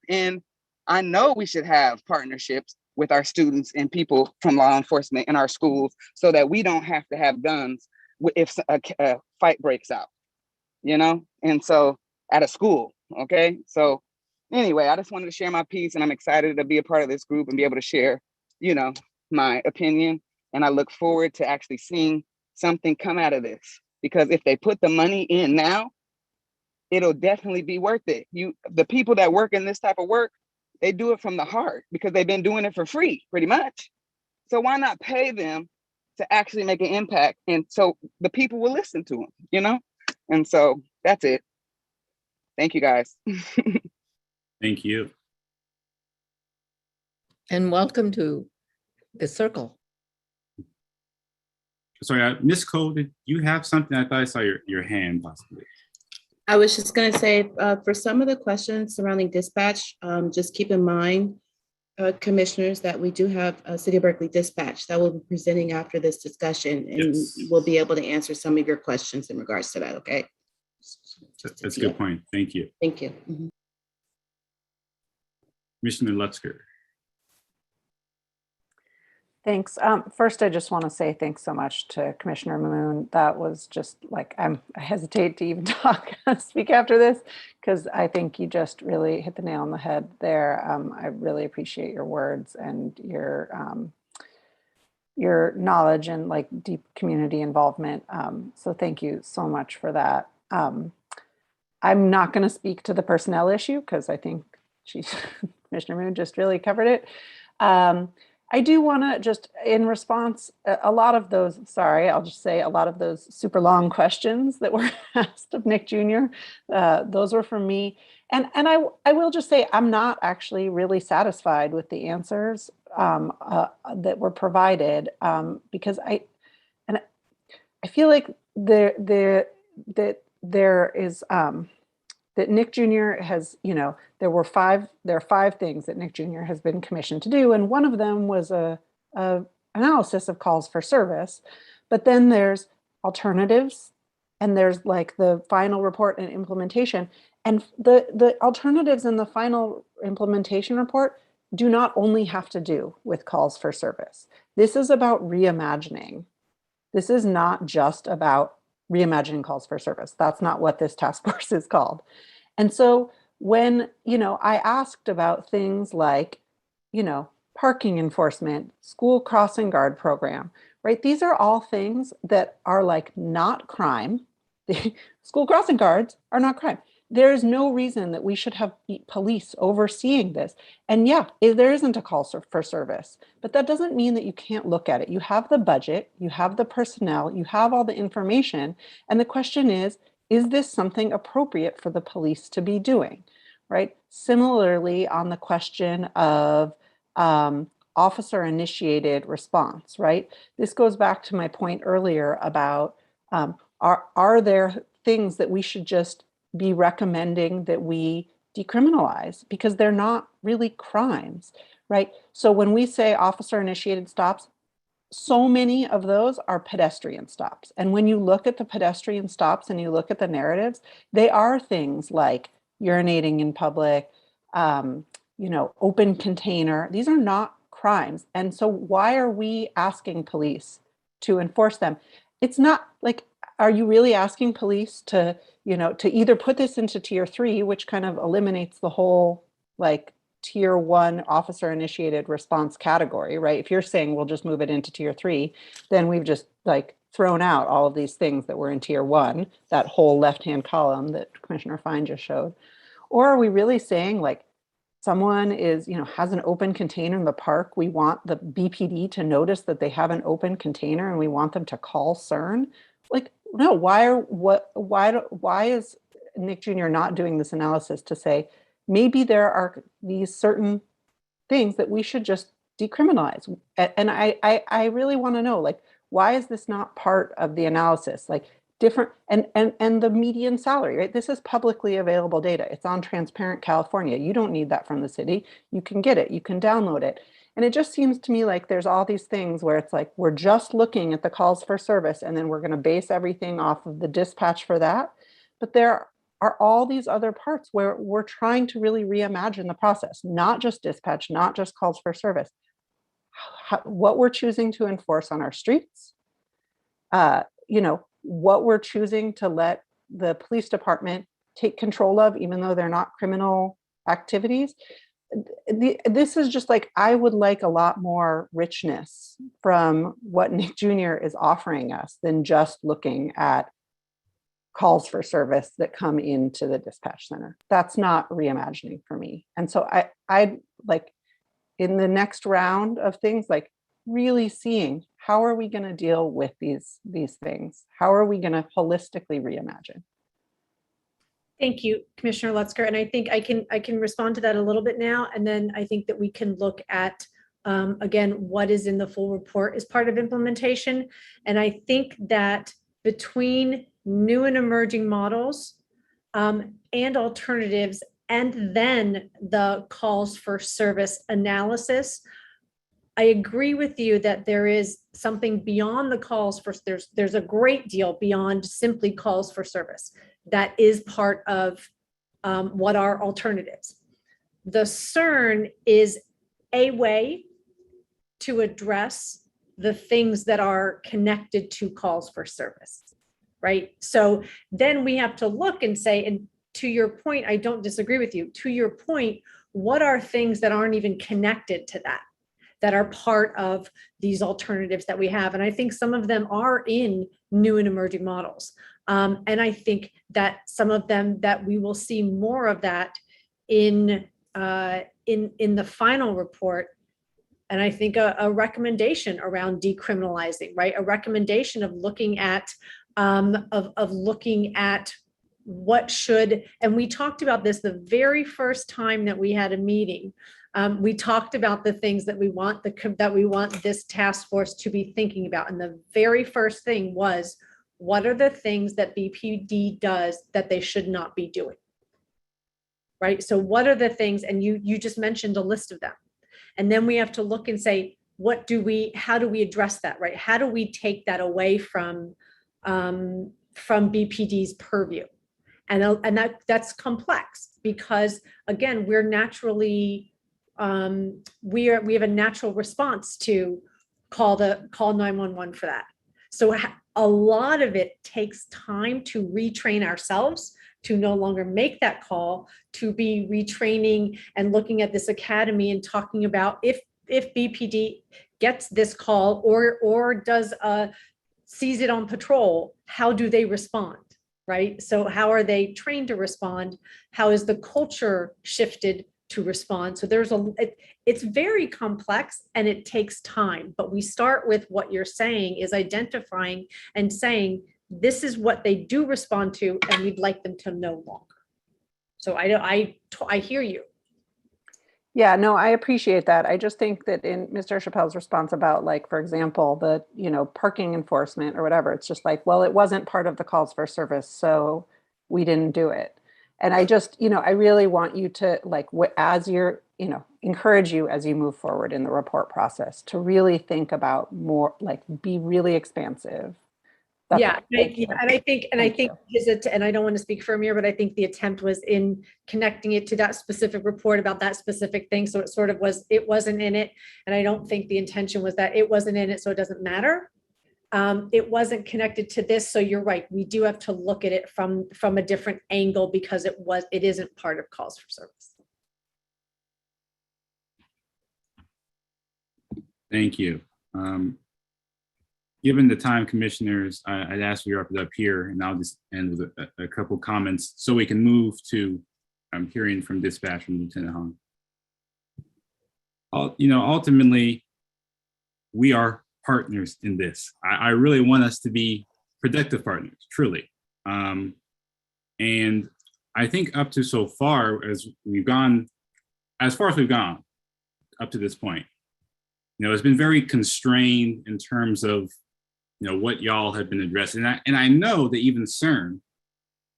Speaker 20: and I know we should have partnerships with our students and people from law enforcement in our schools so that we don't have to have guns if a fight breaks out, you know? And so at a school, okay? So anyway, I just wanted to share my piece, and I'm excited to be a part of this group and be able to share, you know, my opinion. And I look forward to actually seeing something come out of this, because if they put the money in now, it'll definitely be worth it. The people that work in this type of work, they do it from the heart because they've been doing it for free, pretty much. So why not pay them to actually make an impact? And so the people will listen to them, you know? And so that's it. Thank you, guys.
Speaker 1: Thank you.
Speaker 8: And welcome to the circle.
Speaker 1: Sorry, Ms. Cole, did you have something? I thought I saw your hand possibly.
Speaker 21: I was just going to say, for some of the questions surrounding dispatch, just keep in mind, commissioners, that we do have a City of Berkeley dispatch that will be presenting after this discussion, and we'll be able to answer some of your questions in regards to that, okay?
Speaker 1: That's a good point. Thank you.
Speaker 21: Thank you. Mm-hmm.
Speaker 1: Commissioner Lutzker.
Speaker 3: Thanks. First, I just want to say thanks so much to Commissioner Moon. That was just like, I hesitate to even speak after this, because I think you just really hit the nail on the head there. I really appreciate your words and your knowledge and like deep community involvement. So thank you so much for that. I'm not going to speak to the personnel issue because I think Commissioner Moon just really covered it. I do want to just, in response, a lot of those, I'll just say a lot of those super long questions that were asked of Nick Jr., those were from me. And I will just say, I'm not actually really satisfied with the answers that were provided, because I feel like that Nick Jr. has, there are 5 things that Nick Jr. has been commissioned to do. And one of them was a analysis of calls for service, but then there's alternatives and there's like the final report and implementation. And the alternatives in the final implementation report do not only have to do with calls for service. This is about reimagining. This is not just about reimagining calls for service. That's not what this task force is called. And so when, I asked about things like, parking enforcement, school crossing guard program, right? These are all things that are like not crime. School crossing guards are not crime. There is no reason that we should have police overseeing this. And yeah, there isn't a call for service, but that doesn't mean that you can't look at it. You have the budget, you have the personnel, you have all the information. And the question is this something appropriate for the police to be doing, right? Similarly, on the question of officer initiated response, right? This goes back to my point earlier about are there things that we should just be recommending that we decriminalize because they're not really crimes, right? So when we say officer initiated stops, so many of those are pedestrian stops. And when you look at the pedestrian stops and you look at the narratives, they are things like urinating in public, open container. These are not crimes. And so why are we asking police to enforce them? It's not like, are you really asking police to either put this into tier 3, which kind of eliminates the whole like tier 1 officer initiated response category, right? If you're saying we'll just move it into tier 3, then we've just like thrown out all of these things that were in tier 1, that whole left-hand column that Commissioner Fine just showed. Or are we really saying like someone has an open container in the park, we want the BPD to notice that they have an open container and we want them to call CERN? Like, no, why is Nick Jr. not doing this analysis to say, maybe there are these certain things that we should just decriminalize? And I really want to know, like, why is this not part of the analysis? Like different, and the median salary, right? This is publicly available data. It's on Transparent California. You don't need that from the city. You can get it, you can download it. And it just seems to me like there's all these things where it's like, we're just looking at the calls for service and then we're going to base everything off of the dispatch for that. But there are all these other parts where we're trying to really reimagine the process, not just dispatch, not just calls for service, what we're choosing to enforce on our streets, what we're choosing to let the police department take control of, even though they're not criminal activities. This is just like, I would like a lot more richness from what Nick Jr. is offering us than just looking at calls for service that come into the dispatch center. That's not reimagining for me. And so I like, in the next round of things, like really seeing how are we going to deal with these things? How are we going to holistically reimagine?
Speaker 11: Thank you, Commissioner Lutzker. And I think I can respond to that a little bit now. And then I think that we can look at, again, what is in the full report as part of implementation. And I think that between new and emerging models and alternatives, and then the calls for service analysis, I agree with you that there is something beyond the calls for, there's a great deal beyond simply calls for service. That is part of what are alternatives. The CERN is a way to address the things that are connected to calls for service, right? So then we have to look and say, and to your point, I don't disagree with you. To your point, what are things that aren't even connected to that, that are part of these alternatives that we have? And I think some of them are in new and emerging models. And I think that some of them, that we will see more of that in the final report. And I think a recommendation around decriminalizing, right? A recommendation of looking at looking at what should, and we talked about this the very first time that we had a meeting. We talked about the things that we want this task force to be thinking about. And the very first thing was, what are the things that BPD does that they should not be doing? Right? So what are the things, and you just mentioned a list of them. And then we have to look and say, how do we address that, right? How do we take that away from BPD's purview? And that's complex, because again, we're naturally, we have a natural response to call 911 for that. So a lot of it takes time to retrain ourselves to no longer make that call, to be retraining and looking at this academy and talking about if BPD gets this call or does sees it on patrol, how do they respond, right? So how are they trained to respond? How is the culture shifted to respond? So it's very complex and it takes time, but we start with what you're saying is identifying and saying, this is what they do respond to, and we'd like them to no longer. So I hear you.
Speaker 3: Yeah, no, I appreciate that. I just think that in Mr. Chappelle's response about, like, for example, the, parking enforcement or whatever, it's just like, well, it wasn't part of the calls for service, so we didn't do it. And I just, I really want you to, like, as you're, encourage you as you move forward in the report process to really think about more, like, be really expansive. That's
Speaker 11: Yeah,
Speaker 3: all. Thank you.
Speaker 11: and I think and I don't want to speak for Amir, but I think the attempt was in connecting it to that specific report about that specific thing. So it sort of was, it wasn't in it. And I don't think the intention was that it wasn't in it, so it doesn't matter. It wasn't connected to this. So you're right. We do have to look at it from a different angle, because it isn't part of calls for service.
Speaker 1: Thank you. Given the time, commissioners, I'd ask we wrap it up here, and I'll just end with a couple comments so we can move to hearing from dispatch from Lieutenant Hong. Ultimately, we are partners in this. I really want us to be productive partners, truly. And I think up to so far as we've gone up to this point, it's been very constrained in terms of what y'all have been addressing. And I know that even CERN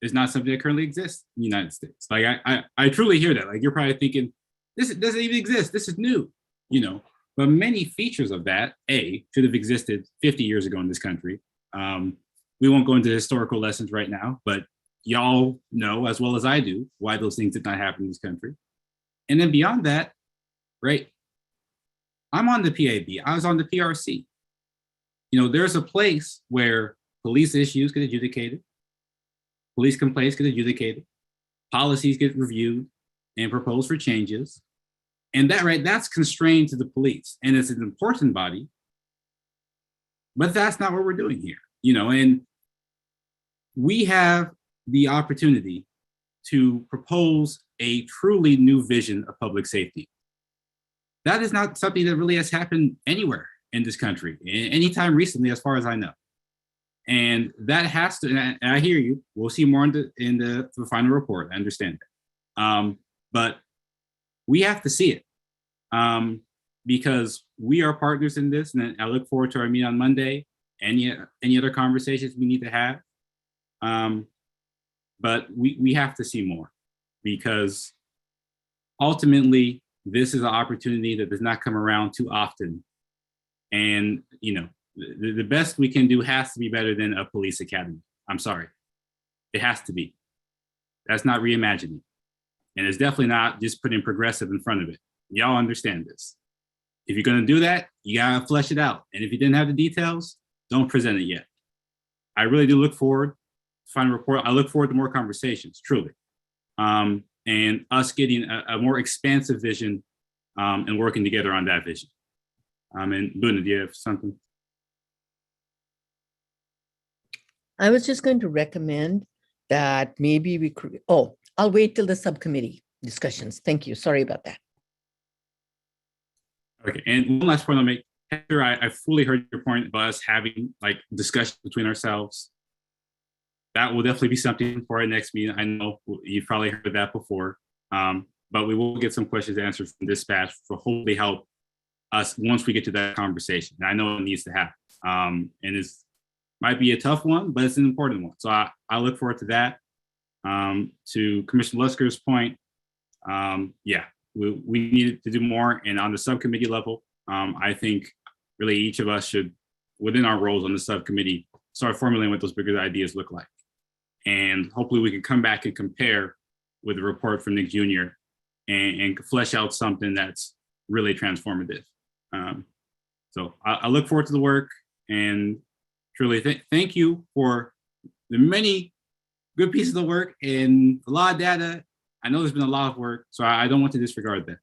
Speaker 1: is not something that currently exists in the United States. Like I truly hear that. Like, you're probably thinking, this doesn't even exist. This is new, But many features of that, should have existed 50 years ago in this country. We won't go into historical lessons right now, but y'all know as well as I do why those things did not happen in this country. And then beyond that, right? I'm on the PAB. I was on the PRC. You know, there's a place where police issues get adjudicated, police complaints get adjudicated, policies get reviewed and proposed for changes. And that's constrained to the police. And it's an important body, but that's not what we're doing here. You know, and we have the opportunity to propose a truly new vision of public safety. That is not something that really has happened anywhere in this country, anytime recently, as far as I know. And that has to, and I hear you, we'll see more in the final report, I understand that. But we have to see it because we are partners in this, and I look forward to our meeting on Monday, any other conversations we need to have. But we have to see more because ultimately, this is an opportunity that does not come around too often. And, you know, the best we can do has to be better than a police academy. I'm sorry. It has to be. That's not reimagining. And it's definitely not just putting progressive in front of it. Y'all understand this. If you're going to do that, you got to flesh it out. And if you didn't have the details, don't present it yet. I really do look forward to final report. I look forward to more conversations, truly. And us getting a more expansive vision and working together on that vision. And Buna, do you have something?
Speaker 8: I was just going to recommend that maybe we could, I'll wait till the subcommittee discussions. Thank you. Sorry about that.
Speaker 1: Okay, and one last point I'll make. Heather, I fully heard your point about us having like discussion between ourselves. That will definitely be something for our next meeting. I know you've probably heard that before, but we will get some questions answered from dispatch to hopefully help us once we get to that conversation. I know it needs to happen, and it's might be a tough one, but it's an important one. So I look forward to that. To Commissioner Lusker's point, yeah, we need to do more. And on the subcommittee level, I think really each of us should, within our roles on the subcommittee, start formulating what those bigger ideas look like. And hopefully we can come back and compare with a report from Nick Jr. and flesh out something that's really transformative. So I look forward to the work and truly thank you for the many good pieces of work and a lot of data. I know there's been a lot of work, so I don't want to disregard that.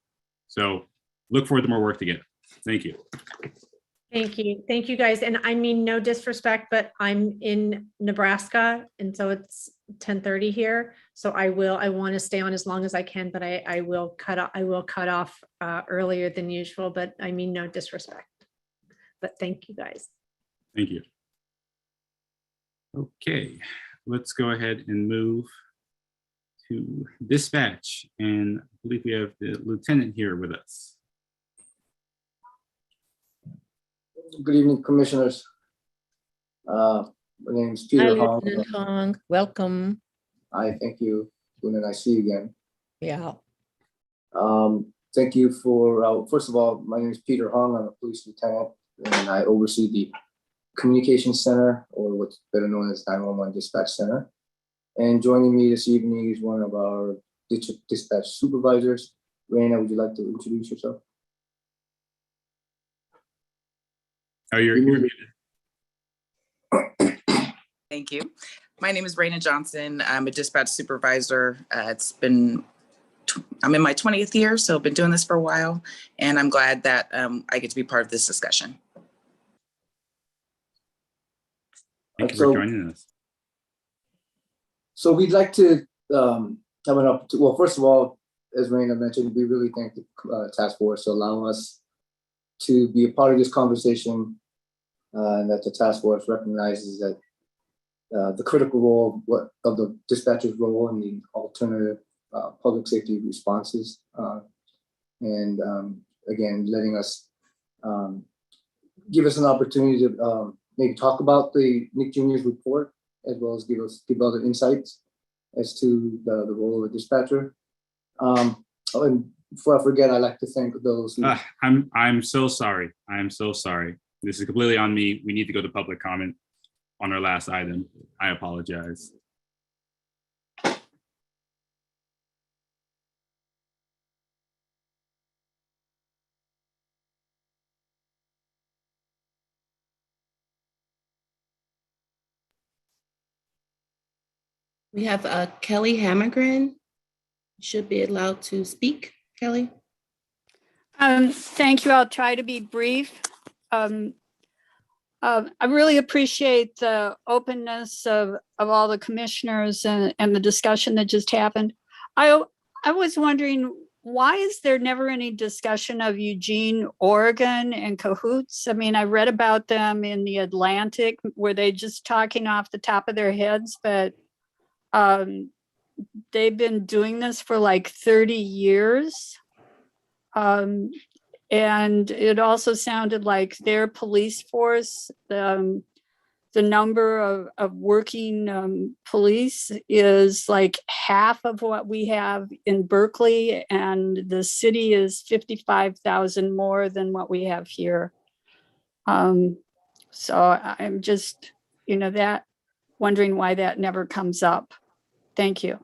Speaker 1: So look forward to more work together. Thank you.
Speaker 11: Thank you. Thank you, guys. And I mean, no disrespect, but I'm in Nebraska, and so it's 10:30 here. So I want to stay on as long as I can, but I will cut off earlier than usual, but I mean, no disrespect. But thank you, guys.
Speaker 1: Thank you. Okay, let's go ahead and move to dispatch. And I believe we have the lieutenant here with us.
Speaker 10: Good evening, commissioners. My name is Peter Hong.
Speaker 8: Lieutenant Hong. Welcome.
Speaker 10: Hi, thank you. When I see you again.
Speaker 8: Yeah.
Speaker 10: Thank you for, first of all, my name is Peter Hong. I'm a police lieutenant, and I oversee the Communications Center, or what's better known as 911 Dispatch Center. And joining me this evening is one of our dispatch supervisors. Raina, would you like to introduce yourself?
Speaker 1: Oh, you're muted.
Speaker 22: Thank you. My name is Raina Johnson. I'm a dispatch supervisor. I'm in my 20th year, so I've been doing this for a while, and I'm glad that I get to be part of this discussion.
Speaker 1: Thank you for joining us.
Speaker 10: So we'd like to well, first of all, as Raina mentioned, we really thank the task force for allowing us to be a part of this conversation, and that the task force recognizes that the critical role of the dispatcher's role in the alternative public safety responses, and again, letting us give us an opportunity to maybe talk about the Nick Jr.'s report, as well as give other insights as to the role of the dispatcher. And before I forget, I'd like to thank those who
Speaker 1: I'm so sorry. I am so sorry. This is completely on me. We need to go to public comment on our last item. I apologize.
Speaker 21: We have Kelly Hammergren. Should be allowed to speak, Kelly.
Speaker 6: Thank you. I'll try to be brief. I really appreciate the openness of all the commissioners and the discussion that just happened. I was wondering, why is there never any discussion of Eugene, Oregon and cahoots? I mean, I read about them in the Atlantic. Were they just talking off the top of their heads? But they've been doing this for like 30 years. And it also sounded like their police force, the number of working police is like half of what we have in Berkeley, and the city is 55,000 more than what we have here. So I'm just, that wondering why that never comes up. Thank you.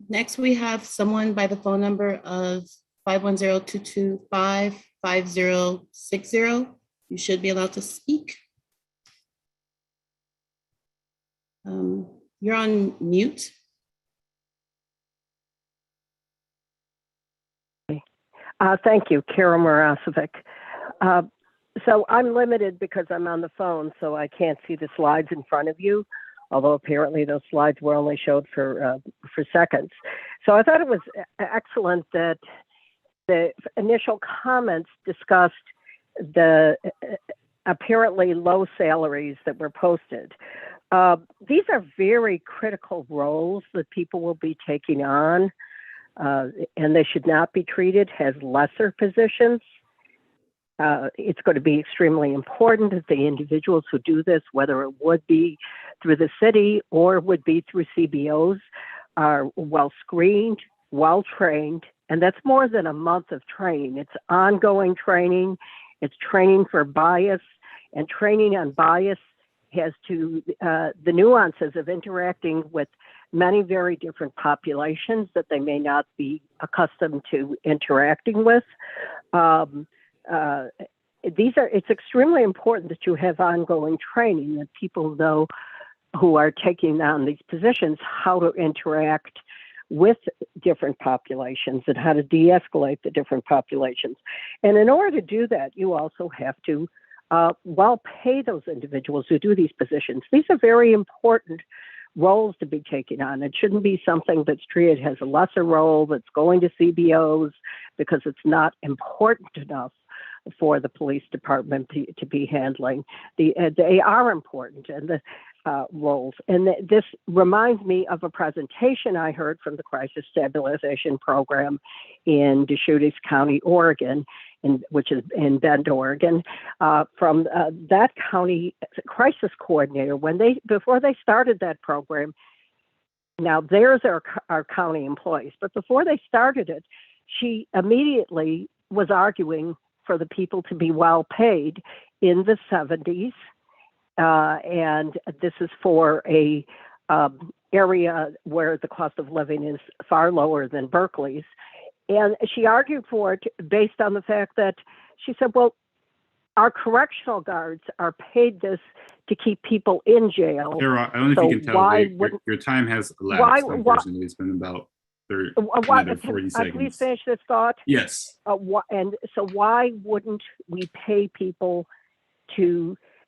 Speaker 21: Next, we have someone by the phone number of 510-225-5060. You should be allowed to speak. You're on mute.
Speaker 9: Thank you, Kara Marasovic. So I'm limited because I'm on the phone, so I can't see the slides in front of you, although apparently those slides were only showed for seconds. So I thought it was excellent that the initial comments discussed the apparently low salaries that were posted. These are very critical roles that people will be taking on, and they should not be treated as lesser positions. It's going to be extremely important that the individuals who do this, whether it would be through the city or would be through CBOs, are well screened, well trained, and that's more than a month of training. It's ongoing training, it's training for bias, and training on bias has to the nuances of interacting with many very different populations that they may not be accustomed to interacting with. It's extremely important that you have ongoing training, that people know who are taking on these positions how to interact with different populations and how to de-escalate the different populations. And in order to do that, you also have to well pay those individuals who do these positions. These are very important roles to be taken on. It shouldn't be something that's treated as a lesser role that's going to CBOs because it's not important enough for the police department to be handling. They are important, and the roles. And this reminds me of a presentation I heard from the Crisis Stabilization Program in Deschutes County, Oregon, which is in Bend, Oregon, from that county crisis coordinator. Before they started that program, now there's our county employees, but before they started it, she immediately was arguing for the people to be well paid in the 70s. And this is for a area where the cost of living is far lower than Berkeley's. And she argued for it based on the fact that she said, well, our correctional guards are paid this to keep people in jail.
Speaker 1: Sarah, I don't know if you can tell, your time has elapsed, unfortunately. It's been about 40 seconds.
Speaker 9: Please finish this thought?
Speaker 1: Yes.
Speaker 9: And so why wouldn't we pay people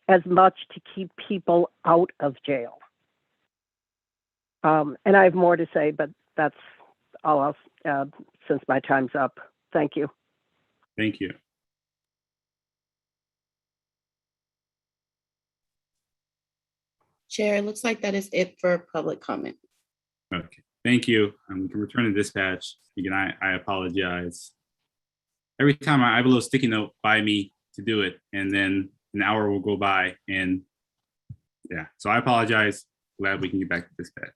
Speaker 9: as much to keep people out of jail? And I have more to say, but that's all else since my time's up. Thank you.
Speaker 1: Thank you.
Speaker 21: Chair, it looks like that is it for public comment.
Speaker 1: Okay, thank you. We can return to dispatch. Again, I apologize. Every time I have a little sticky note by me to do it, and then an hour will go by, and yeah, so I apologize. Glad we can get back to dispatch.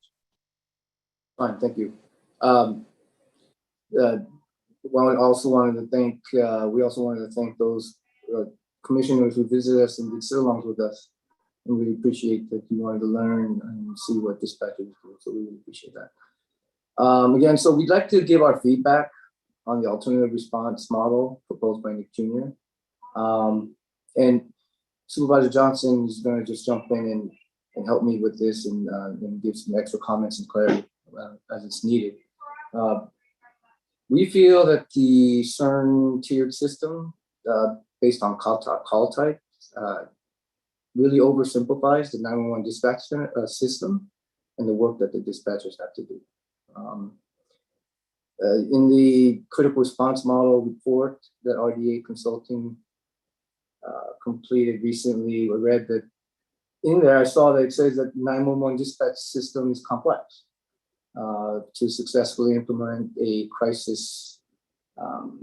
Speaker 10: Fine, thank you. We also wanted to thank those commissioners who visited us and did sit-alongs with us. and really appreciate that you wanted to learn and see what dispatchers do. So we really appreciate that. Again, so we'd like to give our feedback on the alternative response model proposed by Nick Jr. And Supervisor Johnson is going to just jump in and help me with this and give some extra comments and clarity as it's needed. We feel that the CERN tiered system based on call type really oversimplifies the 911 dispatch system and the work that the dispatchers have to do. In the critical response model report that RDA Consulting completed recently, I read that in there, I saw that it says that 911 dispatch system is complex. To successfully implement a crisis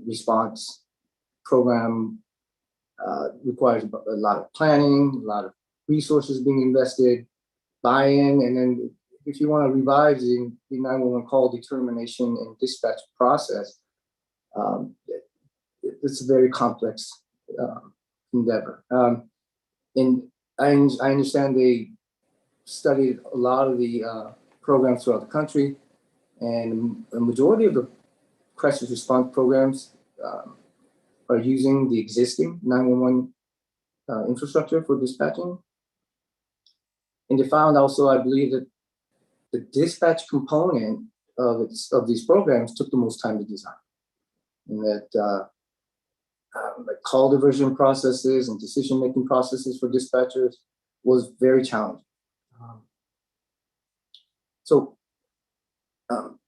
Speaker 10: response program requires a lot of planning, a lot of resources being invested, buy-in, and then if you want to revise the 911 call determination and dispatch process, it's a very complex endeavor. And I understand they studied a lot of the programs throughout the country, and a majority of the crisis response programs are using the existing 911 infrastructure for dispatching. And they found also, I believe, that the dispatch component of these programs took the most time to design, and that like call diversion processes and decision-making processes for dispatchers was very challenging. So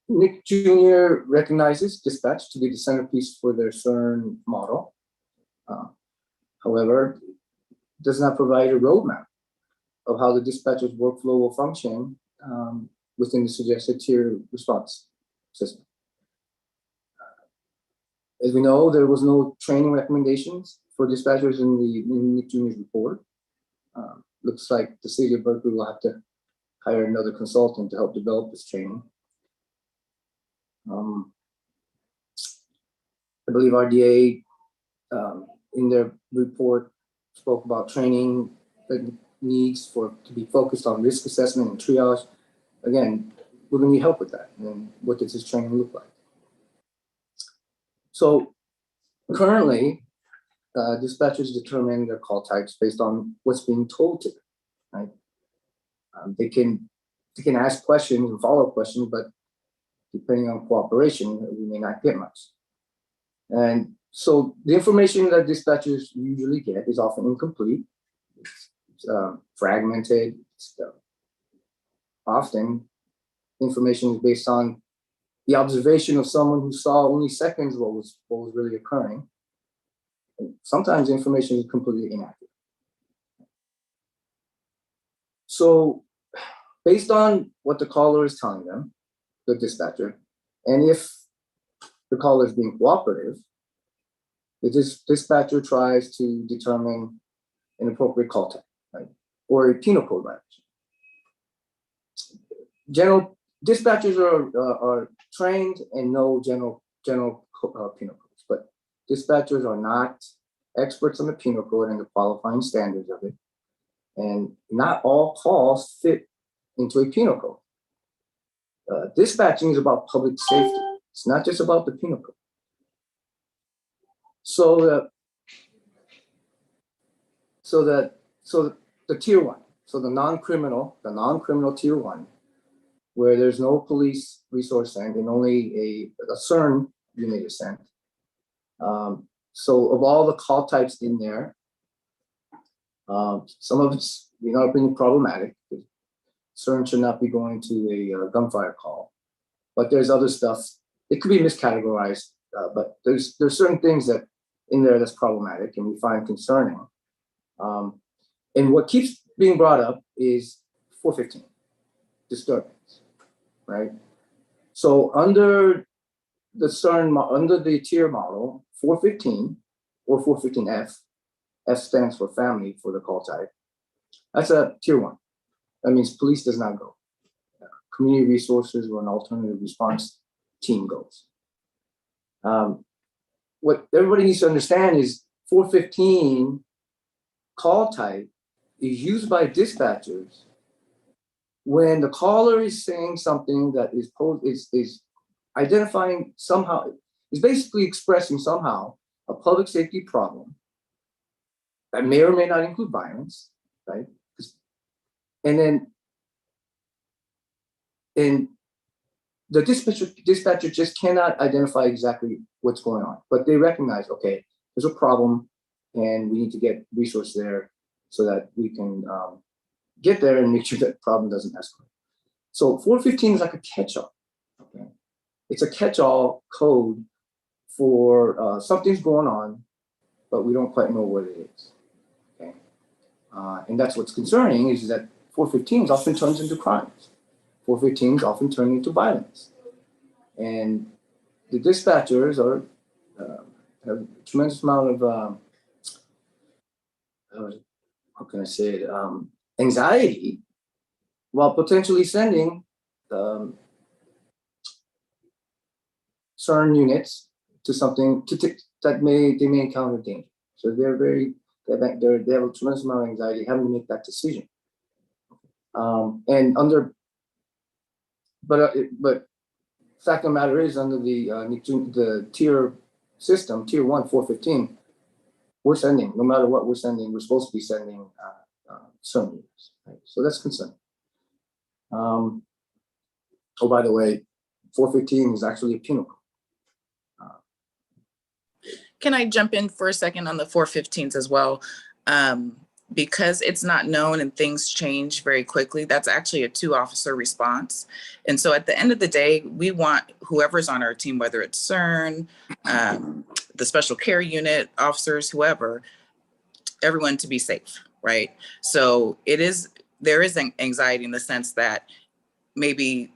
Speaker 10: Nick Jr. recognizes dispatch to be the centerpiece for their CERN model. However, does not provide a roadmap of how the dispatcher's workflow will function within the suggested tier response system. As we know, there was no training recommendations for dispatchers in Nick Jr.'s report. Looks like the city of Berkeley will have to hire another consultant to help develop this training. I believe RDA in their report spoke about training that needs to be focused on risk assessment and triage. Again, we're going to need help with that. And what does this training look like? So currently, dispatchers determine their call types based on what's being told to them, right? They can ask questions and follow-up questions, but depending on cooperation, we may not get much. And so the information that dispatchers usually get is often incomplete, it's fragmented. Often information is based on the observation of someone who saw only seconds what was really occurring. And sometimes information is completely inaccurate. So based on what the caller is telling them, the dispatcher, and if the caller is being cooperative, the dispatcher tries to determine an appropriate call type, right? Or a penal code violation. General dispatchers are trained and know general penal codes, but dispatchers are not experts on the penal code and the qualifying standards of it. And not all calls fit into a penal code. Dispatching is about public safety. It's not just about the penal code. So the tier one, so the non-criminal tier one, where there's no police resource sent and only a CERN unit is sent. So of all the call types in there, some of it's being problematic. CERN should not be going to a gunfire call, but there's other stuff. It could be miscategorized, but there's certain things that in there that's problematic and we find concerning. And what keeps being brought up is 415, disturbance, right? So under the CERN, under the tier model, 415 or 415F, F stands for family for the call type. That's a tier one. That means police does not go. Community resources or an alternative response team goes. What everybody needs to understand is 415 call type is used by dispatchers when the caller is saying something that is identifying somehow, is basically expressing somehow a public safety problem that may or may not include violence, right? And the dispatcher just cannot identify exactly what's going on, but they recognize, okay, there's a problem and we need to get resources there so that we can get there and make sure that problem doesn't escalate. So 415 is like a catch-all. Okay? It's a catch-all code for something's going on, but we don't quite know what it is. Okay, and that's what's concerning is that 415s often turns into crimes. 415s often turn into violence, and the dispatchers have a tremendous amount of how can I say it, anxiety, while potentially sending certain units to something that they may encounter danger. So they have a tremendous amount of anxiety having to make that decision. But fact of the matter is, under the tier system, tier 1, 415, we're sending, no matter what we're sending, we're supposed to be sending certain units. Right? So that's concerning. Oh, by the way, 415 is actually a penal code.
Speaker 22: Can I jump in for a second on the 415s as well? Because it's not known and things change very quickly, that's actually a 2-officer response. And so at the end of the day, we want whoever's on our team, whether it's CERN, the special care unit, officers, whoever, everyone to be safe, right? So there is anxiety in the sense that maybe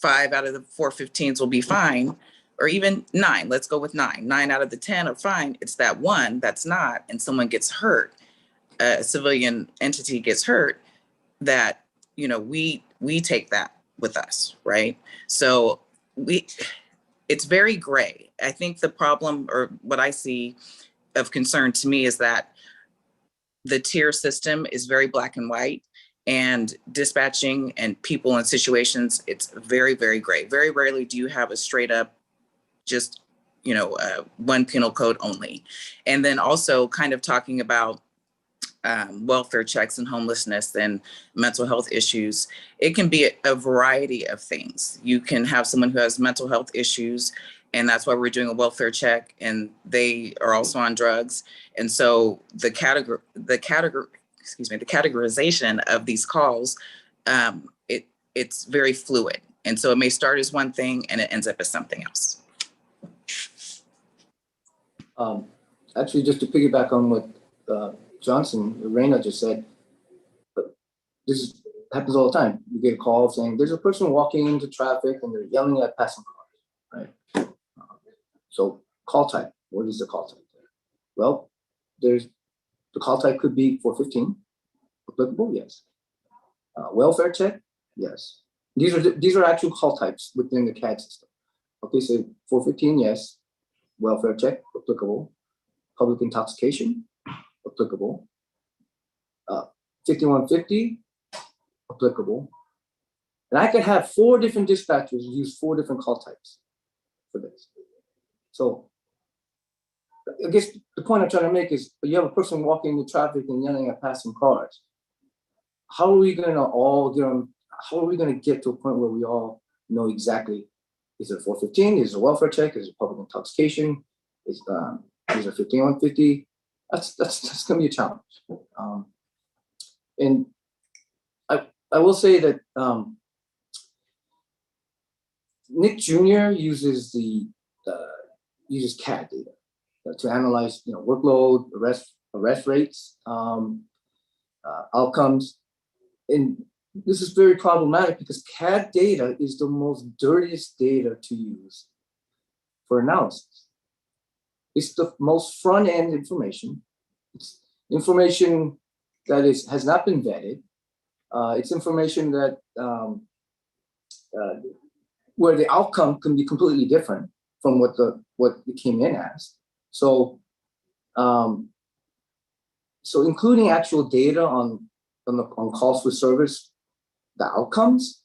Speaker 22: 5 out of the 415s will be fine, or even 9, let's go with 9. 9 out of the 10 are fine. It's that one that's not, and someone gets hurt, a civilian entity gets hurt, that, we take that with us, right? So it's very gray. I think the problem, or what I see of concern to me, is that the tier system is very black and white, and dispatching and people in situations, it's very, very gray. Very rarely do you have a straight up just, one penal code only. And then also kind of talking about welfare checks and homelessness and mental health issues. It can be a variety of things. You can have someone who has mental health issues, and that's why we're doing a welfare check, and they are also on drugs. And so the categorization of these calls, it's very fluid. And so it may start as one thing and it ends up as something else.
Speaker 10: Actually, just to piggyback on what Reina just said, this happens all the time. You get a call saying there's a person walking into traffic and they're yelling at passing cars, right? So call type, what is the call type there? Well, the call type could be 415, applicable, yes. Welfare check, yes. These are actual call types within the CAD system. Okay, so 415, yes. Welfare check, applicable. Public intoxication, applicable. 5150, applicable. And I could have 4 different dispatchers use 4 different call types for this. So I guess the point I'm trying to make is, you have a person walking into traffic and yelling at passing cars. How are we going to all get on? How are we going to get to a point where we all know exactly, is it 415? Is it a welfare check? Is it public intoxication? Is it 5150? That's going to be a challenge. And I will say that Nick Jr. uses uses CAD data to analyze workload, arrest rates, outcomes, and this is very problematic because CAD data is the most dirtiest data to use for analysis. It's the most front-end information. It's information that has not been vetted. It's information that where the outcome can be completely different from what it came in as. So so including actual data on calls for service, the outcomes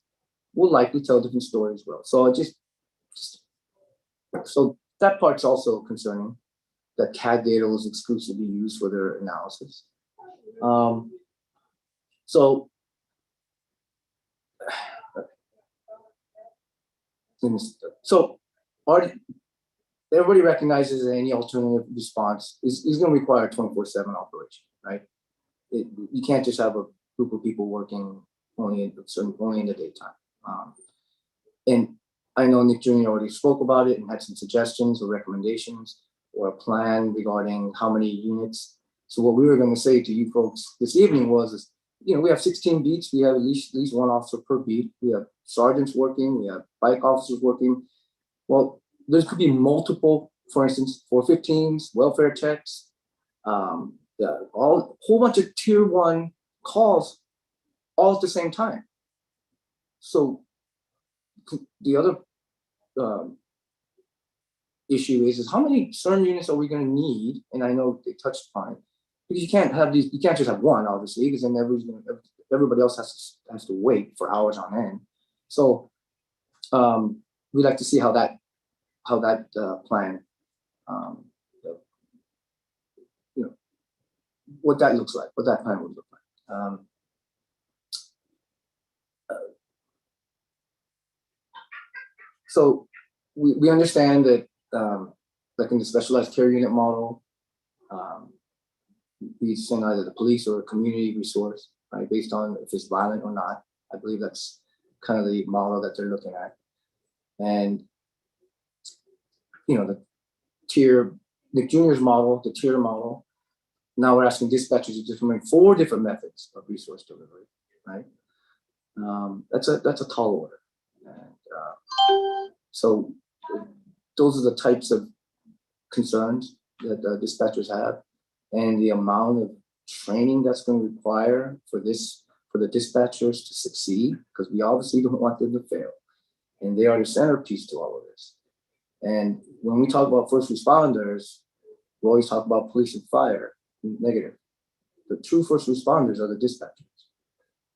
Speaker 10: will likely tell a different story as well. So so that part's also concerning, that CAD data was exclusively used for their analysis. So everybody recognizes that any alternative response is going to require a 24/7 operation, right? You can't just have a group of people working only in the daytime. And I know Nick Jr. already spoke about it and had some suggestions or recommendations or a plan regarding how many units. So what we were going to say to you folks this evening was, we have 16 beats. We have at least one officer per beat. We have sergeants working. We have bike officers working. Well, there could be multiple, for instance, 415s, welfare checks, a whole bunch of tier 1 calls all at the same time. So the other issue is how many CERN units are we going to need? And I know they touched upon it, because you can't just have one, obviously, because then everybody else has to wait for hours on end. So we'd like to see how that plan, what that looks like, what that plan would look like. So we understand that, like in the specialized care unit model, we send either the police or a community resource, right, based on if it's violent or not. I believe that's kind of the model that they're looking at. And, the Nick Jr.'s model, the tier model, now we're asking dispatchers to determine 4 different methods of resource delivery, right? That's a tall order. And, so those are the types of concerns that dispatchers have, and the amount of training that's going to require for the dispatchers to succeed, because we obviously don't want them to fail. And they are the centerpiece to all of this. And when we talk about first responders, we always talk about police and fire, negative. The true first responders are the dispatchers.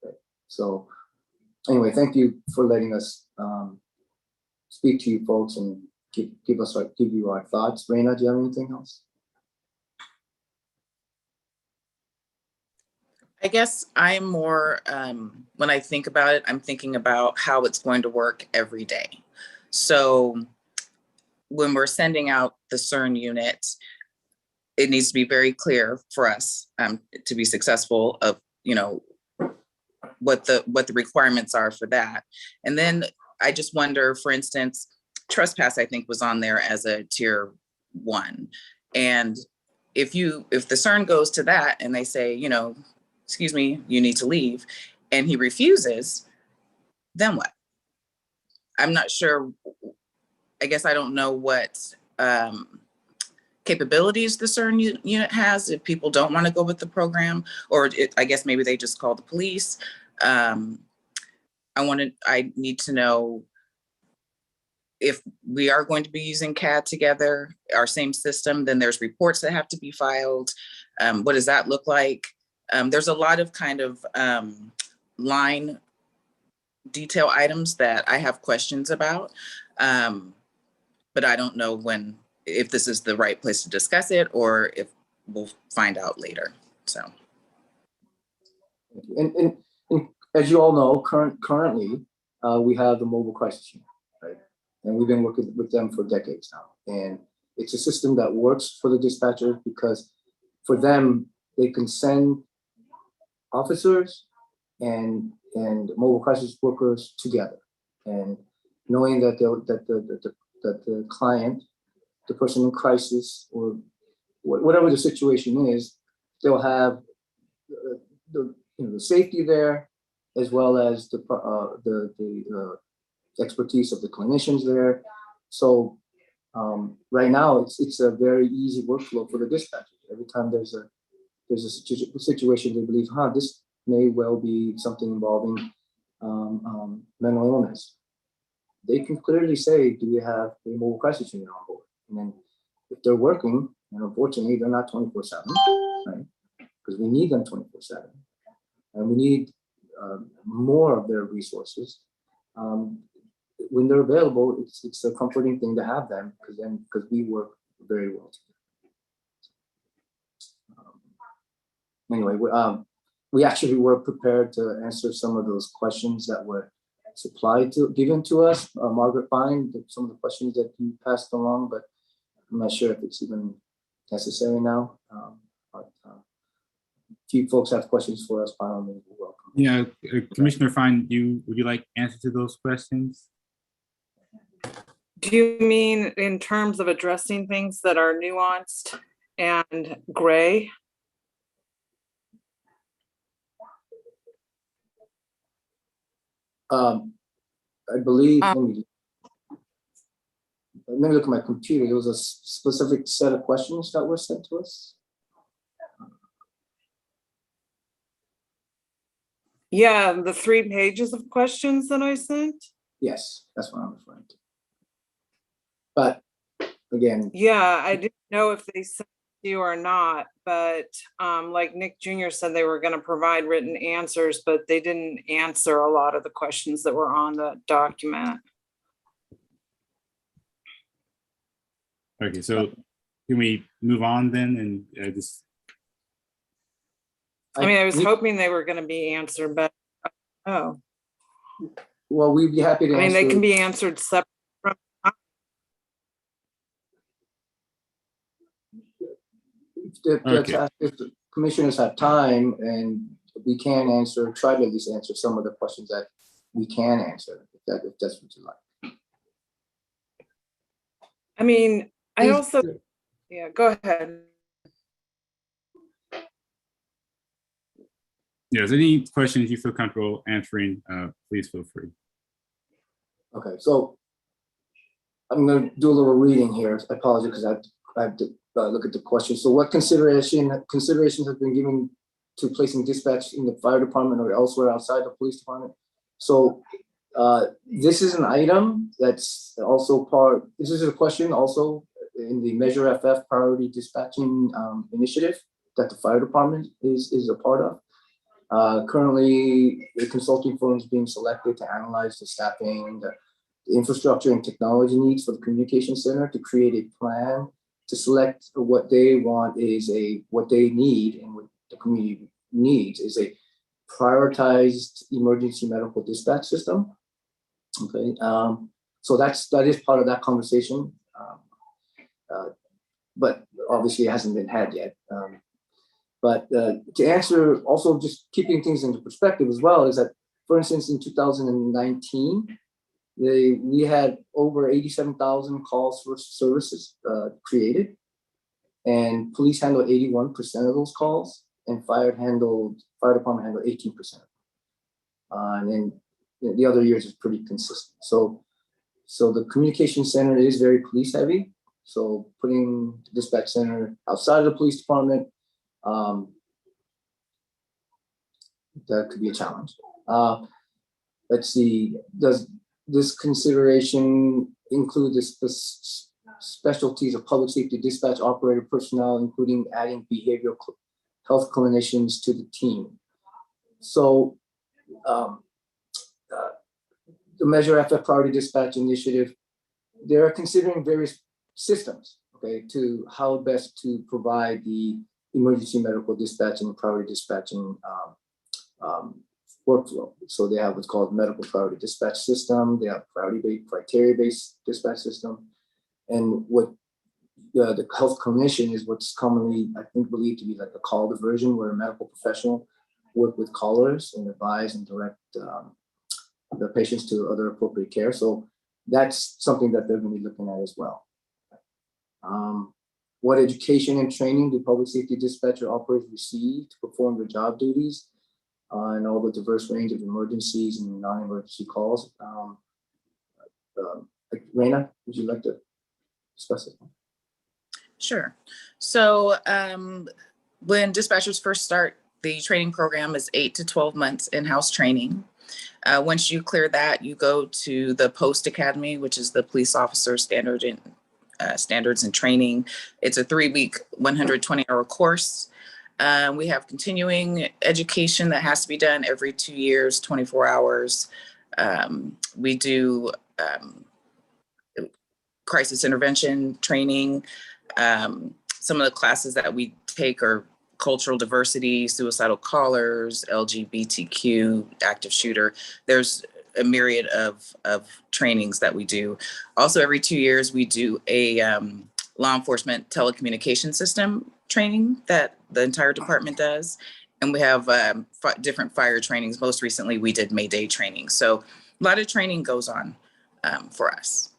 Speaker 10: Okay? So anyway, thank you for letting us speak to you folks and give you our thoughts. Reina, do you have anything else?
Speaker 22: I guess I'm more, when I think about it, I'm thinking about how it's going to work every day. So when we're sending out the CERN unit, it needs to be very clear for us to be successful of, what the requirements are for that. And then I just wonder, for instance, trespass, I think, was on there as a tier 1. And if the CERN goes to that and they say, excuse me, you need to leave, and he refuses, then what? I'm not sure. I guess I don't know what capabilities the CERN unit has if people don't want to go with the program, or I guess maybe they just call the police. I need to know if we are going to be using CAD together, our same system, then there's reports that have to be filed. What does that look like? There's a lot of kind of line detail items that I have questions about, but I don't know if this is the right place to discuss it or if we'll find out later. So.
Speaker 10: And as you all know, currently we have the mobile crisis unit, right? And we've been working with them for decades now. And it's a system that works for the dispatchers because for them, they can send officers and mobile crisis workers together, and knowing that the client, the person in crisis, or whatever the situation is, they'll have the safety there, as well as the expertise of the clinicians there. So right now, it's a very easy workflow for the dispatchers. Every time there's a situation they believe, this may well be something involving mental illness, they can clearly say, do we have a mobile crisis unit on board? And then if they're working, and unfortunately they're not 24/7, right? because we need them 24/7, and we need more of their resources. When they're available, it's a comforting thing to have them because we work very well together. Anyway, we actually were prepared to answer some of those questions that were given to us. Margaret Fine, some of the questions that you passed along, but I'm not sure if it's even necessary now. If you folks have questions for us, by all means, you're welcome.
Speaker 1: Yeah, Commissioner Fine, would you like answers to those questions?
Speaker 16: Do you mean in terms of addressing things that are nuanced and gray?
Speaker 10: I believe, let me look at my computer. There was a specific set of questions that were sent to us.
Speaker 16: Yeah, the 3 pages of questions that I sent.
Speaker 10: Yes, that's what I'm referring to. But again,
Speaker 16: yeah, I didn't know if they sent you or not, but like Nick Jr. said, they were going to provide written answers, but they didn't answer a lot of the questions that were on the document.
Speaker 1: Okay, so can we move on then and just?
Speaker 16: I mean, I was hoping they were going to be answered, but oh.
Speaker 10: Well, we'd be happy to answer.
Speaker 16: I mean, they can be answered separate from.
Speaker 10: If the commissioners have time, and we can try to at least answer some of the questions that we can answer, if that's what you like.
Speaker 16: I mean, I also, yeah, go ahead.
Speaker 1: Yeah, if any questions you feel comfortable answering, please feel free. Okay,
Speaker 10: so I'm going to do a little reading here. I apologize because I have to look at the question. So what considerations have been given to placing dispatch in the fire department or elsewhere outside the police department? So this is an item that's also this is a question also in the Measure FF priority dispatching initiative that the fire department is a part of. Currently, the consulting firm is being selected to analyze the staffing, the infrastructure and technology needs for the communication center to create a plan to select what they want what they need and what the community needs is a prioritized emergency medical dispatch system. Okay, so that is part of that conversation, but obviously it hasn't been had yet. But to answer, also just keeping things into perspective as well, is that, for instance, in 2019, we had over 87,000 calls for services created, and police handled 81% of those calls, and fire department handled 18%. And then the other years is pretty consistent. So the communication center is very police heavy. So putting the dispatch center outside of the police department, that could be a challenge. Let's see, does this consideration include the specialties of public safety dispatch operator personnel, including adding behavioral health clinicians to the team? So the Measure FF Priority Dispatch Initiative, they're considering various systems, okay, to how best to provide the emergency medical dispatching and priority dispatching workflow. So they have what's called medical priority dispatch system. They have criteria-based dispatch system. And what the health clinician is what's commonly, I think, believed to be like a call diversion, where a medical professional work with callers and advise and direct the patients to other appropriate care. So that's something that they're going to be looking at as well. What education and training do public safety dispatcher operators receive to perform their job duties and all the diverse range of emergencies and non-emergency calls? Reina, would you like to discuss it?
Speaker 22: Sure. So when dispatchers first start, the training program is 8 to 12 months in-house training. Once you clear that, you go to the Post Academy, which is the police officer standards and training. It's a 3-week, 120-hour course. We have continuing education that has to be done every 2 years, 24 hours. We do crisis intervention training. Some of the classes that we take are cultural diversity, suicidal callers, LGBTQ, active shooter. There's a myriad of trainings that we do. Also, every 2 years, we do a law enforcement telecommunication system training that the entire department does. And we have different fire trainings. Most recently, we did Mayday training. So a lot of training goes on for us.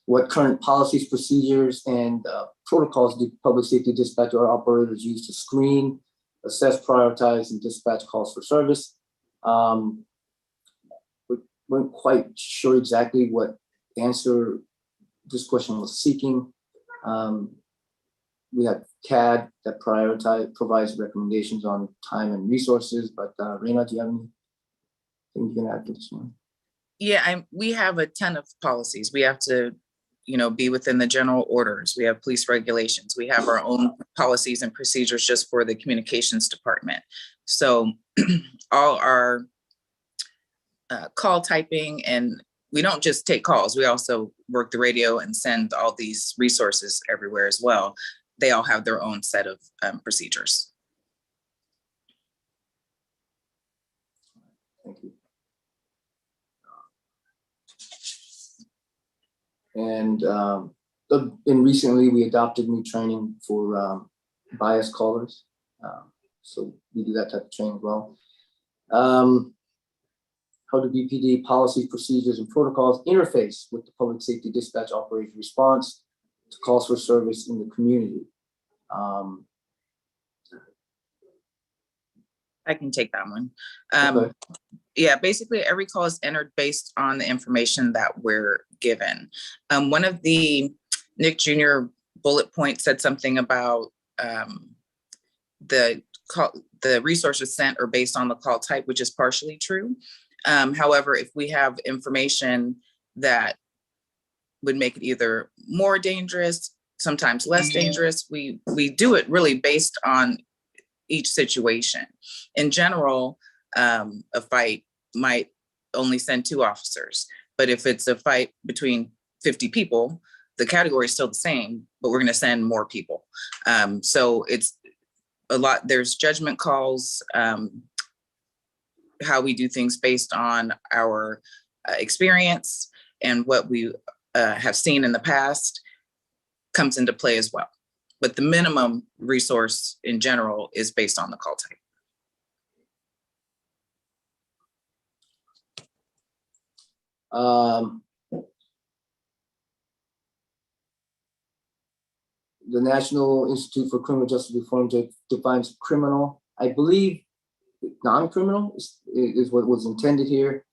Speaker 10: What current policies, procedures, and protocols do public safety dispatch or operators use to screen, assess, prioritize, and dispatch calls for service? We weren't quite sure exactly what answer this question was seeking. We have CAD that provides recommendations on time and resources, but Reina, do you have anything you can add to this one?
Speaker 22: Yeah, we have a ton of policies. We have to, be within the general orders. We have police regulations. We have our own policies and procedures just for the communications department. So all our call typing, and we don't just take calls. We also work the radio and send all these resources everywhere as well. They all have their own set of procedures.
Speaker 10: Thank you. And recently we adopted new training for bias callers. So we do that type of training as well. How do BPD policy, procedures, and protocols interface with the public safety dispatch operations response to calls for service in the community?
Speaker 22: I can take that one.
Speaker 10: Okay.
Speaker 22: Yeah, basically every call is entered based on the information that we're given. One of the Nick Jr. bullet points said something about the resources sent are based on the call type, which is partially true. However, if we have information that would make it either more dangerous, sometimes less dangerous, we do it really based on each situation. In general, a fight might only send 2 officers, but if it's a fight between 50 people, the category is still the same, but we're going to send more people. So it's a lot. There's judgment calls, how we do things based on our experience and what we have seen in the past comes into play as well. But the minimum resource in general is based on the call type.
Speaker 10: The National Institute for Criminal Justice Reform defines criminal. I believe non-criminal is what was intended here,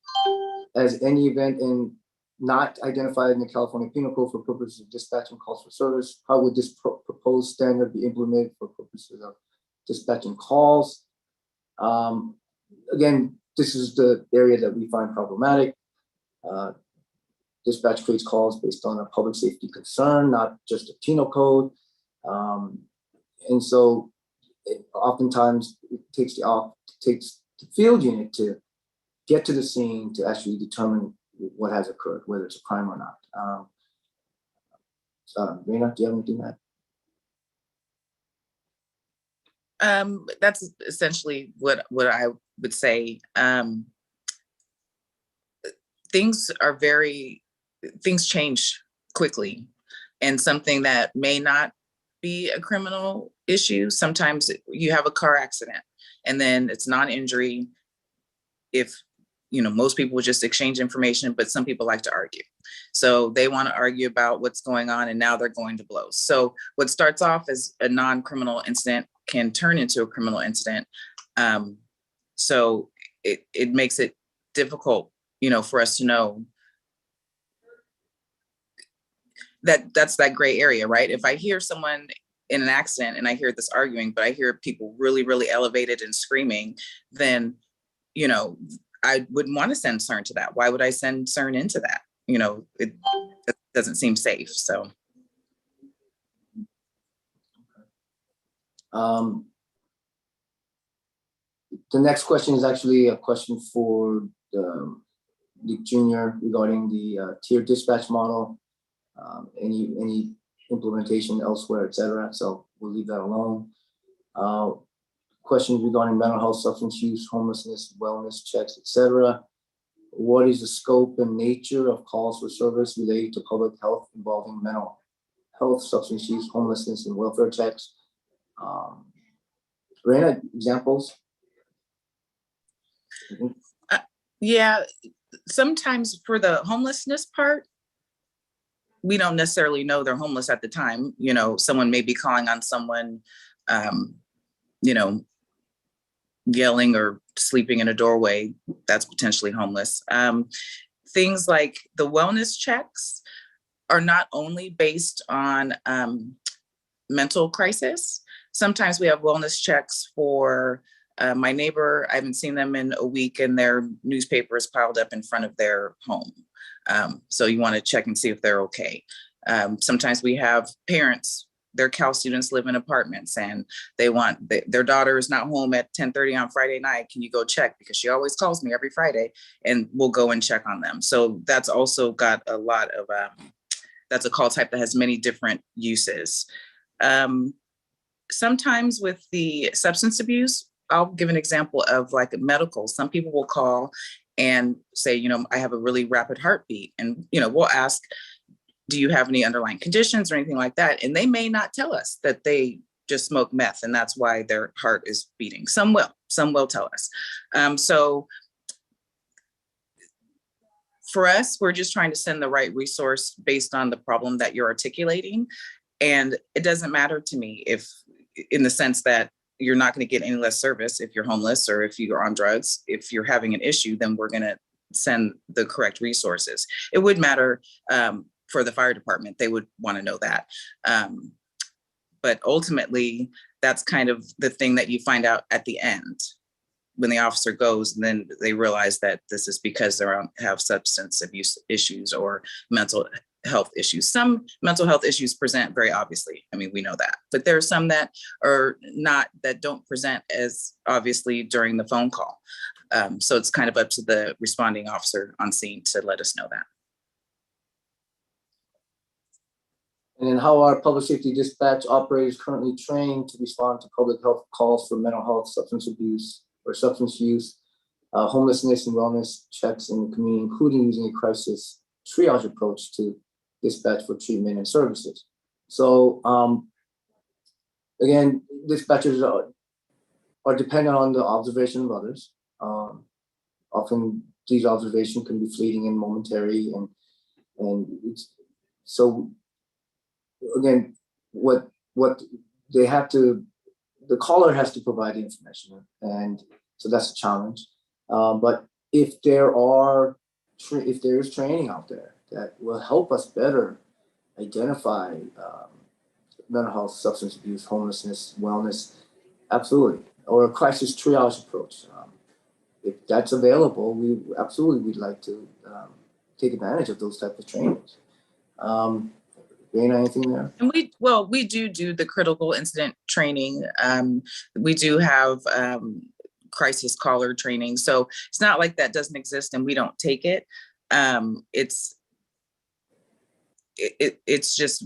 Speaker 10: as any event in not identified in the California Penal Code for purposes of dispatching calls for service. How would this proposed standard be implemented for purposes of dispatching calls? Again, this is the area that we find problematic. Dispatch creates calls based on a public safety concern, not just a penal code. And so oftentimes it takes the field unit to get to the scene to actually determine what has occurred, whether it's a crime or not. Reina, do you have anything to add?
Speaker 22: That's essentially what I would say. Things change quickly, and something that may not be a criminal issue. Sometimes you have a car accident and then it's non-injury. If, most people would just exchange information, but some people like to argue. So they want to argue about what's going on and now they're going to blows. So what starts off as a non-criminal incident can turn into a criminal incident. So it makes it difficult, for us to know that's that gray area, right? If I hear someone in an accident and I hear this arguing, but I hear people really, really elevated and screaming, then, I wouldn't want to send CERN to that. Why would I send CERN into that? It doesn't seem safe. So.
Speaker 10: The next question is actually a question for Luke Jr. regarding the tier dispatch model, any implementation elsewhere, et cetera. So we'll leave that alone. Questions regarding mental health, substance use, homelessness, wellness checks, et cetera. What is the scope and nature of calls for service related to public health involving mental health, substance use, homelessness, and welfare checks? Reina, examples?
Speaker 22: Yeah, sometimes for the homelessness part, we don't necessarily know they're homeless at the time. You know, someone may be calling on someone, you know, yelling or sleeping in a doorway. That's potentially homeless. Things like the wellness checks are not only based on mental crisis. Sometimes we have wellness checks for my neighbor. I haven't seen them in a week and their newspaper is piled up in front of their home. So you want to check and see if they're okay. Sometimes we have parents, their Cal students live in apartments and they want, their daughter is not home at 10:30 on Friday night. Can you go check? Because she always calls me every Friday and we'll go and check on them. So that's also got a lot of, that's a call type that has many different uses. Sometimes with the substance abuse, I'll give an example of like medical. Some people will call and say, you know, I have a really rapid heartbeat. And, you know, we'll ask, do you have any underlying conditions or anything like that? And they may not tell us that they just smoke meth and that's why their heart is beating. Some will tell us. So for us, we're just trying to send the right resource based on the problem that you're articulating. And it doesn't matter to me if, in the sense that you're not going to get any less service if you're homeless or if you're on drugs. If you're having an issue, then we're going to send the correct resources. It would matter for the fire department. They would want to know that. But ultimately, that's kind of the thing that you find out at the end when the officer goes and then they realize that this is because they have substance abuse issues or mental health issues. Some mental health issues present very obviously. I mean, we know that, but there are some that are not, that don't present as obviously during the phone call. So it's kind of up to the responding officer on scene to let us know that.
Speaker 10: And then how are public safety dispatch operators currently trained to respond to public health calls for mental health, substance abuse, or substance use, homelessness and wellness checks in the community, including using a crisis triage approach to dispatch for treatment and services? So again, dispatchers are dependent on the observation of others. Often these observations can be fleeting and momentary, and it's, so again, what they have to, the caller has to provide the information, and so that's a challenge. But if there is training out there that will help us better identify mental health, substance abuse, homelessness, wellness, absolutely, or a crisis triage approach. If that's available, we'd like to take advantage of those types of trainings. Reina, anything there?
Speaker 22: And we do the critical incident training. We do have crisis caller training. So it's not like that doesn't exist and we don't take it. It's just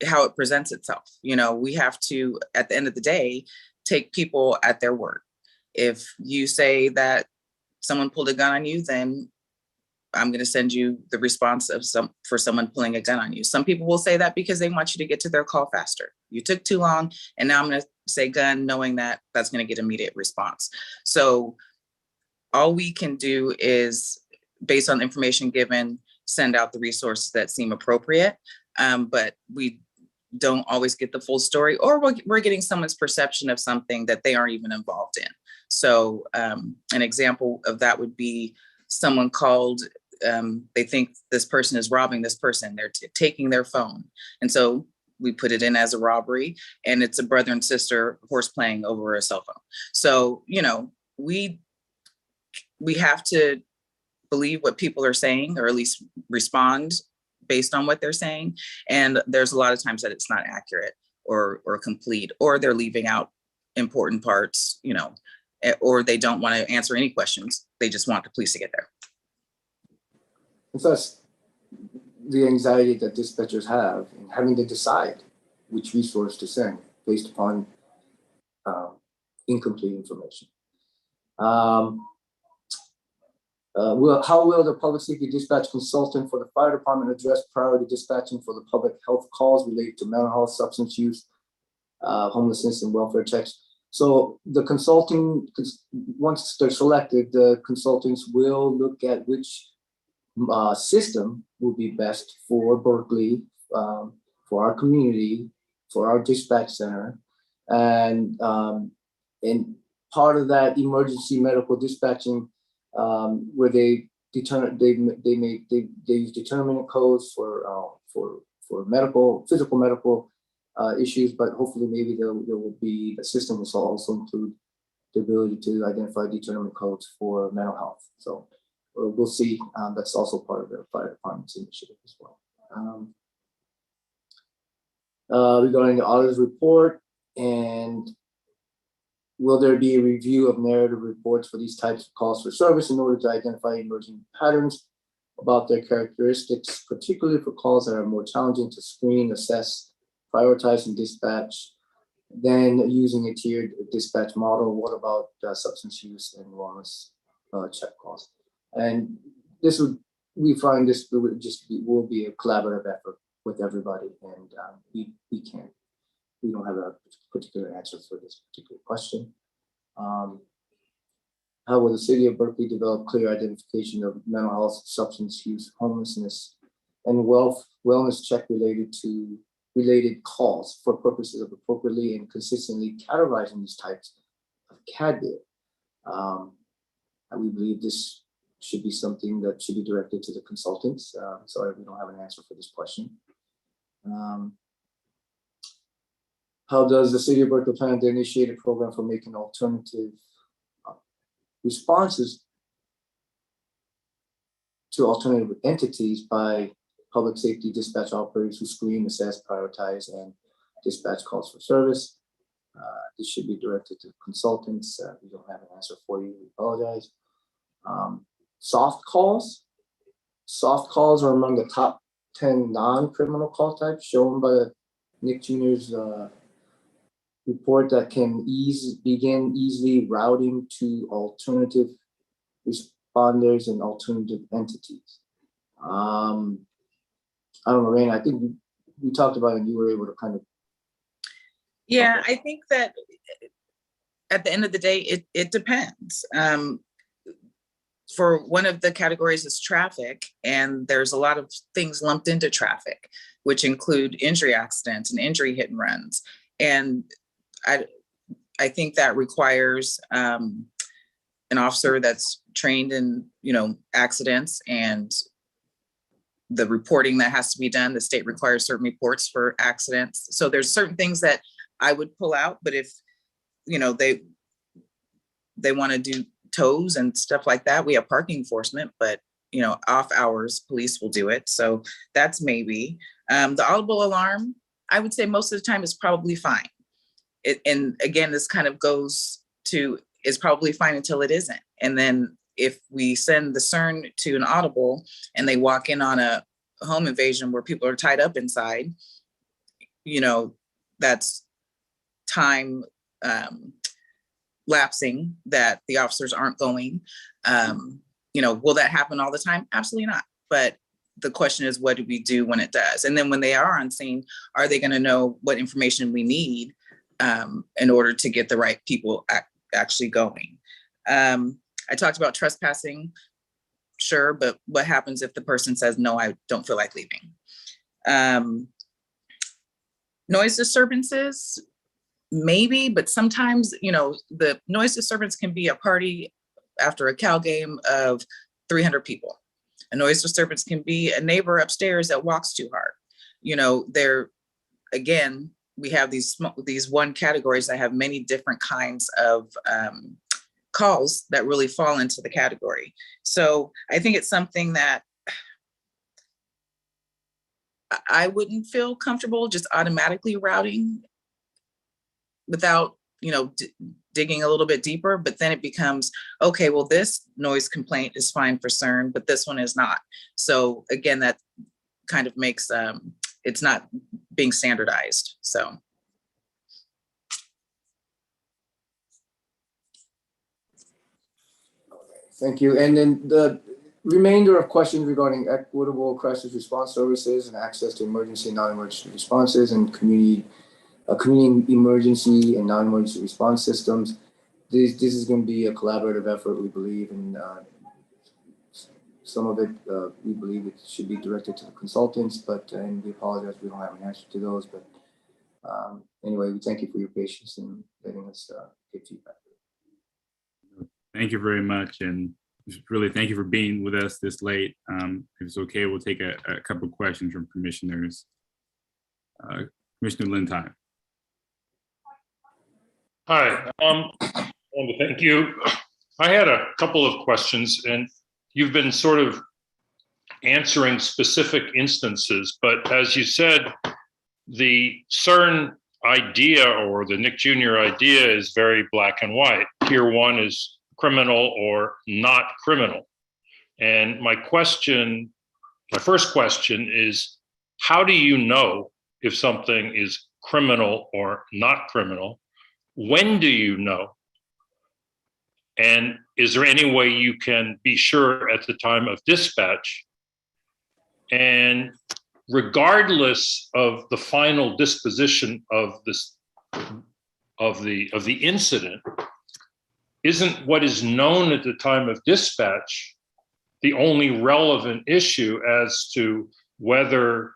Speaker 22: how it presents itself. You know, we have to, at the end of the day, take people at their word. If you say that someone pulled a gun on you, then I'm going to send you the response of for someone pulling a gun on you. Some people will say that because they want you to get to their call faster. You took too long, and now I'm going to say gun, knowing that that's going to get immediate response. So all we can do is, based on the information given, send out the resources that seem appropriate. But we don't always get the full story, or we're getting someone's perception of something that they aren't even involved in. So an example of that would be someone called, they think this person is robbing this person, they're taking their phone. And so we put it in as a robbery, and it's a brother and sister horse playing over a cell phone. So, you know, we have to believe what people are saying, or at least respond based on what they're saying. And there's a lot of times that it's not accurate, or complete, or they're leaving out important parts, you know, or they don't want to answer any questions. They just want the police to get there.
Speaker 10: And thus, the anxiety that dispatchers have in having to decide which resource to send based upon incomplete information. How will the public safety dispatch consultant for the fire department address priority dispatching for the public health calls related to mental health, substance use, homelessness, and welfare checks? So the consulting, once they're selected, the consultants will look at which system will be best for Berkeley, for our community, for our dispatch center, and part of that emergency medical dispatching, where they use determinant codes for physical medical issues, but hopefully maybe there will be, the system will also include the ability to identify determinant codes for mental health. So we'll see. That's also part of the fire department's initiative as well. Regarding the auditor's report, and will there be a review of narrative reports for these types of calls for service in order to identify emerging patterns about their characteristics, particularly for calls that are more challenging to screen, assess, prioritize, and dispatch than using a tiered dispatch model? What about substance use and wellness check calls? And we find this will be a collaborative effort with everybody, and we don't have a particular answer for this particular question. How will the city of Berkeley develop clear identification of mental health, substance use, homelessness, and wellness check related calls for purposes of appropriately and consistently categorizing these types of CAD data? We believe this should be something that should be directed to the consultants. Sorry, we don't have an answer for this question. How does the city of Berkeley plan to initiate a program for making alternative responses to alternative entities by public safety dispatch operators who screen, assess, prioritize, and dispatch calls for service? This should be directed to consultants. We don't have an answer for you. We apologize. Soft calls. Soft calls are among the top 10 non-criminal call types shown by Nick Jr.'s report that can begin easily routing to alternative responders and alternative entities. I don't know, Raina, I think we talked about it and you were able to kind of.
Speaker 22: Yeah, I think that at the end of the day, it depends. For one of the categories is traffic, and there's a lot of things lumped into traffic, which include injury accidents and injury hit and runs. And I think that requires an officer that's trained in, accidents and the reporting that has to be done. The state requires certain reports for accidents. So there's certain things that I would pull out, but if, they want to do tows and stuff like that, we have parking enforcement, but off hours, police will do it. So that's maybe. The audible alarm, I would say most of the time is probably fine. And again, this kind of goes to, is probably fine until it isn't. And then if we send the CERN to an audible and they walk in on a home invasion where people are tied up inside, that's time lapsing that the officers aren't going. Will that happen all the time? Absolutely not. But the question is, what do we do when it does? And then when they are on scene, are they going to know what information we need in order to get the right people actually going? I talked about trespassing, sure, but what happens if the person says, no, I don't feel like leaving? Noise disturbances, maybe, but sometimes, the noise disturbance can be a party after a Cal game of 300 people. A noise disturbance can be a neighbor upstairs that walks too hard. Again, we have these one categories that have many different kinds of calls that really fall into the category. So I think it's something that I wouldn't feel comfortable just automatically routing without, digging a little bit deeper, but then it becomes, okay, well, this noise complaint is fine for CERN, but this one is not. So again, that kind of makes, it's not being standardized, so.
Speaker 10: Thank you. And then the remainder of questions regarding equitable crisis response services and access to emergency and non-emergency responses and community emergency and non-emergency response systems. This is going to be a collaborative effort, we believe, and some of it we believe it should be directed to the consultants, and we apologize we don't have an answer to those. But anyway, we thank you for your patience in letting us get feedback.
Speaker 1: Thank you very much, and really thank you for being with us this late. If it's okay, we'll take a couple of questions from commissioners. Commissioner Lintime.
Speaker 2: Hi, I want to thank you. I had a couple of questions, and you've been sort of answering specific instances, but as you said, the CERN idea or the Nick Jr. idea is very black and white. Tier 1 is criminal or not criminal. And my first question is, how do you know if something is criminal or not criminal? When do you know? And is there any way you can be sure at the time of dispatch? And regardless of the final disposition of the incident, isn't what is known at the time of dispatch the only relevant issue as to whether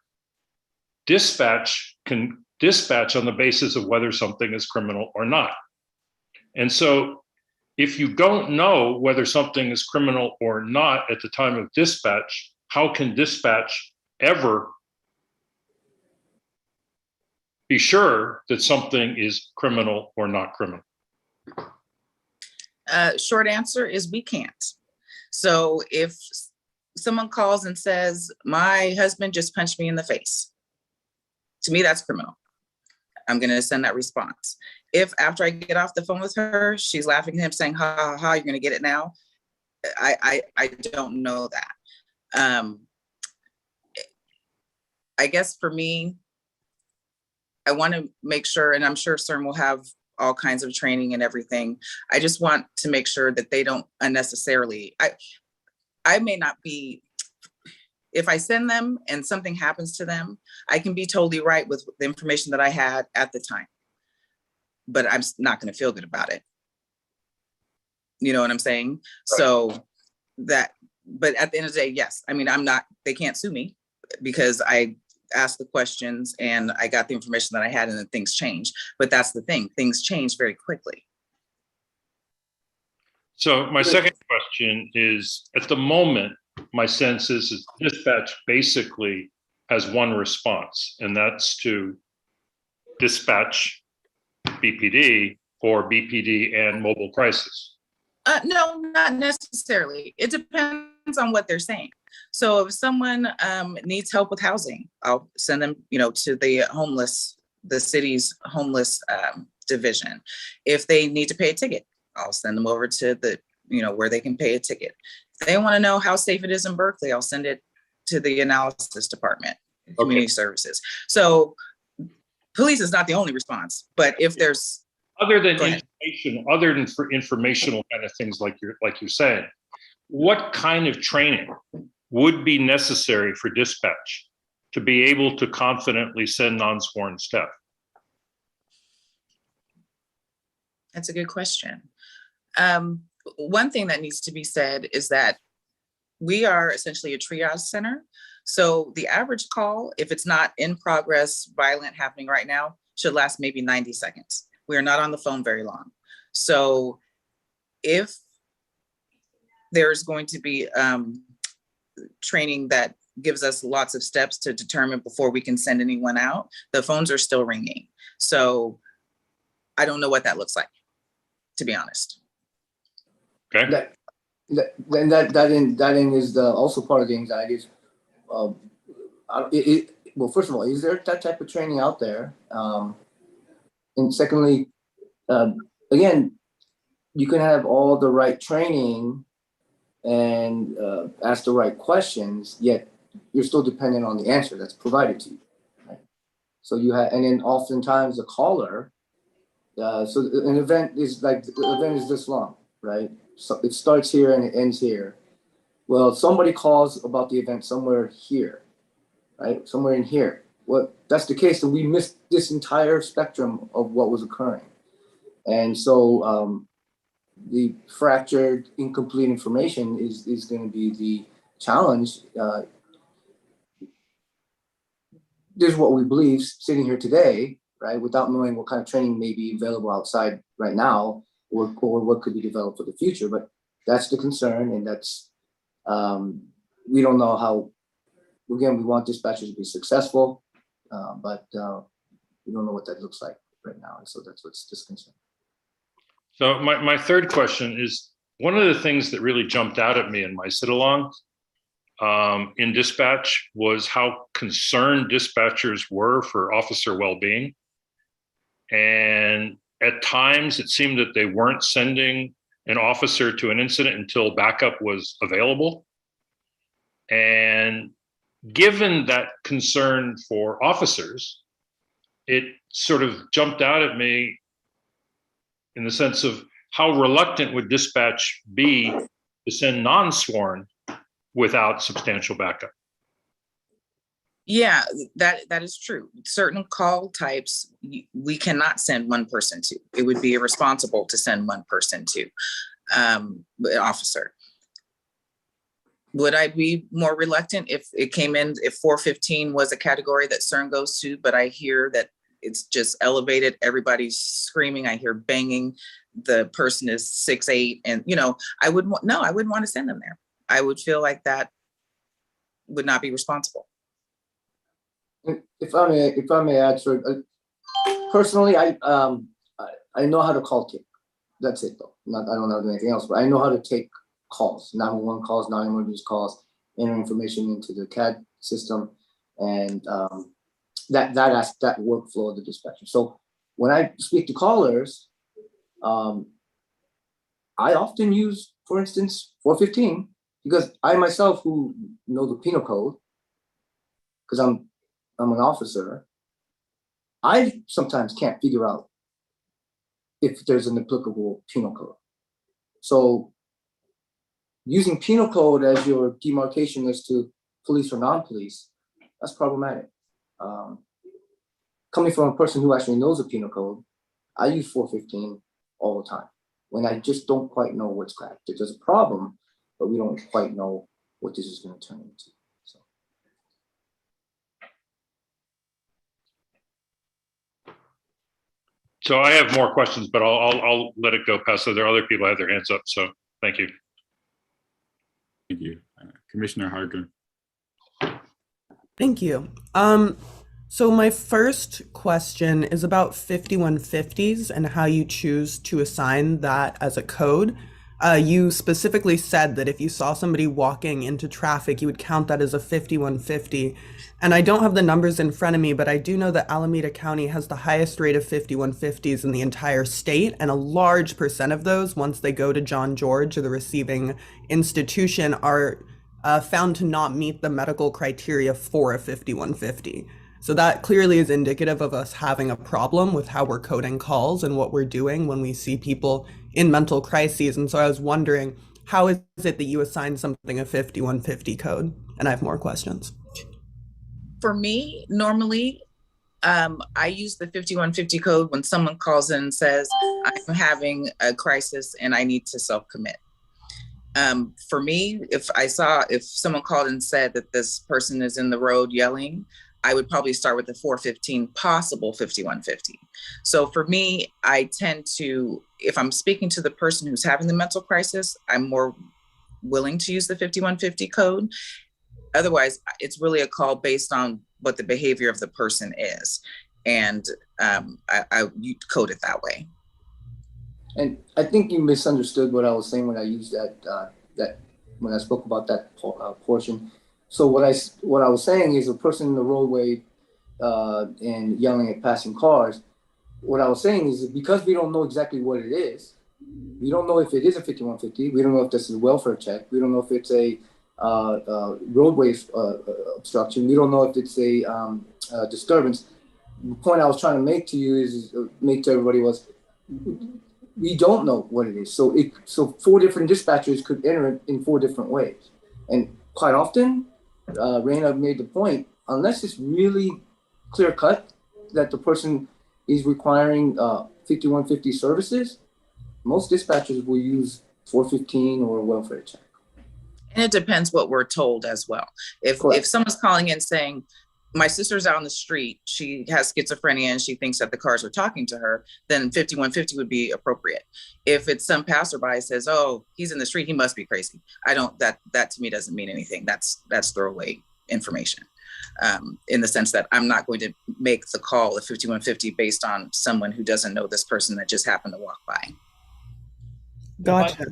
Speaker 2: dispatch can dispatch on the basis of whether something is criminal or not? And so if you don't know whether something is criminal or not at the time of dispatch, how can dispatch ever be sure that something is criminal or not criminal?
Speaker 22: Short answer is we can't. So if someone calls and says, my husband just punched me in the face, to me, that's criminal. I'm going to send that response. If after I get off the phone with her, she's laughing at him saying, ha, ha, ha, you're going to get it now. I don't know that. I guess for me, I want to make sure, and I'm sure CERN will have all kinds of training and everything. I just want to make sure that they don't unnecessarily, I may not be, if I send them and something happens to them, I can be totally right with the information that I had at the time, but I'm not going to feel good about it. You know what I'm saying? Right. So that, but at the end of the day, yes. I mean, they can't sue me because I asked the questions and I got the information that I had, and then things changed. But that's the thing, things change very quickly.
Speaker 2: So my second question is, at the moment, my sense is dispatch basically has one response, and that's to dispatch BPD or BPD and mobile crisis.
Speaker 22: No, not necessarily. It depends on what they're saying. So if someone needs help with housing, I'll send them, to the city's homeless division. If they need to pay a ticket, I'll send them over to the, where they can pay a ticket. If they want to know how safe it is in Berkeley, I'll send it to the analysis department, community services. So police is not the only response, but if there's
Speaker 2: other than for informational kind of things like you're saying, what kind of training would be necessary for dispatch to be able to confidently send non-sworn staff?
Speaker 22: That's a good question. One thing that needs to be said is that we are essentially a triage center. So the average call, if it's not in progress, violent happening right now, should last maybe 90 seconds. We are not on the phone very long. So if there's going to be training that gives us lots of steps to determine before we can send anyone out, the phones are still ringing. So I don't know what that looks like, to be honest.
Speaker 2: Okay.
Speaker 10: That is also part of the anxieties. Well, first of all, is there that type of training out there? And secondly, again, you can have all the right training and ask the right questions, yet you're still dependent on the answer that's provided to you. Right? So you have, and then oftentimes the caller. So an event is like, the event is this long, right? So it starts here and it ends here. Well, somebody calls about the event somewhere here, right? Somewhere in here. Well, that's the case, and we missed this entire spectrum of what was occurring. And so the fractured, incomplete information is going to be the challenge. This is what we believe sitting here today, right? Without knowing what kind of training may be available outside right now, or what could be developed for the future. But that's the concern, and that's, we don't know how, again, we want dispatchers to be successful, but we don't know what that looks like right now. And so that's what's disconcerting.
Speaker 2: So my third question is, one of the things that really jumped out at me in my sit-along in dispatch was how concerned dispatchers were for officer well-being. And at times it seemed that they weren't sending an officer to an incident until backup was available. And given that concern for officers, it sort of jumped out at me in the sense of how reluctant would dispatch be to send non-sworn without substantial backup?
Speaker 22: Yeah, that is true. Certain call types, we cannot send one person to. It would be irresponsible to send one person to an officer. Would I be more reluctant if it came in, if 415 was a category that CERN goes to, but I hear that it's just elevated, everybody's screaming, I hear banging, the person is 6'8", and I wouldn't want to send them there. I would feel like that would not be responsible.
Speaker 10: If I may add, sir, personally, I know how to call tick. That's it, though. I don't know how to do anything else, but I know how to take calls, 911 calls, non-emergency calls, enter information into the CAD system, and that workflow of the dispatcher. So when I speak to callers, I often use, for instance, 415, because I myself, who know the penal code, because I'm an officer, I sometimes can't figure out if there's an applicable penal code. So using penal code as your demarcation as to police or non-police, that's problematic. Coming from a person who actually knows the penal code, I use 415 all the time when I just don't quite know what's cracked. There's a problem, but we don't quite know what this is going to turn into.
Speaker 2: So I have more questions, but I'll let it go past. So there are other people who have their hands up. So thank you.
Speaker 1: Thank you. Commissioner Harker.
Speaker 13: Thank you. So my first question is about 5150s and how you choose to assign that as a code. You specifically said that if you saw somebody walking into traffic, you would count that as a 5150. And I don't have the numbers in front of me, but I do know that Alameda County has the highest rate of 5150s in the entire state. And a large percent of those, once they go to John George or the receiving institution, are found to not meet the medical criteria for a 5150. So that clearly is indicative of us having a problem with how we're coding calls and what we're doing when we see people in mental crises. And so I was wondering, how is it that you assign something a 5150 code? And I have more questions.
Speaker 22: For me, normally, I use the 5150 code when someone calls in and says, I'm having a crisis and I need to self-commit. For me, if someone called and said that this person is in the road yelling, I would probably start with the 415 possible 5150. So for me, I tend to, if I'm speaking to the person who's having the mental crisis, I'm more willing to use the 5150 code. Otherwise, it's really a call based on what the behavior of the person is. And you code it that way.
Speaker 10: And I think you misunderstood what I was saying when I used when I spoke about that portion. So what I was saying is a person in the roadway and yelling at passing cars, what I was saying is that because we don't know exactly what it is, we don't know if it is a 5150. We don't know if this is a welfare check. We don't know if it's a roadway obstruction. We don't know if it's a disturbance. The point I was trying to make to you make to everybody was, we don't know what it is. So four different dispatchers could enter it in four different ways. And quite often, Raina made the point, unless it's really clear cut that the person is requiring 5150 services, most dispatchers will use 415 or a welfare check.
Speaker 22: And it depends what we're told as well. If someone's calling in saying, my sister's out on the street, she has schizophrenia and she thinks that the cars are talking to her, then 5150 would be appropriate. If it's some passerby says, oh, he's in the street, he must be crazy. That to me doesn't mean anything. That's throwaway information. In the sense that I'm not going to make the call of 5150 based on someone who doesn't know this person that just happened to walk by.
Speaker 13: Gotcha.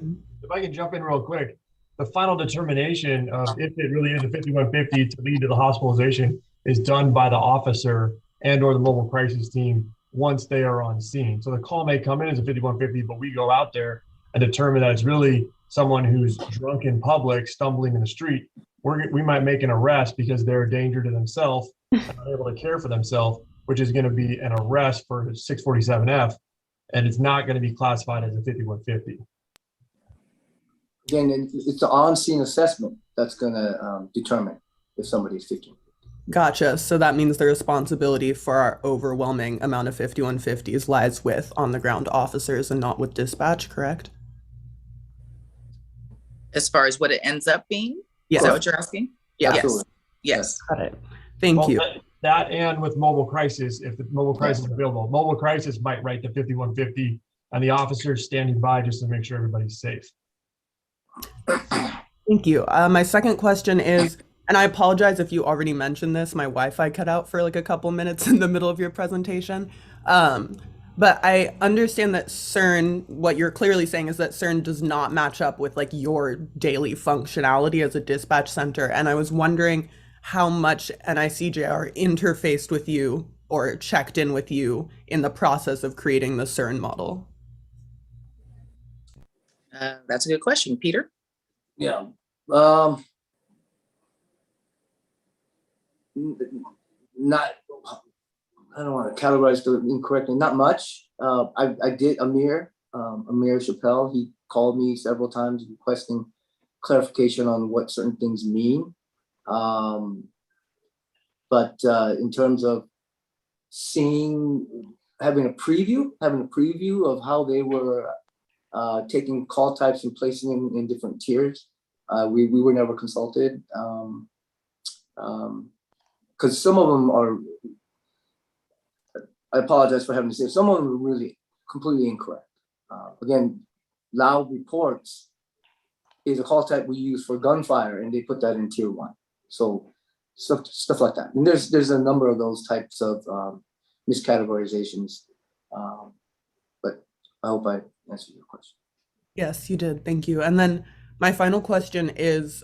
Speaker 12: If I can jump in real quick, the final determination of if it really is a 5150 to lead to the hospitalization is done by the officer and or the mobile crisis team once they are on scene. So the call may come in as a 5150, but we go out there and determine that it's really someone who's drunk in public, stumbling in the street. We might make an arrest because they're a danger to themselves and unable to care for themselves, which is going to be an arrest for 647F, and it's not going to be classified as a 5150.
Speaker 10: Again, it's the on-scene assessment that's going to determine if somebody's 51.
Speaker 13: Gotcha. So that means the responsibility for our overwhelming amount of 5150s lies with on-the-ground officers and not with dispatch, correct?
Speaker 22: As far as what it ends up being?
Speaker 13: Yes.
Speaker 22: Is that what you're asking?
Speaker 10: Absolutely.
Speaker 22: Yes.
Speaker 13: Got it. Thank you.
Speaker 12: That and with mobile crisis, if the mobile crisis is available, mobile crisis might write the 5150 and the officers standing by just to make sure everybody's safe.
Speaker 13: Thank you. My second question is, and I apologize if you already mentioned this, my Wi-Fi cut out for like a couple minutes in the middle of your presentation. But I understand that CERN, what you're clearly saying is that CERN does not match up with like your daily functionality as a dispatch center. And I was wondering how much NICJR interfaced with you or checked in with you in the process of creating the CERN model.
Speaker 22: That's a good question. Peter?
Speaker 10: Yeah. Not, I don't want to categorize it incorrectly, not much. I did Amir Chappelle, he called me several times requesting clarification on what certain things mean. But in terms of having a preview of how they were taking call types and placing them in different tiers, we were never consulted. Because some of them are, I apologize for having to say, some of them are really completely incorrect. Again, loud reports is a call type we use for gunfire, and they put that in tier 1. So stuff like that. And there's a number of those types of miscategorizations. But I hope I answered your question.
Speaker 13: Yes, you did. Thank you. And then my final question is,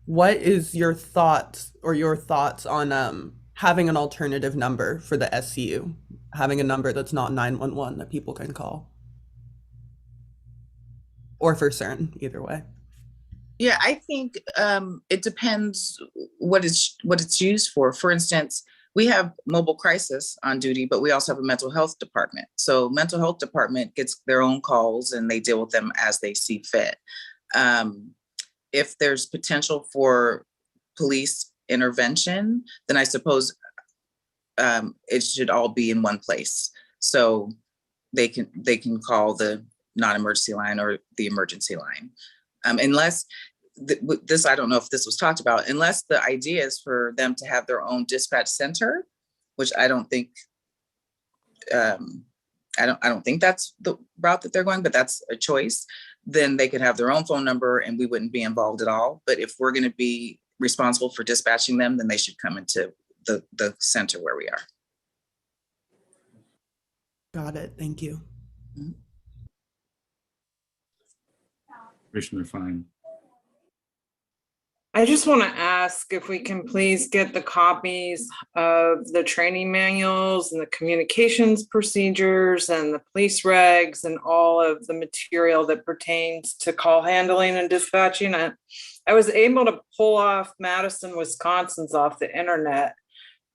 Speaker 13: what is your thoughts on having an alternative number for the SCU, having a number that's not 911 that people can call? Or for CERN, either way.
Speaker 22: Yeah, I think it depends what it's used for. For instance, we have mobile crisis on duty, but we also have a mental health department. So mental health department gets their own calls and they deal with them as they see fit. If there's potential for police intervention, then I suppose it should all be in one place. So they can call the non-emergency line or the emergency line. Unless this, I don't know if this was talked about, unless the idea is for them to have their own dispatch center, which I don't think, I don't think that's the route that they're going, but that's a choice. Then they could have their own phone number and we wouldn't be involved at all. But if we're going to be responsible for dispatching them, then they should come into the center where we are.
Speaker 13: Got it. Thank you.
Speaker 1: Commissioner Fine.
Speaker 16: I just want to ask if we can please get the copies of the training manuals and the communications procedures and the police regs and all of the material that pertains to call handling and dispatching. I was able to pull off Madison, Wisconsin's off the internet,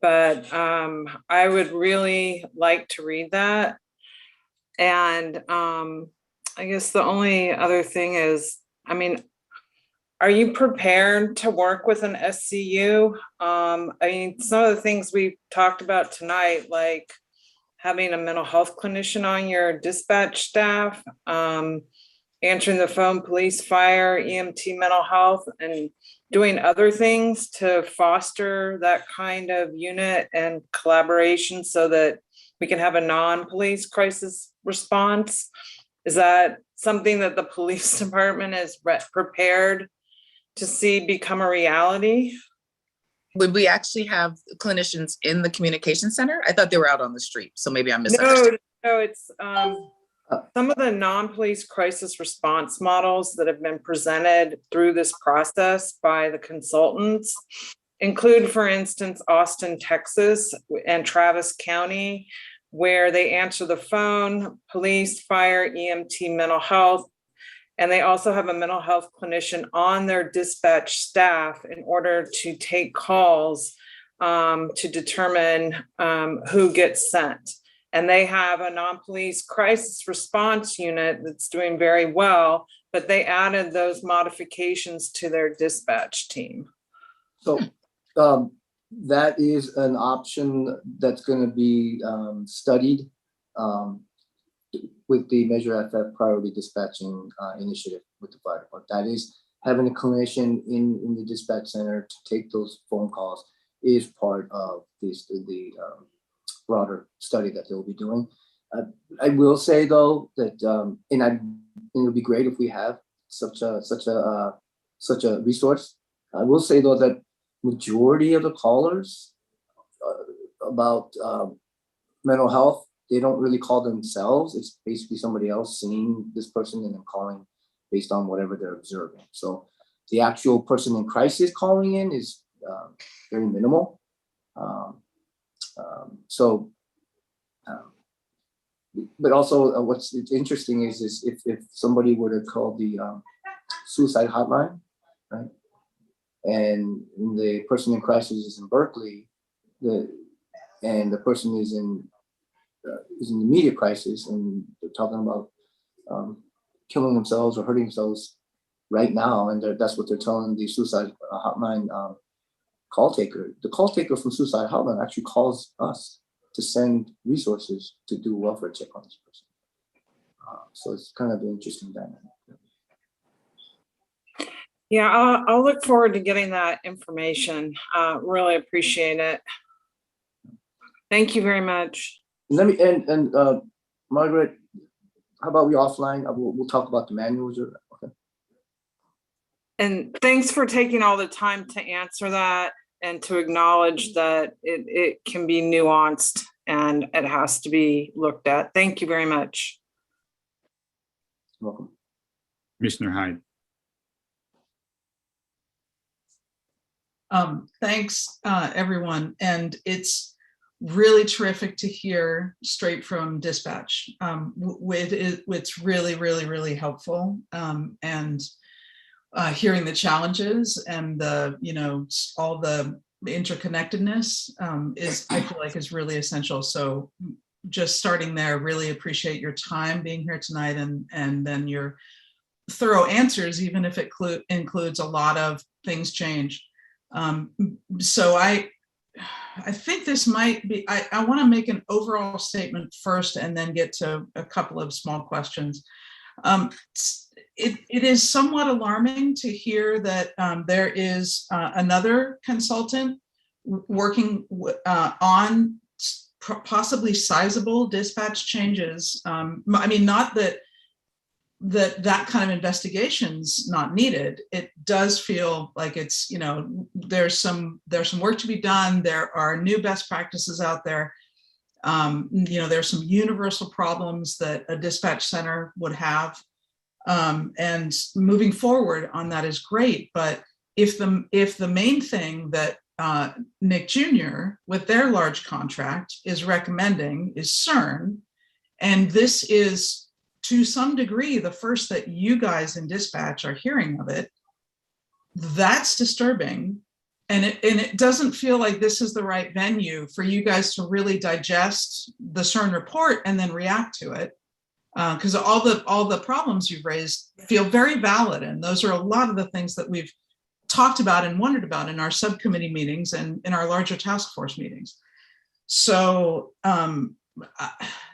Speaker 16: but I would really like to read that. And I guess the only other thing is, I mean, are you prepared to work with an SCU? I mean, some of the things we talked about tonight, like having a mental health clinician on your dispatch staff, answering the phone, police, fire, EMT, mental health, and doing other things to foster that kind of unit and collaboration so that we can have a non-police crisis response. Is that something that the police department is prepared to see become a reality?
Speaker 22: Would we actually have clinicians in the communication center? I thought they were out on the street, so maybe I misunderstood.
Speaker 16: No, it's some of the non-police crisis response models that have been presented through this process by the consultants include, for instance, Austin, Texas, and Travis County, where they answer the phone, police, fire, EMT, mental health, and they also have a mental health clinician on their dispatch staff in order to take calls to determine who gets sent. And they have a non-police crisis response unit that's doing very well, but they added those modifications to their dispatch team.
Speaker 10: So that is an option that's going to be studied with the Measure FF priority dispatching initiative with the fire department. That is having a clinician in the dispatch center to take those phone calls is part of the broader study that they'll be doing. I will say though that, and it would be great if we have such a resource. I will say though that majority of the callers about mental health, they don't really call themselves. It's basically somebody else seeing this person and then calling based on whatever they're observing. So the actual person in crisis calling in is very minimal. But also what's interesting is if somebody were to call the suicide hotline, right? And the person in crisis is in Berkeley, and the person is in the immediate crisis, and they're talking about killing themselves or hurting themselves right now, and that's what they're telling the suicide hotline call taker. The call taker from suicide hotline actually calls us to send resources to do a welfare check on this person. So it's kind of an interesting dynamic.
Speaker 16: Yeah, I'll look forward to getting that information. Really appreciate it. Thank you very much.
Speaker 10: Let me and Margaret, how about we offline? We'll talk about the manuals. Okay.
Speaker 16: And thanks for taking all the time to answer that and to acknowledge that it can be nuanced and it has to be looked at. Thank you very much.
Speaker 10: You're welcome.
Speaker 1: Commissioner Hyde.
Speaker 14: Thanks, everyone. And it's really terrific to hear straight from dispatch. It's really, really, really helpful. And hearing the challenges and all the interconnectedness I feel like is really essential. So just starting there, really appreciate your time being here tonight and then your thorough answers, even if it includes a lot of things change. So I think this might be, I want to make an overall statement first and then get to a couple of small questions. It is somewhat alarming to hear that there is another consultant working on possibly sizable dispatch changes. I mean, not that kind of investigation's not needed. It does feel like it's, there's some work to be done. There are new best practices out there. There's some universal problems that a dispatch center would have. And moving forward on that is great, but if the main thing that Nick Jr. with their large contract is recommending is CERN, and this is to some degree the first that you guys in dispatch are hearing of it, that's disturbing. And it doesn't feel like this is the right venue for you guys to really digest the CERN report and then react to it. Because all the problems you've raised feel very valid. And those are a lot of the things that we've talked about and wondered about in our subcommittee meetings and in our larger task force meetings. So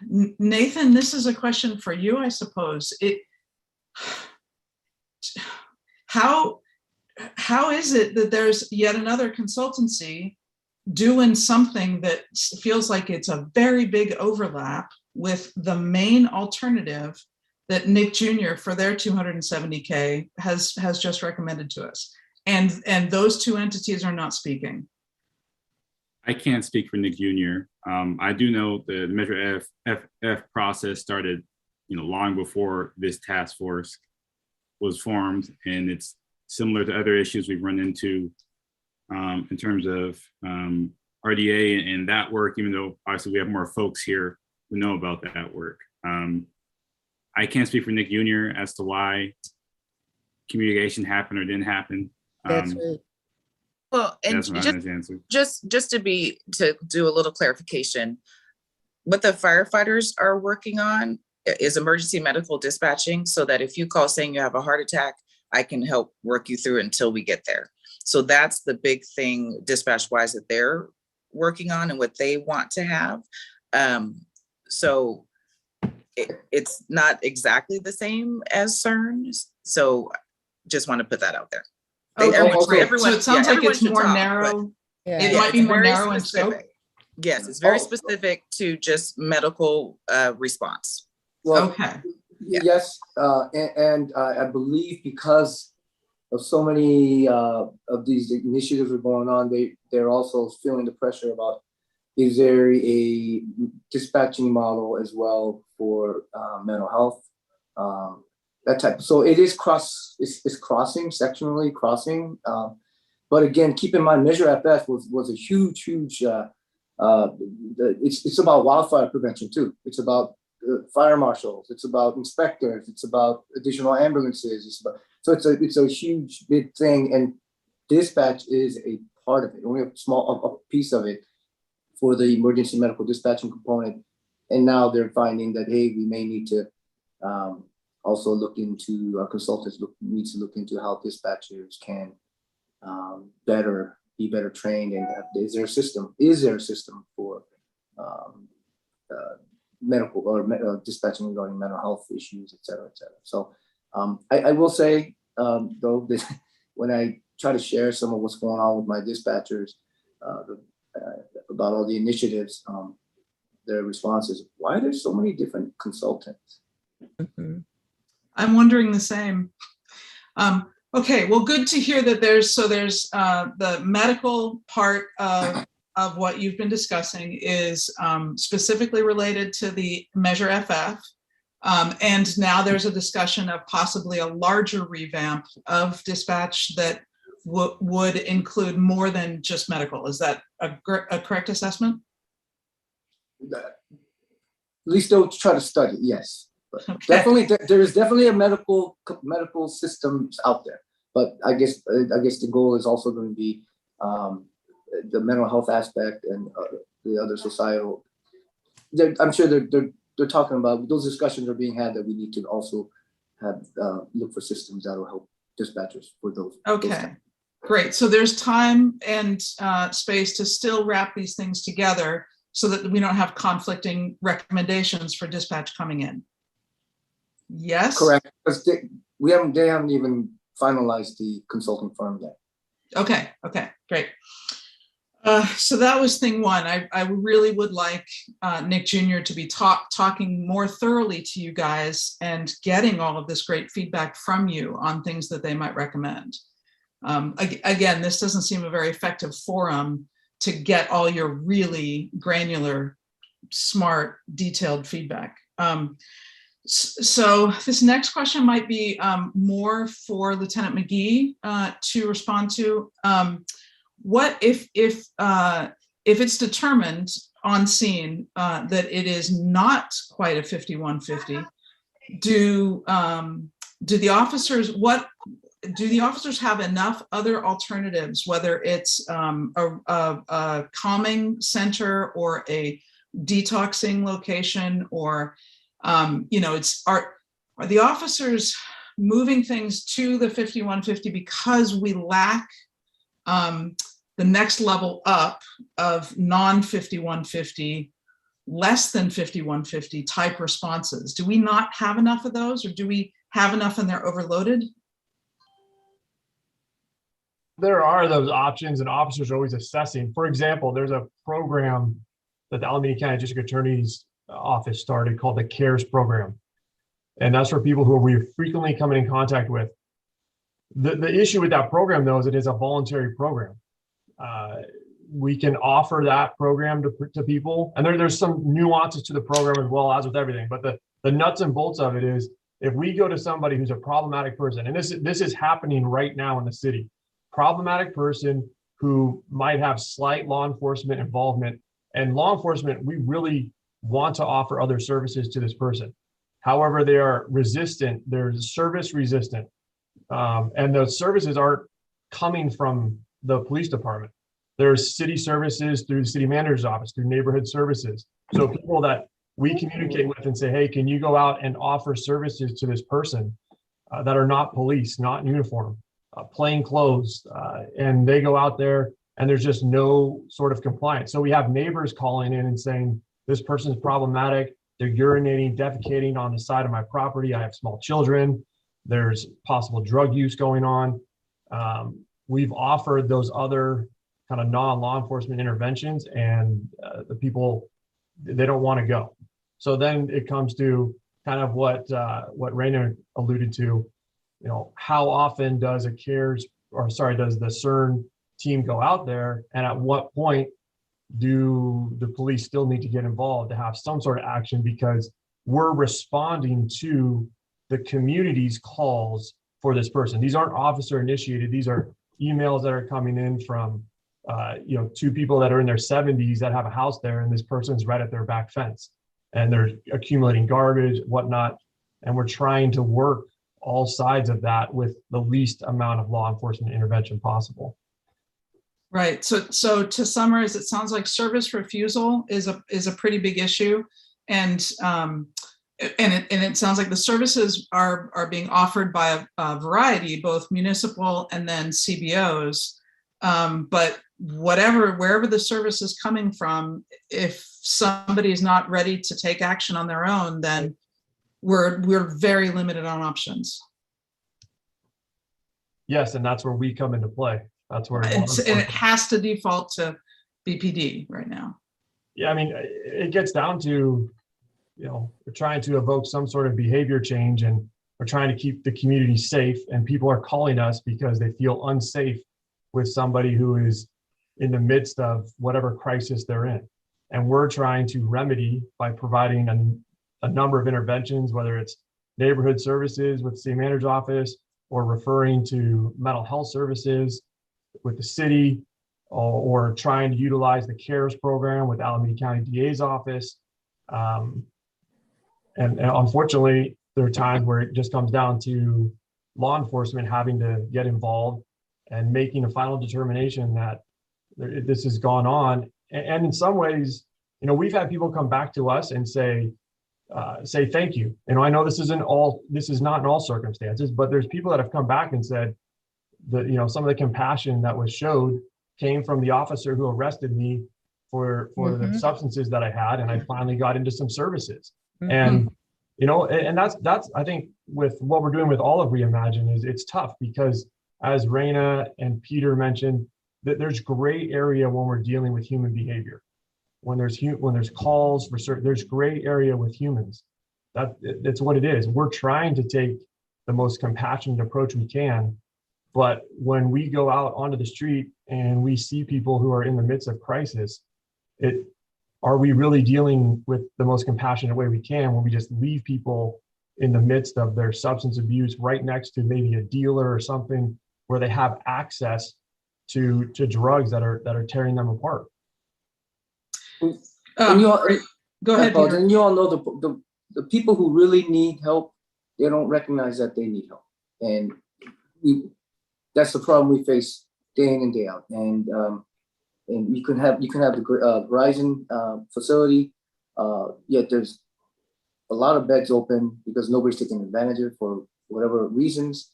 Speaker 14: Nathan, this is a question for you, I suppose. How is it that there's yet another consultancy doing something that feels like it's a very big overlap with the main alternative that Nick Jr. for their 270K has just recommended to us? And those two entities are not speaking.
Speaker 1: I can't speak for Nick Jr. I do know the Measure F process started, long before this task force was formed, and it's similar to other issues we've run into in terms of RDA and that work. Even though obviously we have more folks here who know about that work. I can't speak for Nick Jr. as to why communication happened or didn't happen.
Speaker 8: That's right.
Speaker 22: Well, and
Speaker 1: that's my honest answer.
Speaker 22: just to do a little clarification, what the firefighters are working on is emergency medical dispatching, so that if you call saying you have a heart attack, I can help work you through until we get there. So that's the big thing dispatch wise that they're working on and what they want to have. So it's not exactly the same as CERN. So just want to put that out there.
Speaker 14: Everyone, so it sounds like it's more narrow. It might be more narrow in scope.
Speaker 22: Yes, it's very specific to just medical response.
Speaker 10: Well,
Speaker 14: okay.
Speaker 10: Yes, and I believe because of so many of these initiatives are going on, they're also feeling the pressure about, is there a dispatching model as well for mental health? That type. So it is it's crossing, sectionally crossing. But again, keep in mind, Measure FF was a huge, it's about wildfire prevention too. It's about fire marshals, it's about inspectors, it's about additional ambulances. It's a huge, big thing. And dispatch is a part of it, only a small piece of it for the emergency medical dispatching component. And now they're finding that, hey, we may need to also look into, consultants needs to look into how dispatchers can be better trained, and is there a system for medical or dispatching regarding mental health issues, et cetera, et cetera. So I will say, though, that when I try to share some of what's going on with my dispatchers about all the initiatives, their response is, why are there so many different consultants?
Speaker 8: Mm-hmm.
Speaker 14: I'm wondering the same. Okay, well, good to hear that there's the medical part of what you've been discussing is specifically related to the Measure FF. And now there's a discussion of possibly a larger revamp of dispatch that would include more than just medical. Is that a correct assessment?
Speaker 10: At least they'll try to study, yes. But
Speaker 14: okay.
Speaker 10: Definitely, there is definitely a medical systems out there. But I guess the goal is also going to be the mental health aspect and the other societal. I'm sure they're talking about, those discussions are being had, that we need to also have look for systems that will help dispatchers for those.
Speaker 14: Okay, great. So there's time and space to still wrap these things together so that we don't have conflicting recommendations for dispatch coming in. Yes?
Speaker 10: Correct. Because they haven't even finalized the consulting firm yet.
Speaker 14: Okay, great. So that was thing one. I really would like Nick Jr. to be talking more thoroughly to you guys and getting all of this great feedback from you on things that they might recommend. Again, this doesn't seem a very effective forum to get all your really granular, smart, detailed feedback. So this next question might be more for Lieutenant McGee to respond to. What if it's determined on scene that it is not quite a 5150? Do the officers have enough other alternatives, whether it's a calming center or a detoxing location, or are the officers moving things to the 5150 because we lack the next level up of non-5150, less than 5150 type responses? Do we not have enough of those, or do we have enough and they're overloaded?
Speaker 12: There are those options, and officers are always assessing. For example, there's a program that the Alameda County District Attorney's Office started called the CARES program. And that's for people who we're frequently coming in contact with. The issue with that program, though, is it is a voluntary program. We can offer that program to people, and there's some nuances to the program as well, as with everything. But the nuts and bolts of it is, if we go to somebody who's a problematic person, and this is happening right now in the city, problematic person who might have slight law enforcement involvement, and law enforcement, we really want to offer other services to this person. However, they are resistant, they're service resistant, and those services aren't coming from the police department. There's city services through the city manager's office, through neighborhood services. So people that we communicate with and say, hey, can you go out and offer services to this person that are not police, not in uniform, plain clothes, and they go out there and there's just no sort of compliance. So we have neighbors calling in and saying, this person's problematic. They're urinating, defecating on the side of my property. I have small children. There's possible drug use going on. We've offered those other kind of non-law enforcement interventions, and the people, they don't want to go. So then it comes to kind of what Raina alluded to. How often does does the CERN team go out there, and at what point do the police still need to get involved to have some sort of action, because we're responding to the community's calls for this person. These aren't officer initiated. These are emails that are coming in from two people that are in their 70s that have a house there, and this person's right at their back fence, and they're accumulating garbage, whatnot. And we're trying to work all sides of that with the least amount of law enforcement intervention possible.
Speaker 14: Right. So to summarize, it sounds like service refusal is a pretty big issue, and it sounds like the services are being offered by a variety, both municipal and then CBOs. But wherever the service is coming from, if somebody is not ready to take action on their own, then we're very limited on options.
Speaker 12: Yes, and that's where we come into play. That's where
Speaker 14: and it has to default to BPD right now.
Speaker 12: Yeah, I mean, it gets down to, we're trying to evoke some sort of behavior change, and we're trying to keep the community safe, and people are calling us because they feel unsafe with somebody who is in the midst of whatever crisis they're in. And we're trying to remedy by providing a number of interventions, whether it's neighborhood services with the city manager's office, or referring to mental health services with the city, or trying to utilize the CARES program with Alameda County DA's office. And unfortunately, there are times where it just comes down to law enforcement having to get involved and making a final determination that this has gone on. And in some ways, we've had people come back to us and say thank you. I know this is not in all circumstances, but there's people that have come back and said that, some of the compassion that was showed came from the officer who arrested me for the substances that I had, and I finally got into some services. And and that's I think with what we're doing with all of Reimagine is it's tough, because as Raina and Peter mentioned, that there's gray area when we're dealing with human behavior. When there's calls for certain, there's gray area with humans. That's what it is. We're trying to take the most compassionate approach we can, but when we go out onto the street and we see people who are in the midst of crisis, are we really dealing with the most compassionate way we can when we just leave people in the midst of their substance abuse, right next to maybe a dealer or something where they have access to drugs that are tearing them apart.
Speaker 10: And you all,
Speaker 14: go ahead,
Speaker 10: Paul,
Speaker 14: Peter.
Speaker 10: and you all know the people who really need help, they don't recognize that they need help, and that's the problem we face day in and day out. And you can have the Verizon facility, yet there's a lot of beds open because nobody's taking advantage of it for whatever reasons.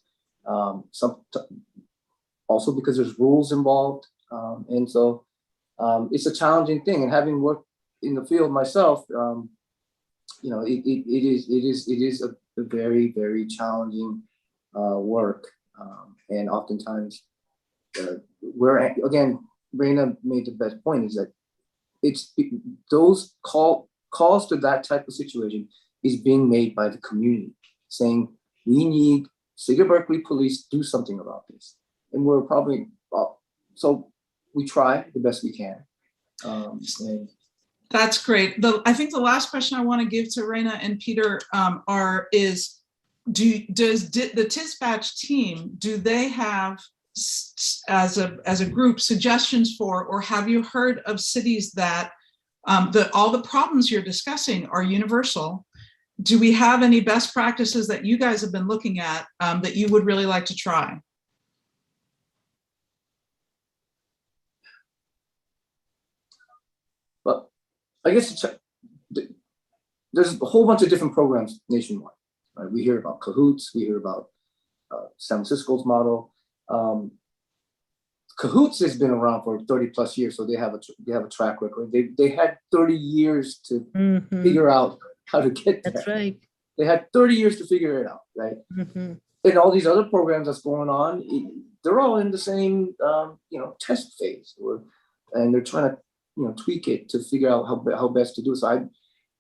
Speaker 10: Also because there's rules involved, and so it's a challenging thing. And having worked in the field myself, it is a very, very challenging work, and oftentimes again, Reina made the best point, is that it's those calls to that type of situation is being made by the community, saying we need City of Berkeley Police do something about this, and we're probably so we try the best we can. And
Speaker 14: that's great. I think the last question I want to give to Reina and Peter does the dispatch team, do they have as a group suggestions for, or have you heard of cities that all the problems you're discussing are universal? Do we have any best practices that you guys have been looking at that you would really like to try?
Speaker 10: But I guess there's a whole bunch of different programs nationwide. Right? We hear about Cahoots, we hear about San Francisco's model. Cahoots has been around for 30 plus years, so they have a track record. They had 30 years to figure out how to get there.
Speaker 8: That's right.
Speaker 10: They had 30 years to figure it out, right? And all these other programs that's going on, they're all in the same test phase, and they're trying to tweak it to figure out how best to do it. So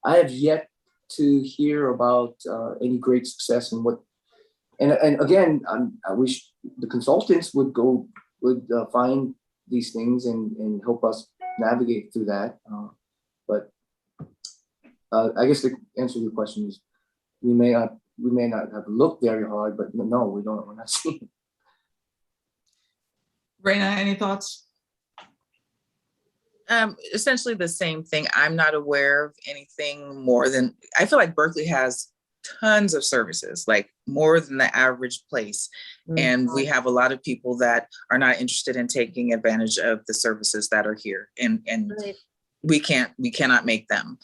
Speaker 10: I have yet to hear about any great success and what. And again, I wish the consultants would find these things and help us navigate through that. But I guess the answer to your question is we may not have looked very hard, but no, we don't. We're not seeing it.
Speaker 14: Reina, any thoughts?
Speaker 22: Essentially the same thing. I'm not aware of anything more than, I feel like Berkeley has tons of services, like more than the average place. And we have a lot of people that are not interested in taking advantage of the services that are here. And right. we cannot make them.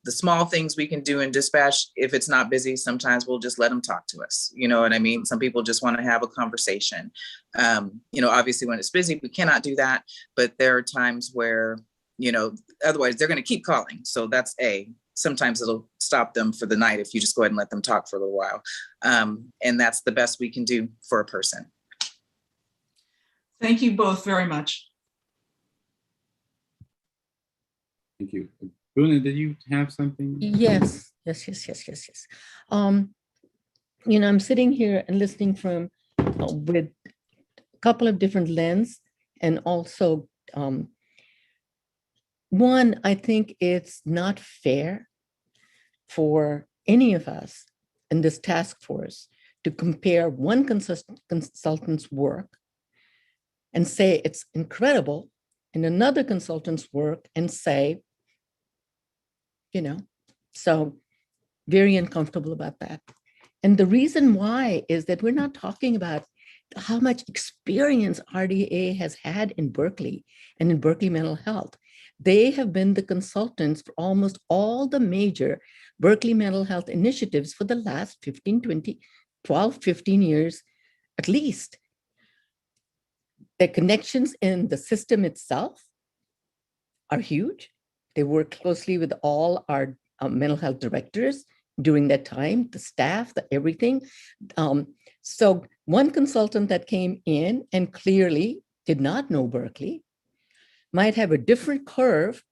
Speaker 22: The small things we can do in dispatch, if it's not busy, sometimes we'll just let them talk to us. You know what I mean? Some people just want to have a conversation. Obviously when it's busy, we cannot do that, but there are times where, otherwise they're going to keep calling. So that's sometimes it'll stop them for the night if you just go ahead and let them talk for a little while. And that's the best we can do for a person.
Speaker 14: Thank you both very much.
Speaker 1: Thank you. Buna, did you have something?
Speaker 8: Yes. I'm sitting here and listening from with a couple of different lenses, and also one, I think it's not fair for any of us in this task force to compare one consultant's work and say it's incredible, and another consultant's work and say, so very uncomfortable about that. And the reason why is that we're not talking about how much experience RDA has had in Berkeley and in Berkeley mental health. They have been the consultants for almost all the major Berkeley mental health initiatives for the last 12, 15 years, at least. Their connections in the system itself are huge. They work closely with all our mental health directors during that time, the staff, everything. So one consultant that came in and clearly did not know Berkeley might have a different curve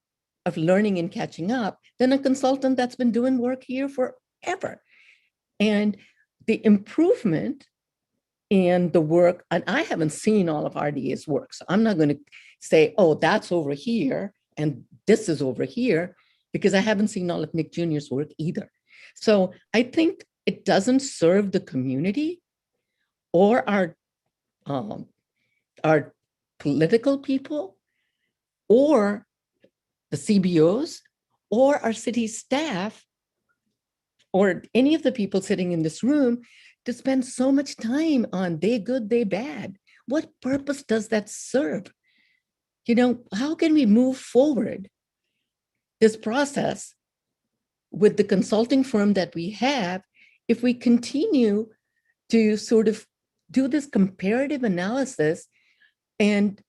Speaker 8: of learning and catching up than a consultant that's been doing work here forever. And the improvement in the work, and I haven't seen all of RDA's work, so I'm not going to say, oh, that's over here and this is over here, because I haven't seen all of Nick Jr.'s work either. So I think it doesn't serve the community or our political people or the CBOs or our city staff or any of the people sitting in this room to spend so much time on they good, they bad. What purpose does that serve? You know, how can we move forward this process with the consulting firm that we have if we continue to sort of do this comparative analysis and,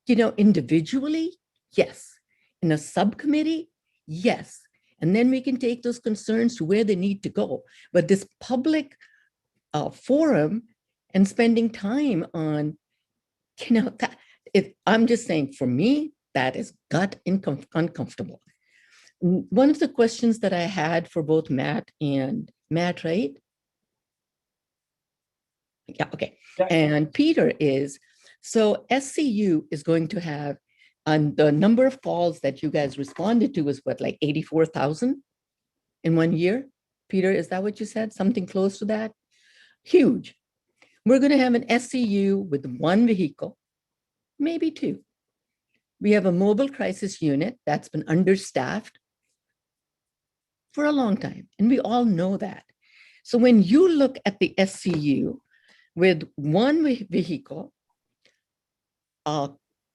Speaker 8: you know, individually, yes. In a subcommittee, yes. And then we can take those concerns to where they need to go. But this public forum and spending time on, you know, I'm just saying, for me, that is gut uncomfortable. One of the questions that I had for both Matt, right? Yeah, okay. And Peter is, so SCU is going to have, and the number of calls that you guys responded to was what, like 84,000 in 1 year? Peter, is that what you said? Something close to that? Huge. We're going to have an SCU with 1 vehicle, maybe 2. We have a mobile crisis unit that's been understaffed for a long time, and we all know that. So when you look at the SCU with 1 vehicle,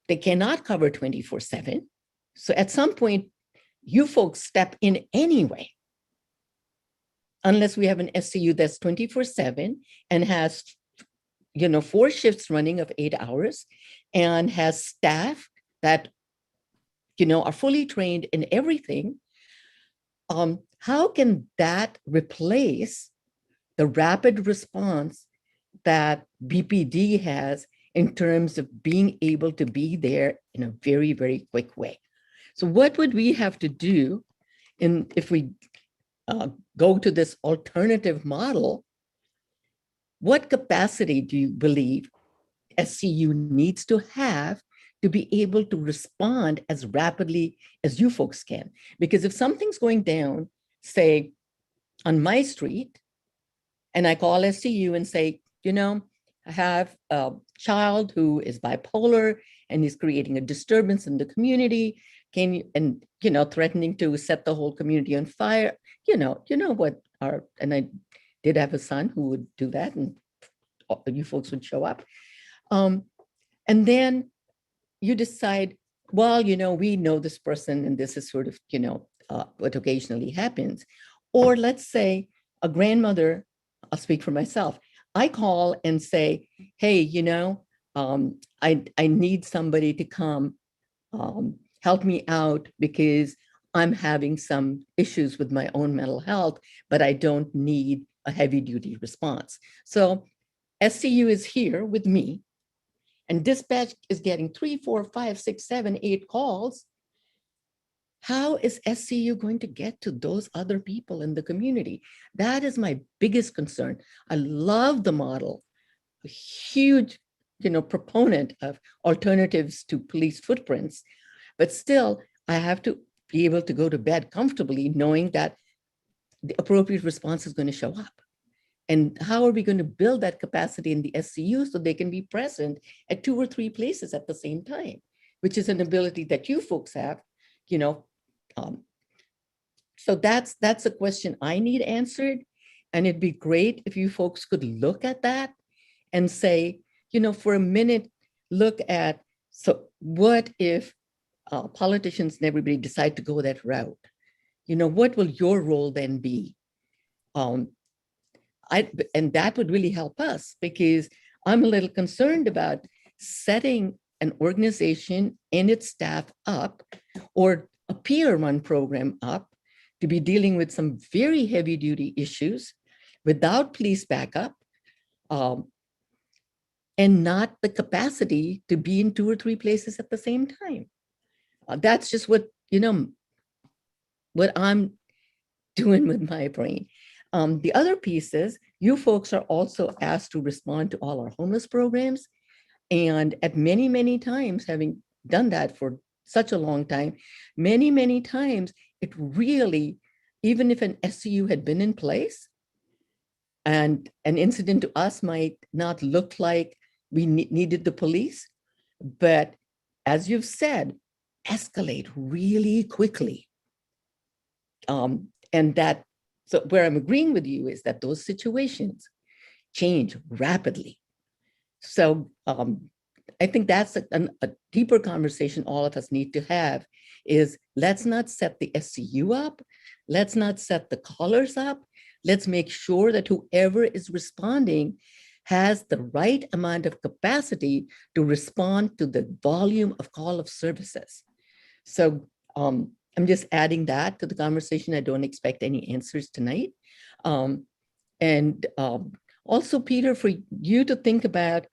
Speaker 8: they cannot cover 24/7. So at some point, you folks step in anyway, unless we have an SCU that's 24/7 and has, you know, 4 shifts running of 8 hours and has staff that, you know, are fully trained in everything. How can that replace the rapid response that BPD has in terms of being able to be there in a very, very quick way? So what would we have to do if we go to this alternative model? What capacity do you believe SCU needs to have to be able to respond as rapidly as you folks can? Because if something's going down, say, on my street, and I call SCU and say, you know, I have a child who is bipolar and is creating a disturbance in the community, can you, and, you know, threatening to set the whole community on fire, you know what and I did have a son who would do that, and you folks would show up. And then you decide, well, you know, we know this person and this is sort of, you know, what occasionally happens. Or let's say a grandmother, I'll speak for myself, I call and say, hey, you know, I need somebody to come help me out because I'm having some issues with my own mental health, but I don't need a heavy duty response. So SCU is here with me, and dispatch is getting 3, 4, 5, 6, 7, 8 calls. How is SCU going to get to those other people in the community? That is my biggest concern. I love the model, a huge, you know, proponent of alternatives to police footprints, but still I have to be able to go to bed comfortably knowing that the appropriate response is going to show up. And how are we going to build that capacity in the SCU so they can be present at 2 or 3 places at the same time, which is an ability that you folks have, you know. So that's a question I need answered. And it'd be great if you folks could look at that and say, you know, for a minute, look at, so what if politicians and everybody decide to go that route? You know, what will your role then be? And that would really help us, because I'm a little concerned about setting an organization and its staff up, or a peer-run program up, to be dealing with some very heavy duty issues without police backup, and not the capacity to be in 2 or 3 places at the same time. That's just what, you know, what I'm doing with my brain. The other piece is you folks are also asked to respond to all our homeless programs. And at many, many times, having done that for such a long time, many, many times, it really even if an SCU had been in place, and an incident to us might not look like we needed the police, but as you've said, escalate really quickly. And that, so where I'm agreeing with you is that those situations change rapidly. So I think that's a deeper conversation all of us need to have is let's not set the SCU up. Let's not set the callers up. Let's make sure that whoever is responding has the right amount of capacity to respond to the volume of call of services. So I'm just adding that to the conversation. I don't expect any answers tonight. Also, Peter, for you to think about,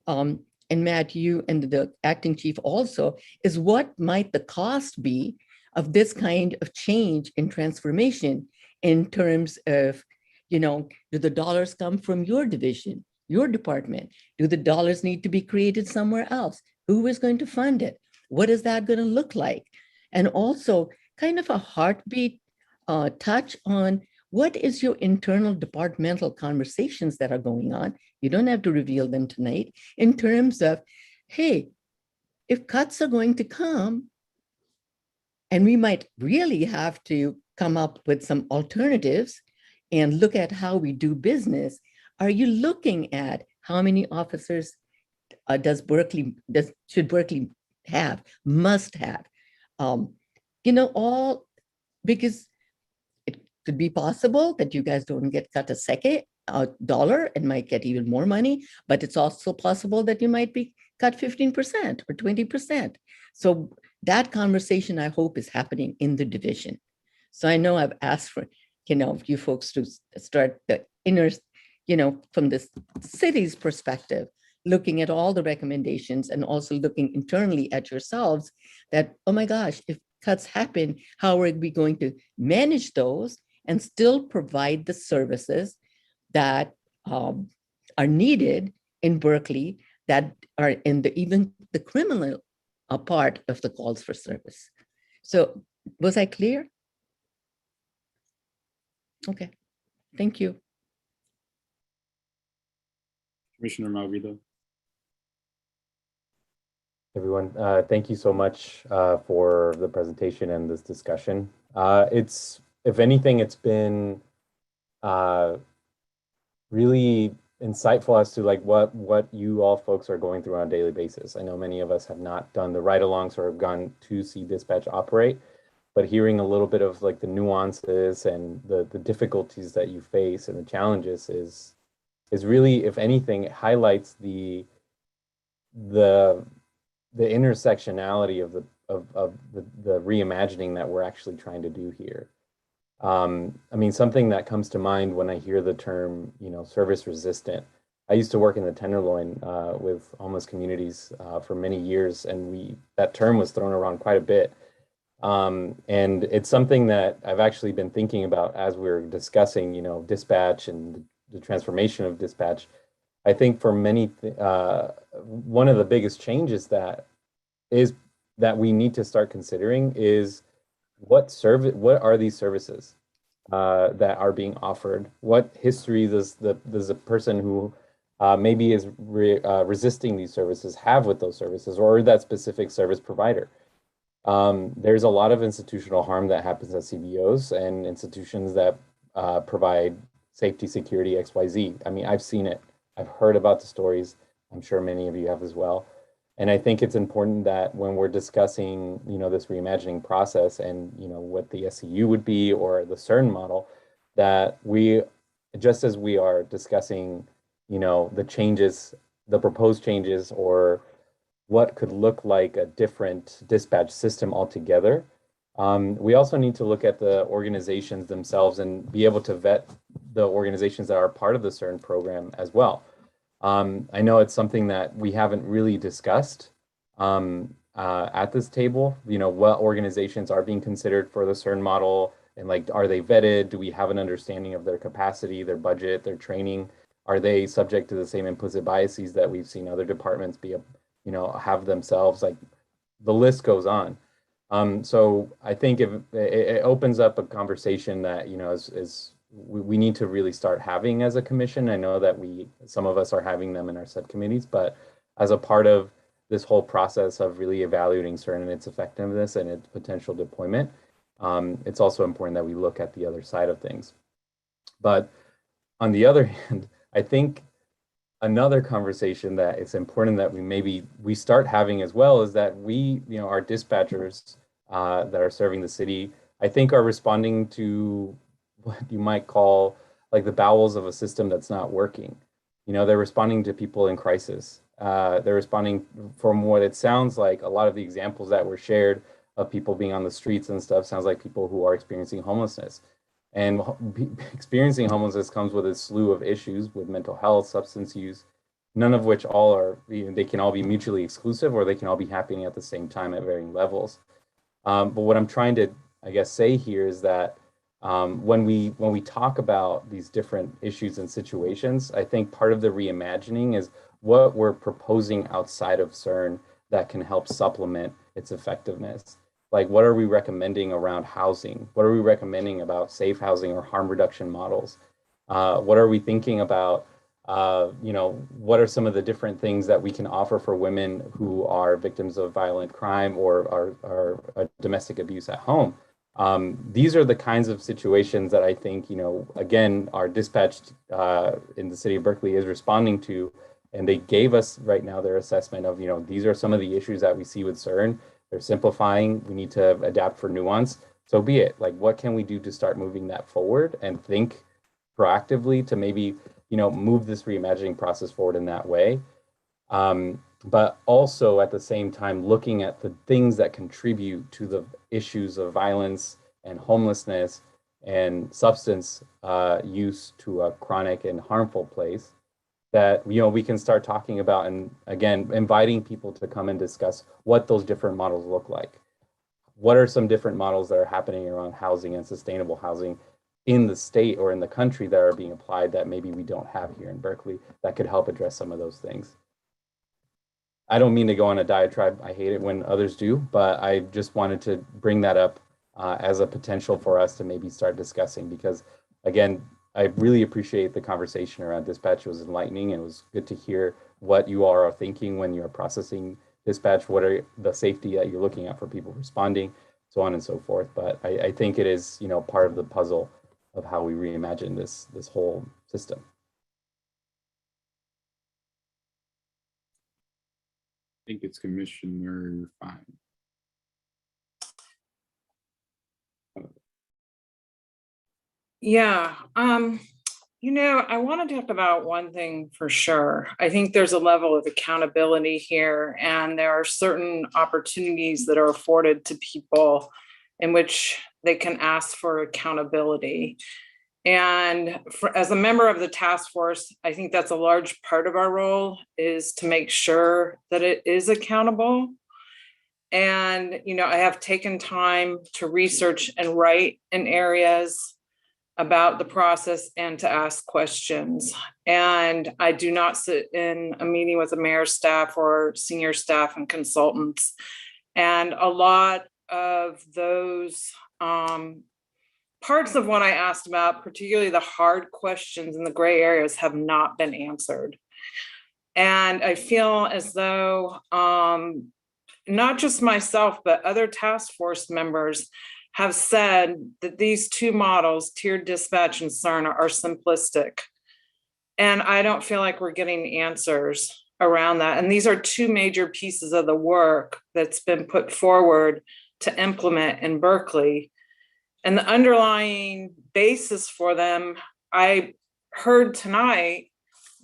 Speaker 8: and Matt, you and the acting chief also, is what might the cost be of this kind of change and transformation in terms of, do the dollars come from your division, your department? Do the dollars need to be created somewhere else? Who is going to fund it? What is that going to look like? And also kind of a heartbeat touch on what is your internal departmental conversations that are going on? You don't have to reveal them tonight in terms of, hey, if cuts are going to come, and we might really have to come up with some alternatives and look at how we do business. Are you looking at how many officers should Berkeley have, must have? All because it could be possible that you guys don't get cut a second dollar and might get even more money, but it's also possible that you might be cut 15% or 20%. So that conversation, I hope, is happening in the division. So I know I've asked for, you folks to start the inner, from the city's perspective, looking at all the recommendations and also looking internally at yourselves that, oh my gosh, if cuts happen, how are we going to manage those and still provide the services that are needed in Berkeley that are in even the criminal part of the calls for service. So was I clear? Okay, thank you.
Speaker 1: Commissioner Malvito.
Speaker 5: Everyone, thank you so much for the presentation and this discussion. If anything, it's been really insightful as to what you all folks are going through on a daily basis. I know many of us have not done the ride-alongs or have gone to see dispatch operate, but hearing a little bit of the nuances and the difficulties that you face and the challenges is really, if anything, it highlights the intersectionality of the reimagining that we're actually trying to do here. I mean, something that comes to mind when I hear the term, service resistant. I used to work in the Tenderloin with homeless communities for many years, and that term was thrown around quite a bit. And it's something that I've actually been thinking about as we're discussing, dispatch and the transformation of dispatch. I think for many, one of the biggest changes that we need to start considering is what are these services that are being offered? What history does a person who maybe is resisting these services have with those services, or that specific service provider? There's a lot of institutional harm that happens at CBOs and institutions that provide safety, security, XYZ. I mean, I've seen it. I've heard about the stories. I'm sure many of you have as well. And I think it's important that when we're discussing, this reimagining process and, what the SCU would be or the CERN model, that we, just as we are discussing, the changes, the proposed changes, or what could look like a different dispatch system altogether, we also need to look at the organizations themselves and be able to vet the organizations that are part of the CERN program as well. I know it's something that we haven't really discussed at this table, what organizations are being considered for the CERN model, and are they vetted? Do we have an understanding of their capacity, their budget, their training? Are they subject to the same implicit biases that we've seen other departments have themselves? The list goes on. So I think if it opens up a conversation that, you know, is we need to really start having as a commission. I know that some of us are having them in our subcommittees, but as a part of this whole process of really evaluating CERN and its effectiveness and its potential deployment, it's also important that we look at the other side of things. But on the other hand, I think another conversation that it's important that we start having as well is that our dispatchers that are serving the city, I think, are responding to what you might call like the bowels of a system that's not working. You know, they're responding to people in crisis. They're responding, from what it sounds like, a lot of the examples that were shared of people being on the streets and stuff sounds like people who are experiencing homelessness. And experiencing homelessness comes with a slew of issues with mental health, substance use, none of which they can all be mutually exclusive, or they can all be happening at the same time at varying levels. But what I'm trying to, I guess, say here is that when we talk about these different issues and situations, I think part of the reimagining is what we're proposing outside of CERN that can help supplement its effectiveness. Like, what are we recommending around housing? What are we recommending about safe housing or harm reduction models? What are we thinking about, what are some of the different things that we can offer for women who are victims of violent crime or are domestic abuse at home? These are the kinds of situations that I think, again, our dispatch in the city of Berkeley is responding to, and they gave us right now their assessment of, these are some of the issues that we see with CERN. They're simplifying. We need to adapt for nuance. So be it. Like, what can we do to start moving that forward and think proactively to maybe, move this reimagining process forward in that way? But also at the same time, looking at the things that contribute to the issues of violence and homelessness and substance use to a chronic and harmful place that, we can start talking about, and again, inviting people to come and discuss what those different models look like. What are some different models that are happening around housing and sustainable housing in the state or in the country that are being applied that maybe we don't have here in Berkeley that could help address some of those things? I don't mean to go on a diatribe. I hate it when others do, but I just wanted to bring that up as a potential for us to maybe start discussing, because again, I really appreciate the conversation around dispatch. It was enlightening. It was good to hear what you all are thinking when you're processing dispatch. What are the safety that you're looking at for people responding, so on and so forth. But I think it is, part of the puzzle of how we reimagine this whole system.
Speaker 1: I think it's Commissioner Fine.
Speaker 16: Yeah, I want to talk about one thing for sure. I think there's a level of accountability here, and there are certain opportunities that are afforded to people in which they can ask for accountability. And as a member of the task force, I think that's a large part of our role, is to make sure that it is accountable. And, I have taken time to research and write in areas about the process and to ask questions. And I do not sit in a meeting with the mayor's staff or senior staff and consultants. And a lot of those parts of what I asked about, particularly the hard questions and the gray areas, have not been answered. And I feel as though not just myself, but other task force members have said that these two models, tiered dispatch and CERN, are simplistic. And I don't feel like we're getting answers around that. And these are two major pieces of the work that's been put forward to implement in Berkeley. And the underlying basis for them, I heard tonight,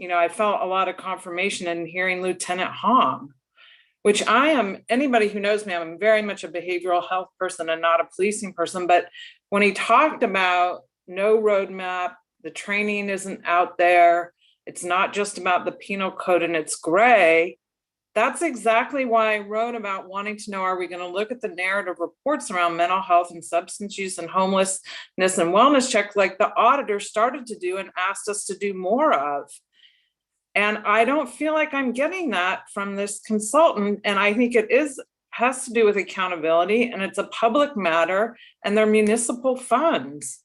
Speaker 16: I felt a lot of confirmation in hearing Lieutenant Hong, which anybody who knows me, I'm very much a behavioral health person and not a policing person. But when he talked about no roadmap, the training isn't out there, it's not just about the penal code and it's gray, that's exactly why I wrote about wanting to know, are we going to look at the narrative reports around mental health and substance use and homelessness and wellness checks like the auditor started to do and asked us to do more of? And I don't feel like I'm getting that from this consultant. And I think it is has to do with accountability, and it's a public matter, and they're municipal funds.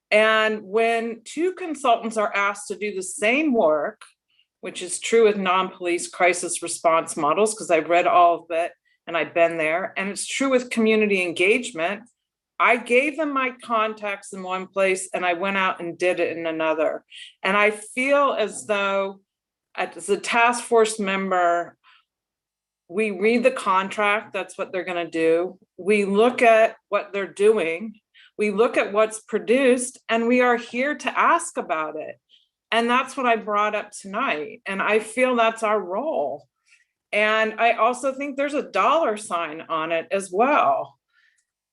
Speaker 16: And when two consultants are asked to do the same work, which is true with non-police crisis response models, because I've read all of it and I've been there, and it's true with community engagement. I gave them my contacts in one place and I went out and did it in another. And I feel as though as a task force member, we read the contract, that's what they're going to do. We look at what they're doing. We look at what's produced, and we are here to ask about it. And that's what I brought up tonight. And I feel that's our role. And I also think there's a dollar sign on it as well.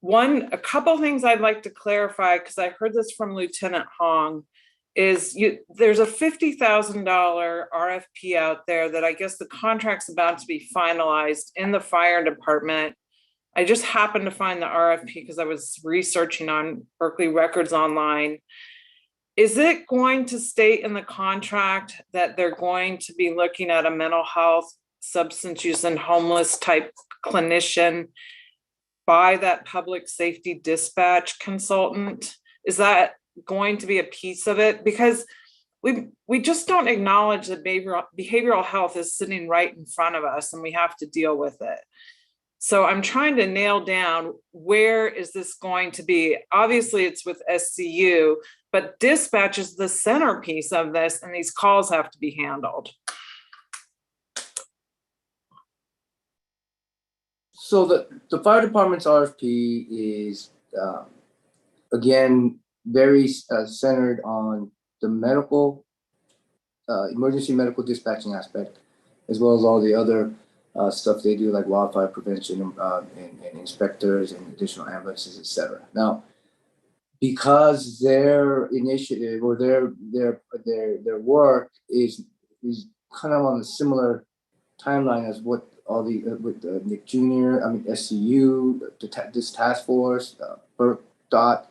Speaker 16: A couple things I'd like to clarify, because I heard this from Lieutenant Hong, is there's a $50,000 RFP out there that I guess the contract's about to be finalized in the fire department. I just happened to find the RFP because I was researching on Berkeley Records Online. Is it going to state in the contract that they're going to be looking at a mental health, substance use, and homeless type clinician by that public safety dispatch consultant? Is that going to be a piece of it? Because we just don't acknowledge that behavioral health is sitting right in front of us and we have to deal with it. So I'm trying to nail down, where is this going to be? Obviously it's with SCU, but dispatch is the centerpiece of this, and these calls have to be handled.
Speaker 10: So the fire department's RFP is, again, very centered on the medical, emergency medical dispatching aspect, as well as all the other stuff they do, like wildfire prevention and inspectors and additional ambulances, et cetera. Now, because their initiative or their work is kind of on a similar timeline as what all the with Nick Jr., SCU, this task force, DOT.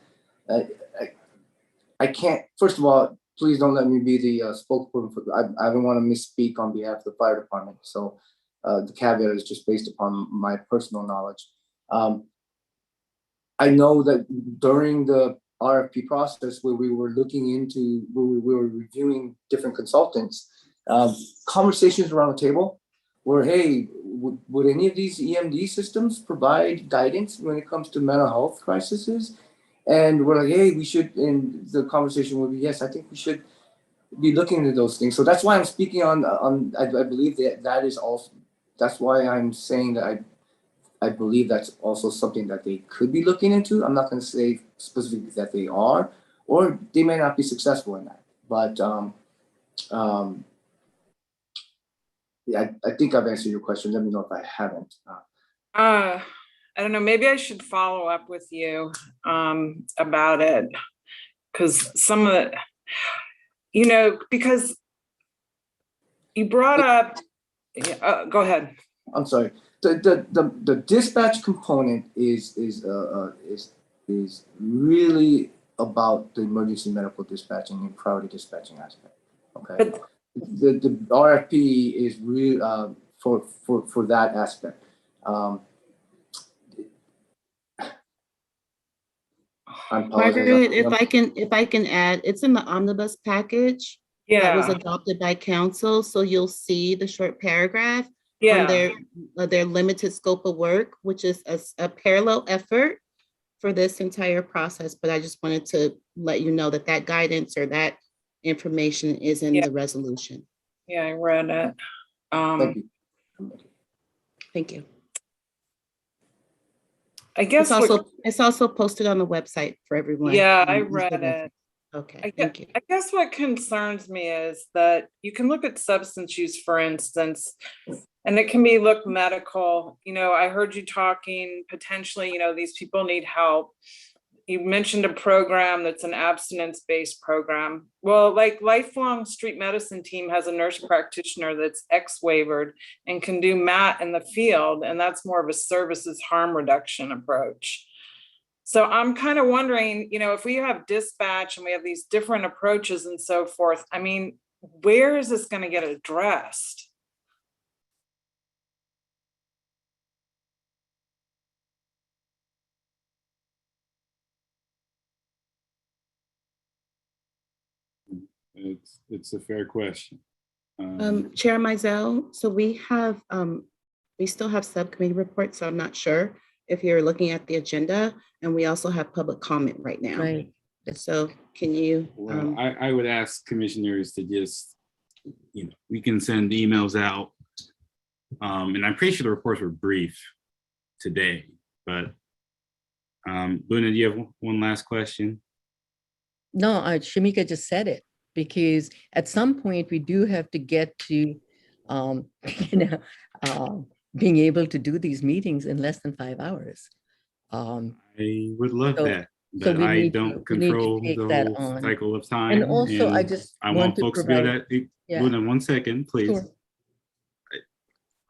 Speaker 10: I can't. First of all, please don't let me be the spokesperson for. I don't want to misspeak on behalf of the fire department. So the caveat is just based upon my personal knowledge. I know that during the RFP process, where we were looking into, where we were reviewing different consultants, conversations around the table were, hey, would any of these EMD systems provide guidance when it comes to mental health crises? And we're like, hey, we should, and the conversation would be, yes, I think we should be looking into those things. So that's why I'm speaking on I believe that is also, that's why I'm saying that I believe that's also something that they could be looking into. I'm not going to say specifically that they are, or they may not be successful in that. But yeah, I think I've answered your question. Let me know if I haven't.
Speaker 16: I don't know, maybe I should follow up with you about it, because some of the, because you brought up, go ahead.
Speaker 10: I'm sorry. The dispatch component is really about the emergency medical dispatching and priority dispatching aspect. Okay. But the RFP is really for that aspect.
Speaker 19: Margaret, if I can add, it's in the omnibus package that was adopted by council. So you'll see the short paragraph on their limited scope of work, which is a parallel effort for this entire process. But I just wanted to let you know that that guidance or that information is in the resolution.
Speaker 16: Yeah, I read it.
Speaker 19: Thank you.
Speaker 16: I guess
Speaker 19: it's also posted on the website for everyone.
Speaker 16: Yeah, I read it.
Speaker 19: Okay, thank you.
Speaker 16: I guess what concerns me is that you can look at substance use, for instance, and it can be look medical. I heard you talking potentially, these people need help. You mentioned a program that's an abstinence-based program. Well, like Lifelong Street Medicine Team has a nurse practitioner that's ex-waivered and can do MAT in the field, and that's more of a services harm reduction approach. So I'm kind of wondering, if we have dispatch and we have these different approaches and so forth, where is this going to get addressed?
Speaker 1: It's a fair question.
Speaker 21: Chair Mizell, so we still have subcommittee reports, so I'm not sure if you're looking at the agenda, and we also have public comment right now.
Speaker 8: Right.
Speaker 21: So can you?
Speaker 1: Well, I would ask commissioners to just, we can send emails out. And I'm pretty sure the reports were brief today, but Luna, do you have one last question?
Speaker 8: No, Shamika just said it, because at some point we do have to get to, being able to do these meetings in less than 5 hours.
Speaker 1: I would love that,
Speaker 8: so
Speaker 1: but
Speaker 8: we
Speaker 1: I
Speaker 8: need to-
Speaker 1: don't
Speaker 8: we need to
Speaker 1: control
Speaker 8: take
Speaker 1: the
Speaker 8: that
Speaker 1: whole
Speaker 8: on.
Speaker 1: cycle of time.
Speaker 8: And also, I just
Speaker 1: I
Speaker 8: want
Speaker 1: want
Speaker 8: to
Speaker 1: folks to be able
Speaker 8: provide-
Speaker 1: to,
Speaker 8: yeah.
Speaker 1: Luna, 1 second, please.
Speaker 8: Sure.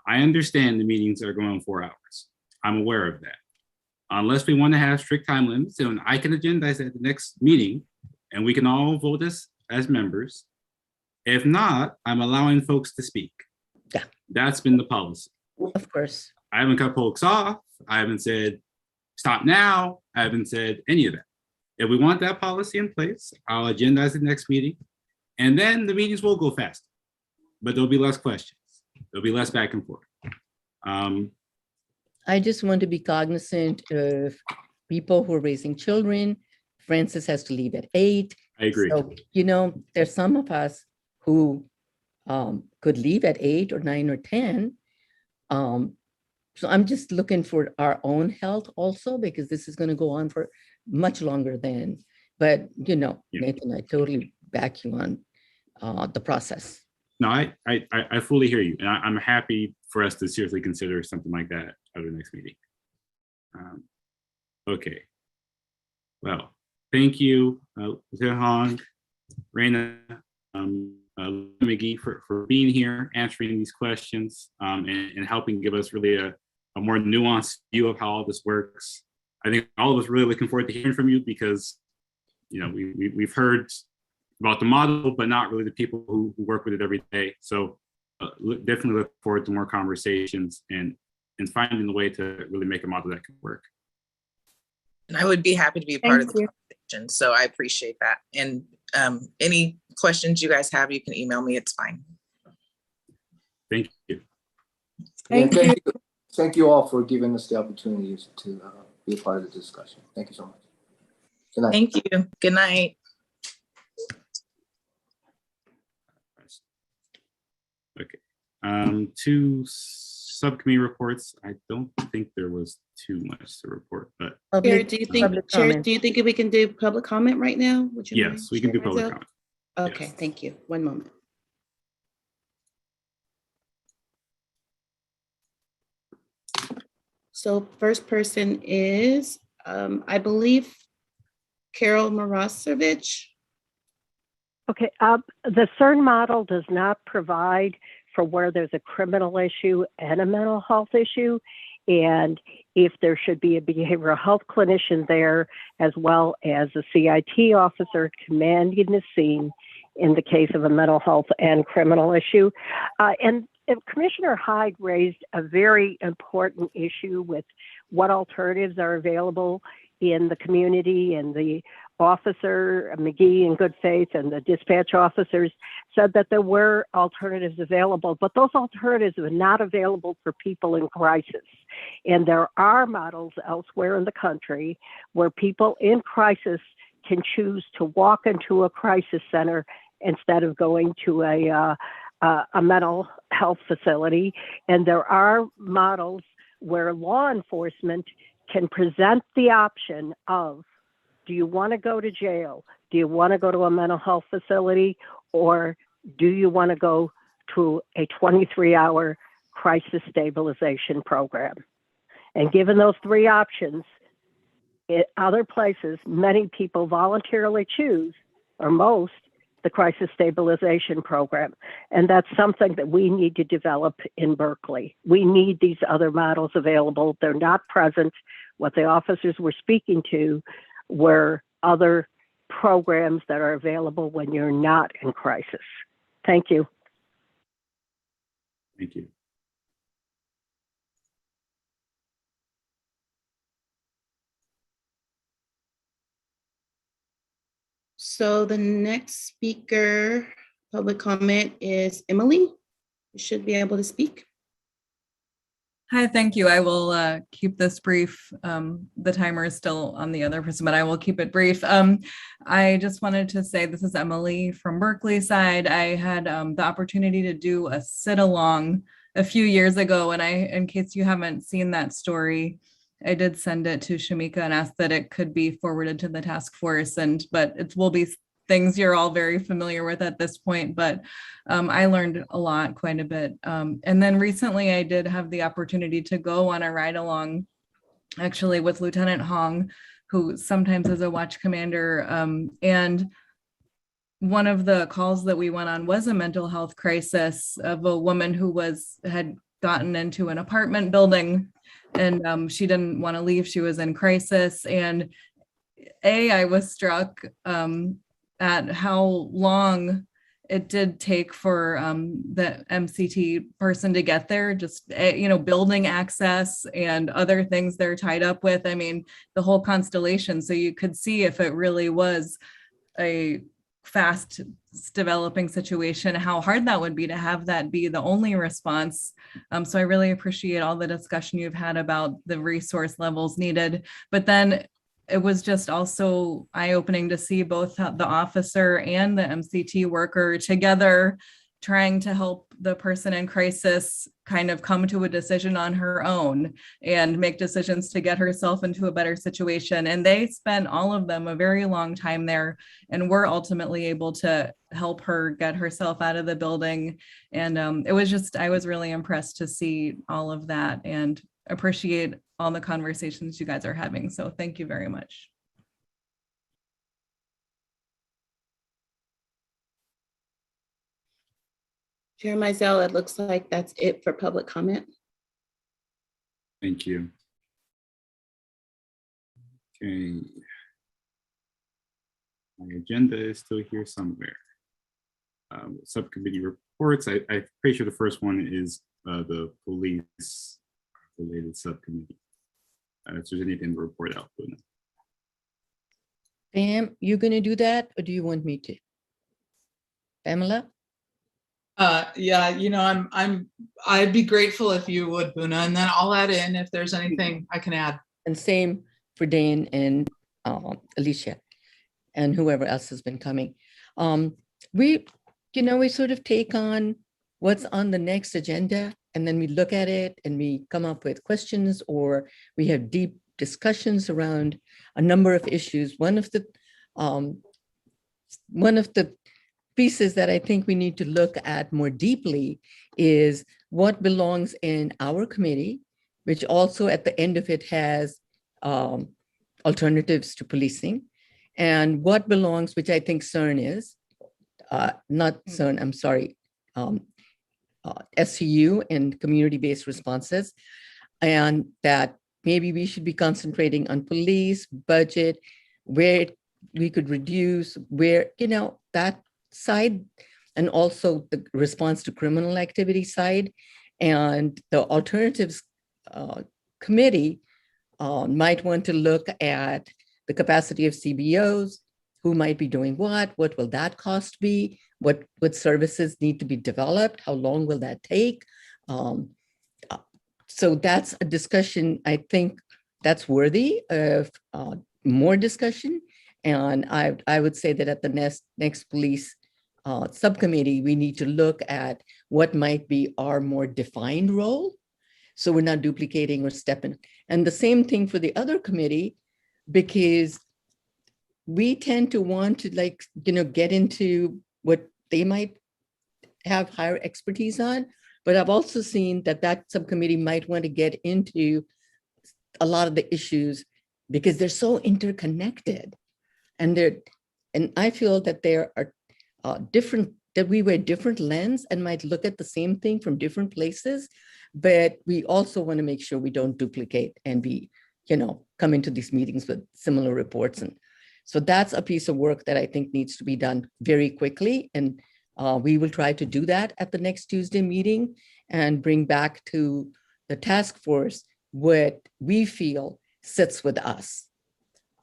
Speaker 1: I understand the meetings are going 4 hours. I'm aware of that. Unless we want to have strict time limits, and I can agendize at the next meeting, and we can all vote as members. If not, I'm allowing folks to speak.
Speaker 8: Yeah.
Speaker 1: That's been the policy.
Speaker 8: Of course.
Speaker 1: I haven't cut folks off. I haven't said, stop now. I haven't said any of that. If we want that policy in place, I'll agendize the next meeting, and then the meetings will go faster, but there'll be less questions. There'll be less back and forth.
Speaker 8: I just want to be cognizant of people who are raising children. Francis has to leave at 8.
Speaker 1: I agree.
Speaker 8: So, there's some of us who could leave at 8 or 9 or 10. So I'm just looking for our own health also, because this is going to go on for much longer than, but Nathan, I totally back you on the process.
Speaker 1: No, I fully hear you. And I'm happy for us to seriously consider something like that at the next meeting. Okay. Well, thank you, Zehong, Reina, McGee for being here, answering these questions, and helping give us really a more nuanced view of how all this works. I think all of us really looking forward to hearing from you, because we've heard about the model, but not really the people who work with it every day. So definitely look forward to more conversations and finding the way to really make a model that can work.
Speaker 22: And I would be happy to be a part of the conversation. So I appreciate that. And any questions you guys have, you can email me. It's fine.
Speaker 1: Thank you.
Speaker 10: Thank you. Thank you all for giving us the opportunity to be a part of the discussion. Thank you so much. Good night.
Speaker 22: Thank you. Good night.
Speaker 1: Okay. 2 subcommittee reports. I don't think there was too much to report, but
Speaker 21: Chair, do you think we can do public comment right now? Would you mind,
Speaker 1: yes, we can do
Speaker 21: Chair
Speaker 1: public
Speaker 21: Mizell?
Speaker 1: comment.
Speaker 21: Okay,
Speaker 1: Yes.
Speaker 21: thank you. One moment. So first person is, I believe, Carol Marasevich.
Speaker 9: Okay, the CERN model does not provide for where there's a criminal issue and a mental health issue, and if there should be a behavioral health clinician there, as well as a CIT officer commanding the scene in the case of a mental health and criminal issue. And Commissioner Hyde raised a very important issue with what alternatives are available in the community, and the officer, McGee, in good faith, and the dispatch officers said that there were alternatives available, but those alternatives are not available for people in crisis. And there are models elsewhere in the country where people in crisis can choose to walk into a crisis center instead of going to a mental health facility. And there are models where law enforcement can present the option of, do you want to go to jail? Do you want to go to a mental health facility? Or do you want to go to a 23-hour crisis stabilization program? And given those 3 options, in other places, many people voluntarily choose, or most, the crisis stabilization program. And that's something that we need to develop in Berkeley. We need these other models available. They're not present. What the officers were speaking to were other programs that are available when you're not in crisis. Thank you.
Speaker 1: Thank you.
Speaker 19: So the next speaker, public comment, is Emily. You should be able to speak.
Speaker 4: Hi, thank you. I will keep this brief. The timer is still on the other person, but I will keep it brief. I just wanted to say this is Emily from Berkeley side. I had the opportunity to do a sit-along a few years ago, and in case you haven't seen that story, I did send it to Shamika and asked that it could be forwarded to the task force, but it will be things you're all very familiar with at this point, but I learned a lot, quite a bit. And then recently I did have the opportunity to go on a ride along, actually with Lieutenant Hong, who sometimes is a watch commander. And one of the calls that we went on was a mental health crisis of a woman who had gotten into an apartment building, and she didn't want to leave. She was in crisis. And I was struck at how long it did take for the MCT person to get there, just, building access and other things they're tied up with. I mean, the whole constellation. So you could see if it really was a fast developing situation, how hard that would be to have that be the only response. So I really appreciate all the discussion you've had about the resource levels needed. But then it was just also eye-opening to see both the officer and the MCT worker together trying to help the person in crisis kind of come to a decision on her own and make decisions to get herself into a better situation. And they spent, all of them, a very long time there, and were ultimately able to help her get herself out of the building. And I was really impressed to see all of that and appreciate all the conversations you guys are having. So thank you very much.
Speaker 19: Chair Mizell, it looks like that's it for public comment.
Speaker 1: Thank you. Okay. My agenda is still here somewhere. Subcommittee reports. I'm pretty sure the first one is the police related subcommittee. If there's anything to report out.
Speaker 8: Pam, you gonna do that, or do you want me to? Pamela?
Speaker 14: Yeah, I'd be grateful if you would, Buna, and then I'll add in if there's anything I can add.
Speaker 8: And same for Dane and Alicia and whoever else has been coming. We sort of take on what's on the next agenda, and then we look at it and we come up with questions, or we have deep discussions around a number of issues. One of the pieces that I think we need to look at more deeply is what belongs in our committee, which also at the end of it has alternatives to policing, and what belongs, which I think CERN is, not CERN, I'm sorry, SCU and community-based responses, and that maybe we should be concentrating on police, budget, where we could reduce, where, that side, and also the response to criminal activity side. And the alternatives committee might want to look at the capacity of CBOs, who might be doing what will that cost be, what services need to be developed, how long will that take? So that's a discussion, I think that's worthy of more discussion. And I would say that at the next police subcommittee, we need to look at what might be our more defined role, so we're not duplicating or stepping. And the same thing for the other committee, because we tend to want to get into what they might have higher expertise on. But I've also seen that subcommittee might want to get into a lot of the issues because they're so interconnected. And I feel that there are different, that we wear different lens and might look at the same thing from different places, but we also want to make sure we don't duplicate and come into these meetings with similar reports. And so that's a piece of work that I think needs to be done very quickly. And we will try to do that at the next Tuesday meeting and bring back to the task force what we feel sits with us.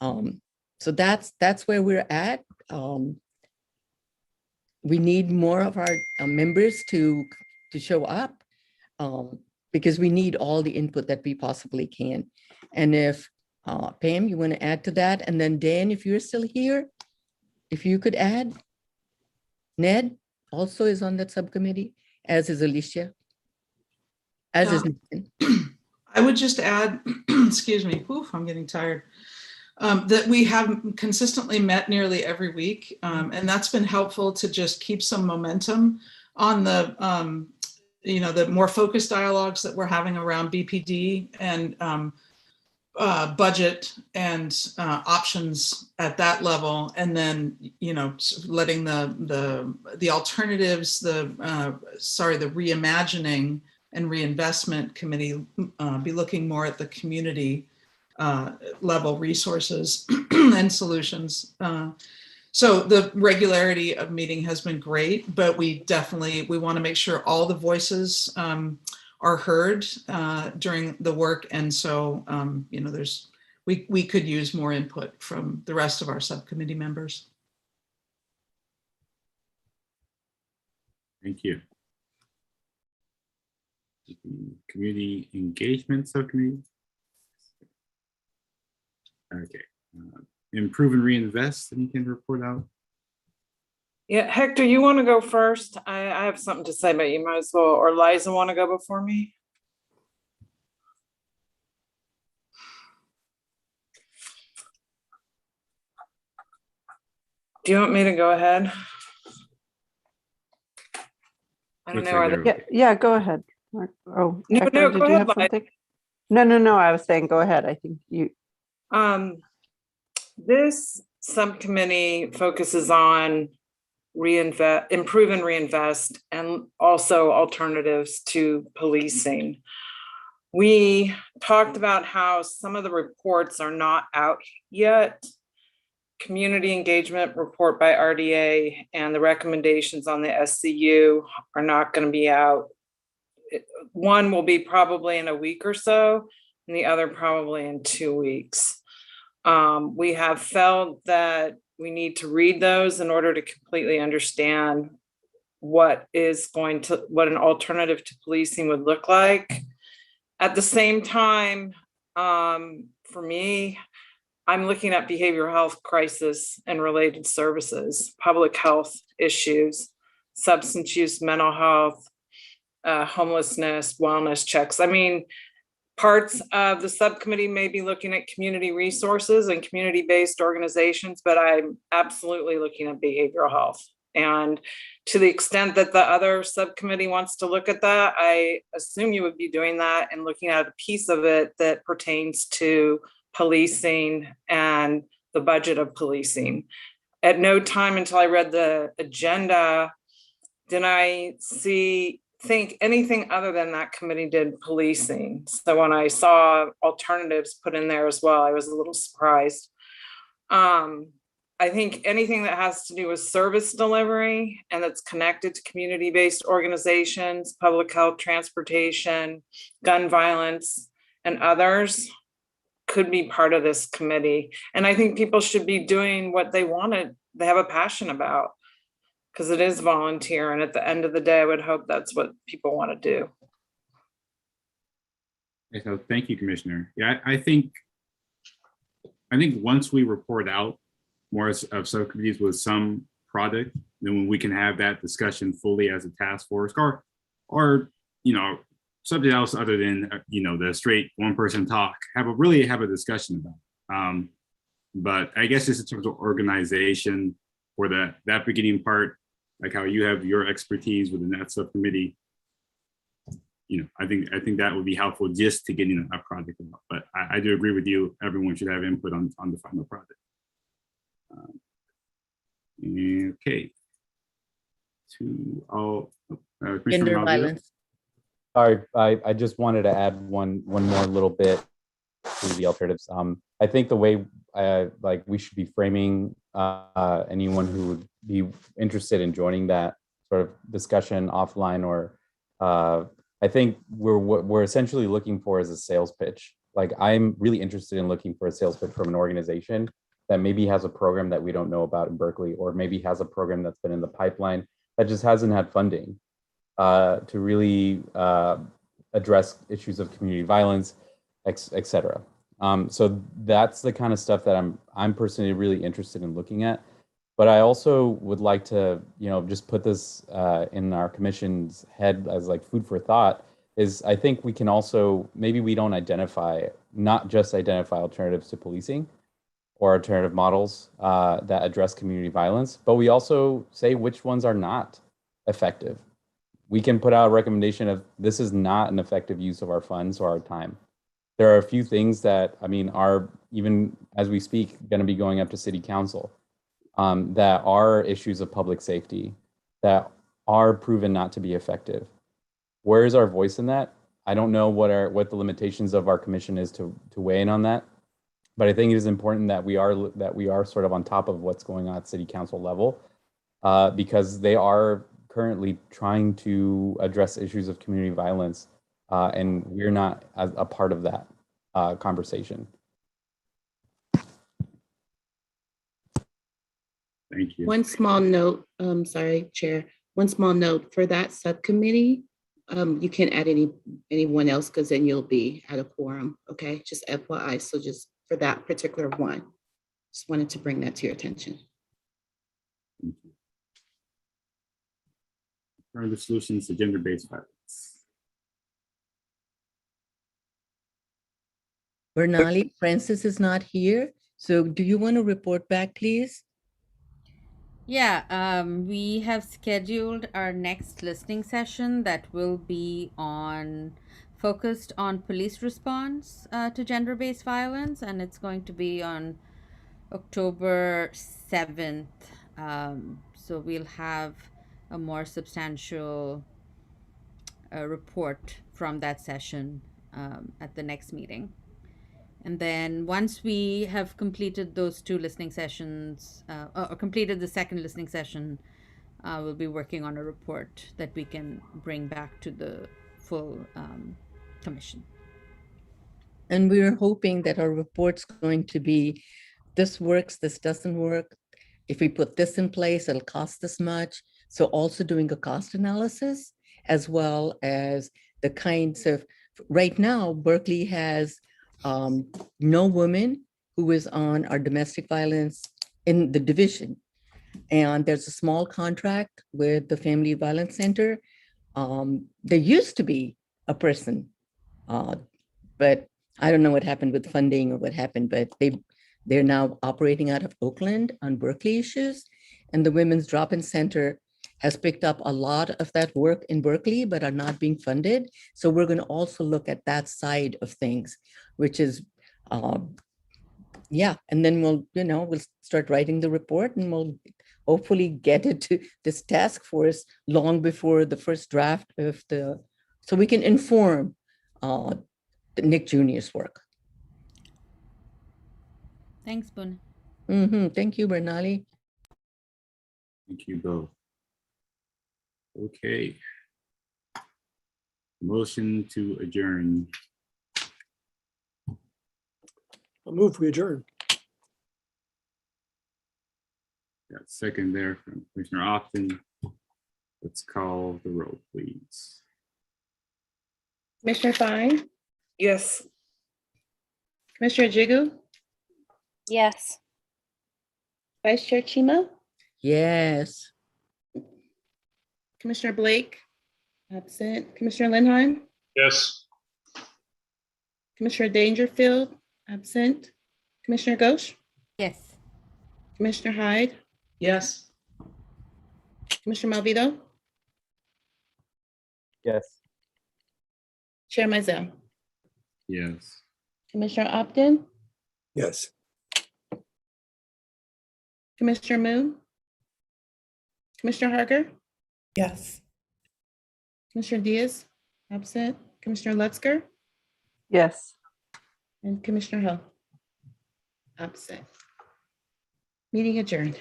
Speaker 8: So that's where we're at. we need more of our members to show up, because we need all the input that we possibly can. And if Pam, you want to add to that? And then Dan, if you're still here, if you could add. Ned also is on that subcommittee, as is Alicia. As is Nathan.
Speaker 14: I would just add, excuse me, oof, I'm getting tired, that we have consistently met nearly every week. And that's been helpful to just keep some momentum on the, the more focused dialogues that we're having around BPD and budget and options at that level. And then, letting the alternatives, the reimagining and reinvestment committee be looking more at the community level resources and solutions. So the regularity of meeting has been great, but we want to make sure all the voices are heard during the work. And so, we could use more input from the rest of our subcommittee members.
Speaker 1: Thank you. Community engagement subcommittee. Okay. Improve and reinvest. Anything to report out?
Speaker 16: Yeah, Hector, you want to go first? I have something to say, but you might as well. Or Liza want to go before me? Do you want me to go ahead? I don't know.
Speaker 3: Yeah, go ahead. Oh,
Speaker 16: no,
Speaker 3: Hector,
Speaker 16: no,
Speaker 3: did
Speaker 16: go
Speaker 3: you
Speaker 16: ahead,
Speaker 3: have something? No. I was saying, go ahead. I think you.
Speaker 16: This subcommittee focuses on improve and reinvest, and also alternatives to policing. We talked about how some of the reports are not out yet. Community engagement report by RDA and the recommendations on the SCU are not going to be out. One will be probably in a week or so, and the other probably in 2 weeks. We have felt that we need to read those in order to completely understand what an alternative to policing would look like. At the same time, for me, I'm looking at behavioral health crisis and related services, public health issues, substance use, mental health, homelessness, wellness checks. I mean, parts of the subcommittee may be looking at community resources and community-based organizations, but I'm absolutely looking at behavioral health. And to the extent that the other subcommittee wants to look at that, I assume you would be doing that and looking at a piece of it that pertains to policing and the budget of policing. At no time until I read the agenda did I think anything other than that committee did policing. So when I saw alternatives put in there as well, I was a little surprised. I think anything that has to do with service delivery and that's connected to community-based organizations, public health, transportation, gun violence, and others could be part of this committee. And I think people should be doing what they have a passion about, because it is volunteer. And at the end of the day, I would hope that's what people want to do.
Speaker 1: Okay, so thank you, Commissioner. Yeah, I think once we report out more of subcommittees with some product, then when we can have that discussion fully as a task force, or something else other than the straight one person talk, really have a discussion about. But I guess just in terms of organization for that beginning part, like how you have your expertise within that subcommittee, I think that would be helpful just to getting a project out. But I do agree with you. Everyone should have input on the final project. Okay.
Speaker 8: Gender violence.
Speaker 5: Sorry, I just wanted to add one more little bit to the alternatives. I think the way we should be framing anyone who would be interested in joining that sort of discussion offline, or I think what we're essentially looking for is a sales pitch. Like, I'm really interested in looking for a sales pitch from an organization that maybe has a program that we don't know about in Berkeley, or maybe has a program that's been in the pipeline that just hasn't had funding to really address issues of community violence, et cetera. So that's the kind of stuff that I'm personally really interested in looking at. But I also would like to, just put this in our commission's head as like food for thought, is I think we can also, maybe we don't not just identify alternatives to policing or alternative models that address community violence, but we also say which ones are not effective. We can put out a recommendation of this is not an effective use of our funds or our time. There are a few things that, are even as we speak, going to be going up to city council that are issues of public safety that are proven not to be effective. Where is our voice in that? I don't know what the limitations of our commission is to weigh in on that, but I think it is important that we are sort of on top of what's going on at city council level because they are currently trying to address issues of community violence, and we're not a part of that conversation.
Speaker 1: Thank you.
Speaker 21: One small note, sorry, Chair. One small note for that subcommittee. You can't add anyone else because then you'll be at a quorum. Okay, just FYI. So just for that particular one, just wanted to bring that to your attention.
Speaker 1: Alternative solutions to gender-based violence.
Speaker 8: Bernali, Francis is not here. So do you want to report back, please?
Speaker 15: Yeah, we have scheduled our next listening session that will be focused on police response to gender-based violence, and it's going to be on October 7th. So we'll have a more substantial report from that session at the next meeting. And then once we have completed those two listening sessions, or completed the second listening session, we'll be working on a report that we can bring back to the full commission.
Speaker 8: And we're hoping that our report's going to be, this works, this doesn't work. If we put this in place, it'll cost this much. So also doing a cost analysis, as well as the kinds of, right now, Berkeley has no woman who is on our domestic violence in the division. And there's a small contract with the Family Violence Center. There used to be a person, but I don't know what happened with funding or what happened, but they're now operating out of Oakland on Berkeley issues. And the Women's Drop-In Center has picked up a lot of that work in Berkeley, but are not being funded. So we're going to also look at that side of things, which is, yeah. And then we'll start writing the report, and we'll hopefully get it to this task force long before the first draft of so we can inform Nick Jr.'s work.
Speaker 15: Thanks, Boone.
Speaker 8: Thank you, Bernali.
Speaker 1: Thank you both. Okay. Motion to adjourn.
Speaker 7: I'll move, we adjourn.
Speaker 1: Got a second there from Commissioner Austin. Let's call the roll, please.
Speaker 21: Commissioner Fine?
Speaker 16: Yes.
Speaker 21: Commissioner Jigu?
Speaker 18: Yes.
Speaker 21: Vice Chair Chima?
Speaker 8: Yes.
Speaker 21: Commissioner Blake? Absent. Commissioner Lindheim?
Speaker 2: Yes.
Speaker 21: Commissioner Dangerfield? Absent. Commissioner Ghosh?
Speaker 15: Yes.
Speaker 21: Commissioner Hyde?
Speaker 14: Yes.
Speaker 21: Commissioner Malvito?
Speaker 5: Yes.
Speaker 21: Chair Mizell?
Speaker 1: Yes.
Speaker 21: Commissioner Upton?
Speaker 7: Yes.
Speaker 21: Commissioner Moon? Commissioner Harger?
Speaker 13: Yes.
Speaker 21: Commissioner Diaz? Absent. Commissioner Lutzker?
Speaker 3: Yes.
Speaker 21: And Commissioner Hill? Absent. Meeting adjourned.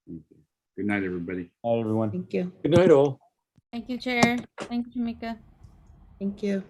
Speaker 1: Good night, everybody.
Speaker 5: Hi, everyone.
Speaker 21: Thank you.
Speaker 7: Good night, all.
Speaker 15: Thank you, Chair. Thank you, Jamika.
Speaker 21: Thank you.